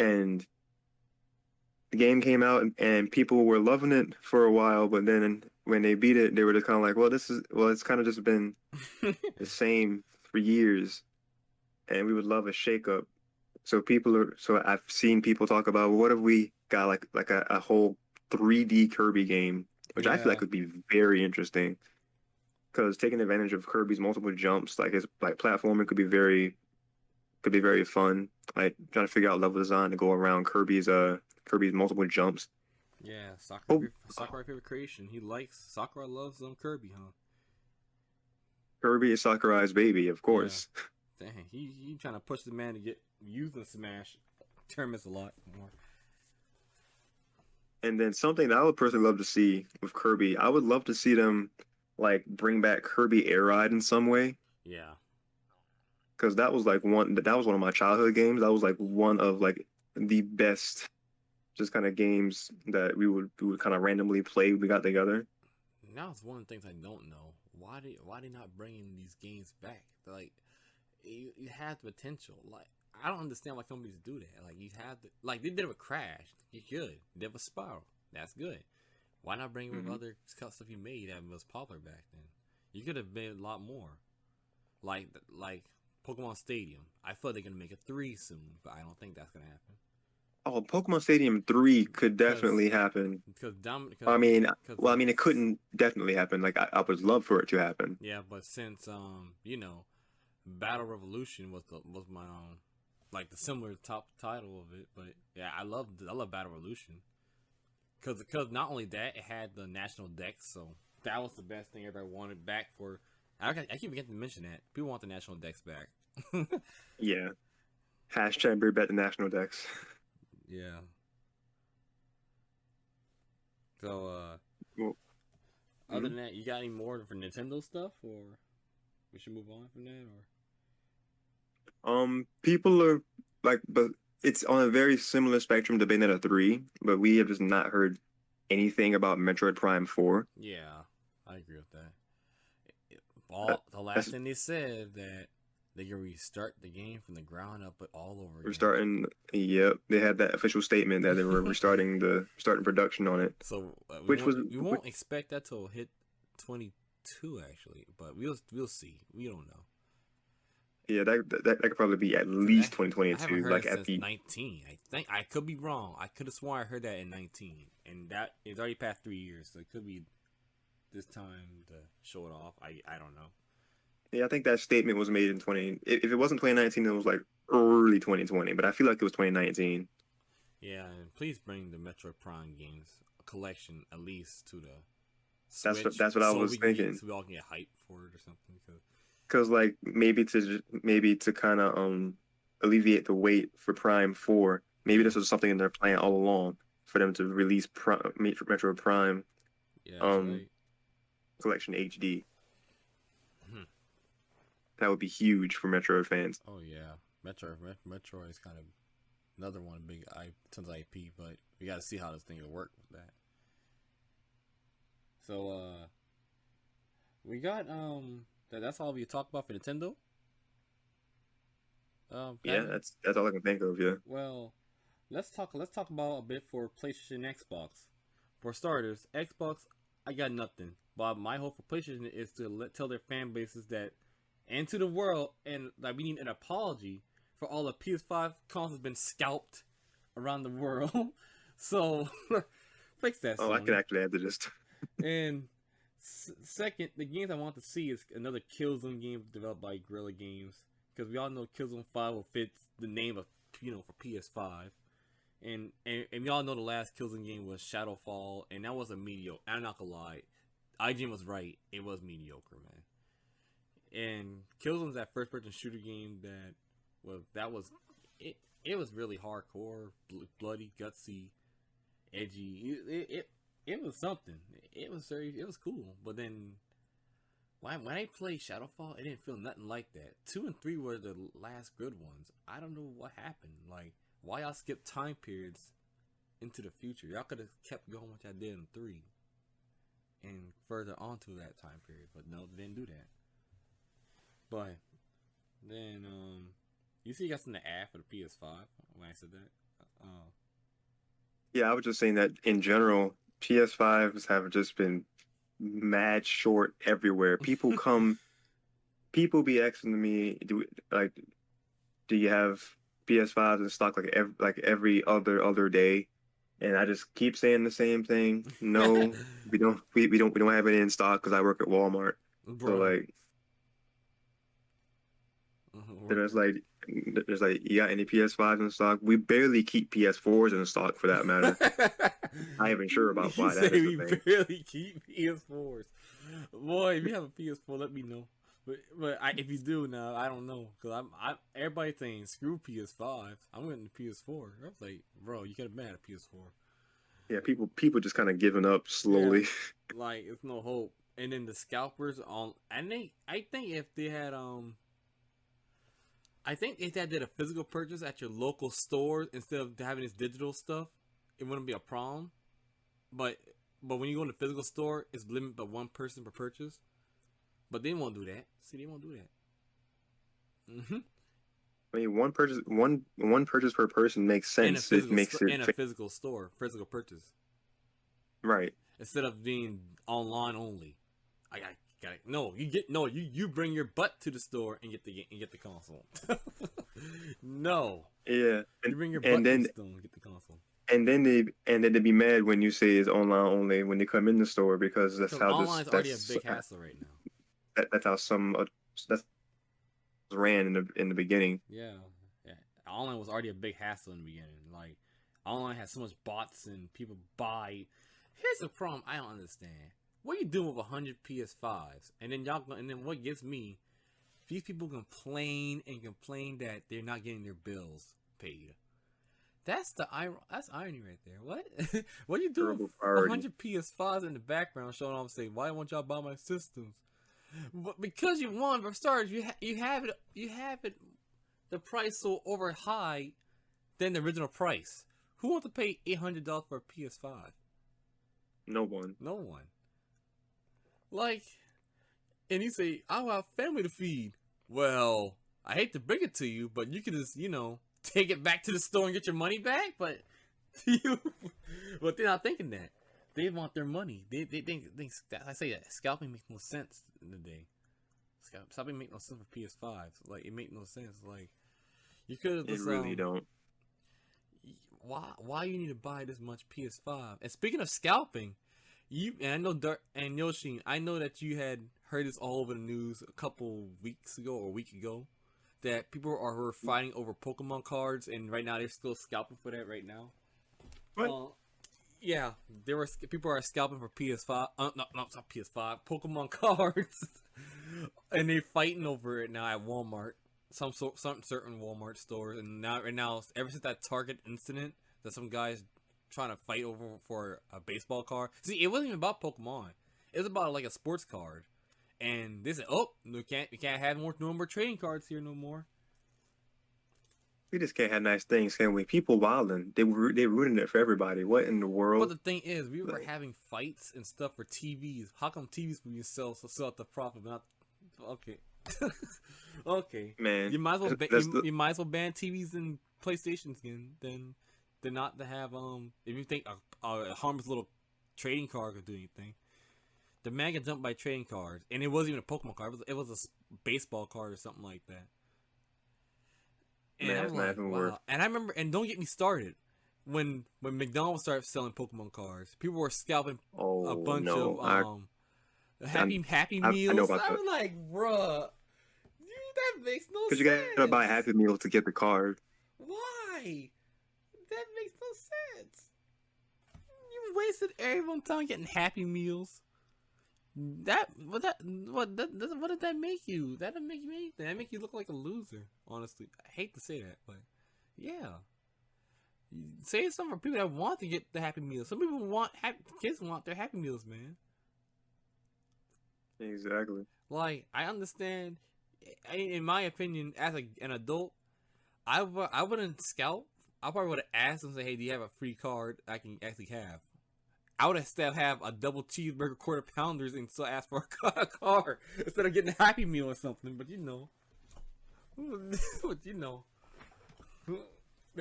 And the game came out and people were loving it for a while, but then when they beat it, they were just kind of like, it's kind of just been the same for years, and we would love a shakeup. So I've seen people talk about, well, what if we got like a whole 3D Kirby game, which I feel like would be very interesting, because taking advantage of Kirby's multiple jumps, like his like platforming could be very fun. Like trying to figure out level design to go around Kirby's multiple jumps. Yeah, Sakurai favorite creation. Sakurai loves Kirby, huh? Kirby is Sakurai's baby, of course. Yeah. Dang, he trying to push the man to get using Smash tournaments a lot more. And then something that I would personally love to see with Kirby, I would love to see them like bring back Kirby Air Ride in some way. Yeah. Because that was one of my childhood games. That was like one of like the best just kind of games that we would kind of randomly play when we got together. Now it's one of the things I don't know. Why they not bringing these games back? Like you have the potential. Like I don't understand why companies do that. Like you have like they did it with Crash. You could. They did with Spiral. That's good. Why not bring it with other stuff you made that was popular back then? You could have made a lot more. Like Pokemon Stadium. I thought they're gonna make a 3 soon, but I don't think that's gonna happen. Oh, Pokemon Stadium 3 could definitely happen. Because I mean, well, I like mean, it couldn't definitely happen. Like, I would love for it to happen. yeah, but since Battle Revolution was my like the similar top title of it, but yeah, I love Battle Revolution because not only that it had the national dex, so that was the best thing I ever wanted back for. I keep forgetting to mention that people want the national dex back. Yeah. Hashtag bring back the national decks. Yeah. So Well, other than that, you got any more for Nintendo stuff, or we should move on from that, people are like, but it's on a very similar spectrum to Bayonetta 3, but we have just not heard anything about Metroid Prime 4. yeah, I agree with that. The last That's, thing they said that they can restart the game from the ground up, but all over we're again. starting, yep, they had that official statement that they were starting production on it. So Which was we won't expect that till hit 22 actually, but we'll see. We don't know. Yeah, that could probably be at least 2022. I haven't heard Like it at since the 19. I think I could be wrong. I could have sworn I heard that in 19, and that it's already past 3 years, so it could be this time to show it off. I don't know. yeah, I think that statement was made in 20. If it wasn't 2019, it was like early 2020, but I feel like it was 2019. Yeah, and please bring the Metroid Prime games collection at least to the That's Switch, that's what I was thinking. so we all can get hyped for it or something. Because like maybe to kind of alleviate the wait for Prime 4, maybe Yeah, this was something in their plan all along for them to release Metro Prime yeah, that's um right. Collection HD. Hmm. That would be huge for Metroid fans. Oh yeah, Metroid is kind of another one big tons of IP, but we got to see how this thing will work with that. So we got that's all we talk about for Nintendo. Yeah, that's all I can think of. Yeah. Well, let's talk about a bit for PlayStation and Xbox. For starters, Xbox, I got nothing. But my hope for PlayStation is to tell their fan bases that, and to the world, and like we need an apology for all the PS5 consoles been scalped around the world. So fix that. Oh, I Sony. can actually add to this. And second, the games I want to see is another Killzone game developed by Guerrilla Games, because we all know Killzone 5 will fit the name of for PS5, and we all know the last Killzone game was Shadowfall, and that was a mediocre. I'm not gonna lie, IGN was right. It was mediocre, man. And Killzone's that first-person shooter game that was it. It was really hardcore, bloody, gutsy, edgy. It was something. It was cool. But then when I played Shadowfall, it didn't feel nothing like that. 2 and 3 were the last good ones. I don't know what happened. Like, why y'all skip time periods into the future? Y'all could have kept going what y'all did in 3 and further on to that time period. But no, they didn't do that. But then you see you got something to add for the PS5 when I said that. Yeah, I was just saying that in general, PS5s have just been mad short everywhere. People be asking me, do you have PS5s in stock every other day? And I just keep saying the same thing. No, we don't have it in stock because I work at Walmart. So Bro. like, there's like, you got any PS5s in stock? We barely keep PS4s in stock for that matter. Not even sure about why that is the we thing. barely keep PS4s. Boy, if you have a PS4, let me know. But if you do now, I don't know, cause everybody saying screw PS5. I'm getting the PS4. I was like, bro, you could have been at a PS4. Yeah, people just kind of giving up slowly. Yeah, like it's no hope. And then the scalpers I think if they had I think if they did a physical purchase at your local store instead of having this digital stuff, it wouldn't be a problem. But when you go in the physical store, it's limited by one person per purchase. But they won't do that. See, they won't do that. I mean, one purchase per person makes sense. It makes it in a physical store, physical purchase, right. instead of being online only. I got it. No, you bring your butt to the store and get the console. No. Yeah, You bring your butt to the store and get the console. And then they be mad when you say it's online only when they come in the store because that's how online's already a big hassle right now. That's how that's ran in the beginning. Yeah. Online was already a big hassle in the beginning. Like, online has so much bots and people buy. Here's the problem I don't understand. What are you doing with 100 PS5s? And then what gets me? These people complain that they're not getting their bills paid. That's irony right there. What? What are you doing with 100 PS5s in the background showing off saying, why won't y'all buy my systems? But because you won, for starters, you have it the price so over high than the original price. Who wants to pay $800 for a PS5? No one. No one. Like, and you say, I have family to feed. Well, I hate to bring it to you, but you can just, take it back to the store and get your money back. But but they're not thinking that. They want their money. They think I say that scalping makes no sense in the day. Scalping makes no sense for PS5s. Like, it makes no sense. Like, you could have just. It really don't. Why you need to buy this much PS5? And speaking of scalping, I know Dirt and Yoshin, I know that you had heard this all over the news a couple weeks ago or a week ago, that people were fighting over Pokemon cards, and right now they're still scalping for that right now. What? Yeah, people are scalping for PS5. No, it's not PS5. Pokemon cards, and they're fighting over it now at Walmart. Some certain Walmart stores, and right now, ever since that Target incident, that some guys trying to fight over for a baseball card. See, it wasn't even about Pokemon. It was about like a sports card, and they said, "Oh, we can't have no more trading cards here no more." We just can't have nice things, can we? People wilding. They ruining it for everybody. What in the world? But the thing is, we were having fights and stuff for TVs. How come TVs for you sell at the profit, but not okay? Okay, man, you might as well ban TVs and PlayStations again than not to have if you think a harmless little trading card could do anything. The man can jump by trading cards, and it wasn't even a Pokemon card. It was a baseball card or something like that. And man, I'm like, wow. And I remember, and don't get me started, when McDonald's started selling Pokemon cards, people were scalping a bunch of Happy Meals. I know about I'm like, bruh, that makes no sense. Because you gotta buy a Happy Meal to get the card. Why? That makes no sense. You wasted everyone's time getting Happy Meals. What did that make you? That didn't make you anything. That make you look like a loser. Honestly, I hate to say that, but yeah. Say something for people that want to get the Happy Meals. Some people kids want their Happy Meals, man. Exactly. Like, I understand. In my opinion, as an adult, I wouldn't scalp. I probably would have asked them, say, "Hey, do you have a free card I can actually have?" I would instead have a double cheeseburger quarter pounders and still ask for a card instead of getting a Happy Meal or something. But they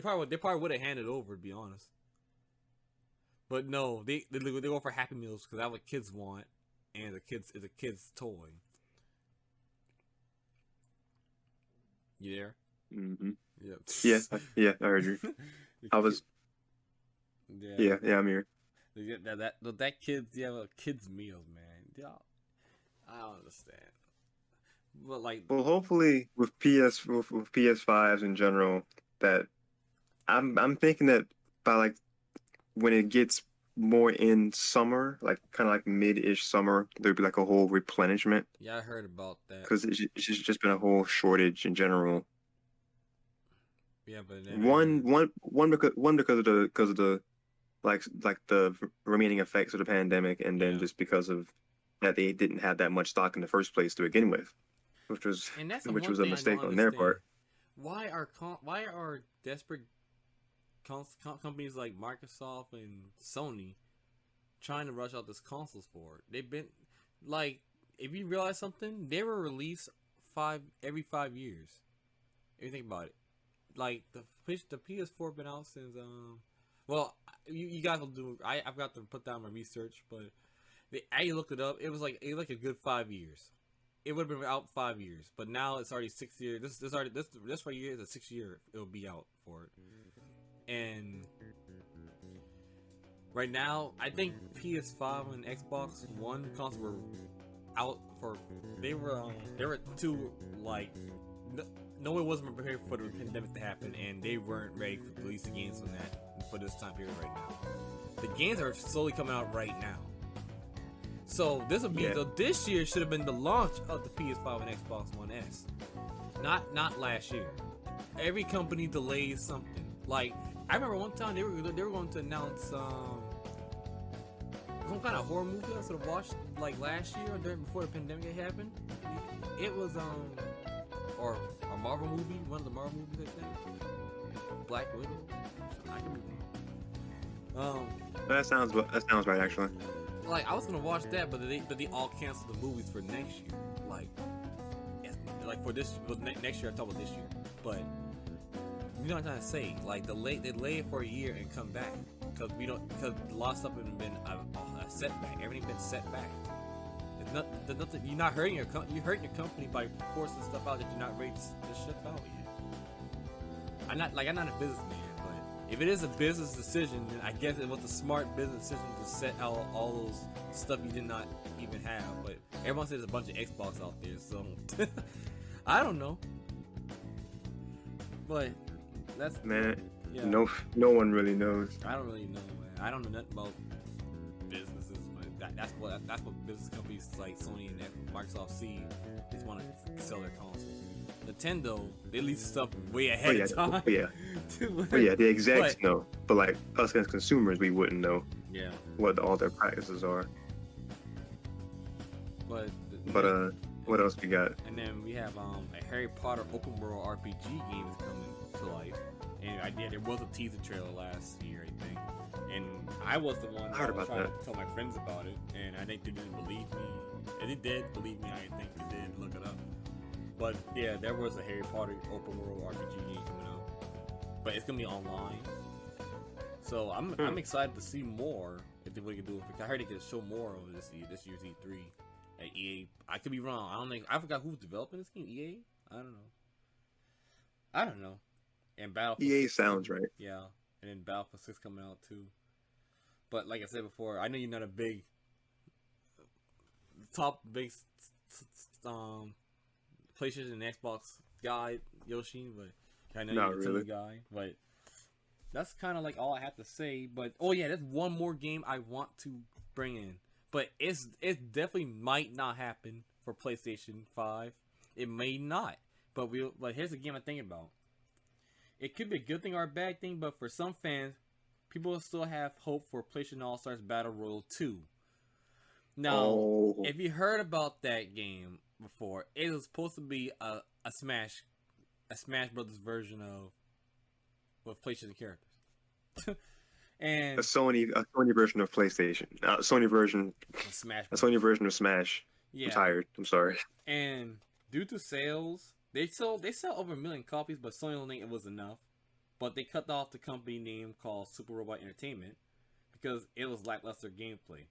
probably would have handed over, to be honest. But no, they go for Happy Meals because that's what kids want, and it's a kid's toy. You there? Mm-hmm. Yeah. Yeah, I heard you. I was. Yeah, I'm here. That kids meals, man. Y'all, I don't understand. But well, hopefully with PS5s in general, that I'm thinking that by when it gets more in summer, kind of like mid-ish summer, there'd be a whole replenishment. Yeah, I heard about that. Because it's just been a whole shortage in general. Yeah, but then one because of the the remaining effects of the pandemic, and then just because of that they didn't have that much stock in the first place to begin with, which was a mistake on their part. Why are desperate companies like Microsoft and Sony trying to rush out this consoles for it. They've been like, if you realize something, they were released every 5 years. If you think about it, like the PS4 been out since well, you guys will do. I've got to put down my research, but I looked it up. It was like a good 5 years. It would have been out 5 years, but now it's already 6 years. This right here is a 6 year. It'll be out for it, and right now I think PS5 and Xbox One consoles were out for. They were too like. No one wasn't prepared for the pandemic to happen, and they weren't ready to release the games on that for this time period right now. The games are slowly coming out right now. So this will be this year should have been the launch of the PS5 and Xbox One S. Not last year. Every company delays something. Like I remember one time they were going to announce some kind of horror movie I sort of watched like last year or before the pandemic happened. It was or a Marvel movie, one of the Marvel movies I think. Black Widow. I could be wrong. That sounds right actually. Like I was gonna watch that, but they all canceled the movies for next year. Like for this next year. I talk about this year, but you know what I'm trying to say. Like they delay it for a year and come back because a lot of stuff has been a setback. Everything's been set back. There's nothing. You're not hurting your hurting your company by forcing stuff out that you're not ready to ship out yet. I'm not a businessman, but if it is a business decision, then I guess it was a smart business decision to set out all those stuff you did not even have. But everyone says there's a bunch of Xbox out there, so I don't know. But that's man. Yeah. No one really knows. I don't really know, man. I don't know nothing about businesses, but that's what business companies like Sony and Microsoft see. They just want to sell their consoles. Nintendo, they release stuff way ahead of time. The execs know, but like us as consumers, we wouldn't know. Yeah. What all their practices are. But what else we got? And then we have a Harry Potter open world RPG game is coming to life. And there was a teaser trailer last year, I think. And I was the one I heard about trying that. to tell my friends about it, and I think they didn't believe me. And they did believe me. I think they did. Look it up. But yeah, there was a Harry Potter open world RPG game coming out, but it's gonna be online. So I'm excited to see more if they can do it. Because I heard they could show more of this year's E3 at EA. I could be wrong. I forgot who's developing this game. EA? I don't know. And Battlefield EA 6 sounds right. Yeah, and then Battlefield 6 coming out too. But like I said before, I know you're not a big PlayStation and Xbox guy, Yoshi, but I know you're a really guy. But that's kind of like all I have to say. But oh yeah, there's one more game I want to bring in, but it definitely might not happen for PlayStation 5. It may not, but here's the game I'm thinking about. It could be a good thing or a bad thing, but for some fans, people will still have hope for PlayStation All-Stars Battle Royale 2. Now, if you heard about that game before, it was supposed to be a Smash Brothers version of with PlayStation characters. And a Sony version of PlayStation. A Sony version of Smash. Yeah. I'm tired. I'm sorry. And due to sales, they sell over 1 million copies, but Sony don't think it was enough. But they cut off the company name called Super Robot Entertainment because it was lackluster gameplay.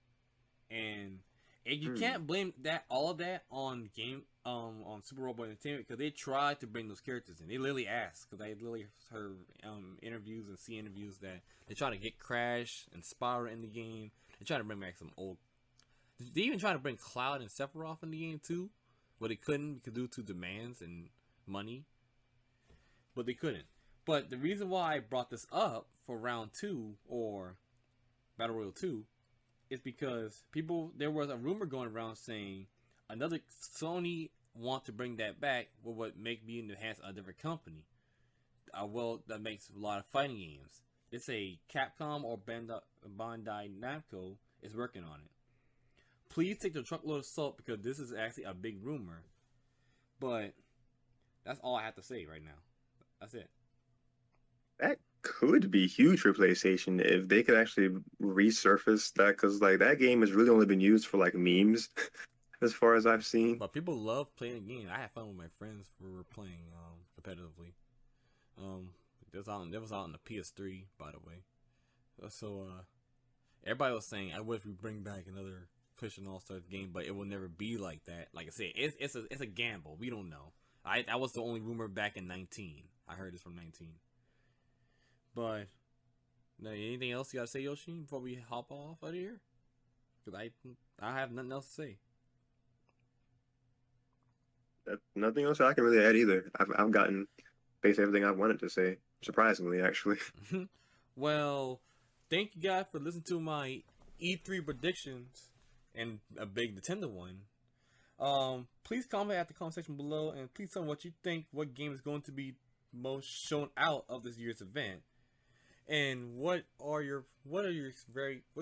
And you can't blame all of that on Super Robot Entertainment because they tried to bring those characters in. They literally asked, because I literally heard interviews and see interviews that they try to get Crash and Spyro in the game. They try to bring back some old. They even try to bring Cloud and Sephiroth in the game too, but they couldn't because due to demands and money. But they couldn't. But the reason why I brought this up for round 2 or Battle Royale 2 is because there was a rumor going around saying another Sony want to bring that back with what make be in the hands of a different company. That makes a lot of fighting games. It's a Capcom or Bandai Namco is working on it. Please take the truckload of salt because this is actually a big rumor. But that's all I have to say right now. That's it. That could be huge for PlayStation if they could actually resurface that, because like that game has really only been used for like memes, as far as I've seen. But people love playing the game. I had fun with my friends who were playing competitively. Um, it was out on the PS3, by the way. So everybody was saying, I wish we bring back another PlayStation All Stars game, but it will never be like that. Like I said, it's a gamble. We don't know. That was the only rumor back in 19. I heard this from 19. But now, anything else you gotta say, Yoshi, before we hop off out of here? Because I have nothing else to say. Nothing else I can really add either. I've gotten basically everything I wanted to say. Surprisingly, actually. Well, thank you guys for listening to my E3 predictions and a big Nintendo one. Please comment at the comment section below, and please tell me what you think. What game is going to be most shown out of this year's event, and what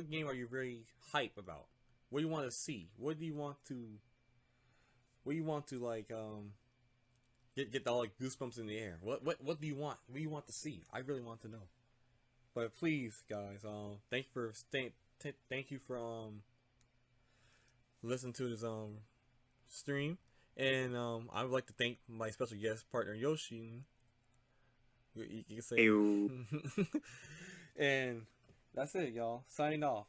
game are you very hype about? What do you want to see? What do you want to like get all like goosebumps in the air? What do you want? What do you want to see? I really want to know. But please, guys, thank you for listening to this stream, and I would like to thank my special guest partner Yoshi. You can say, Ew. and that's it, y'all. Signing off.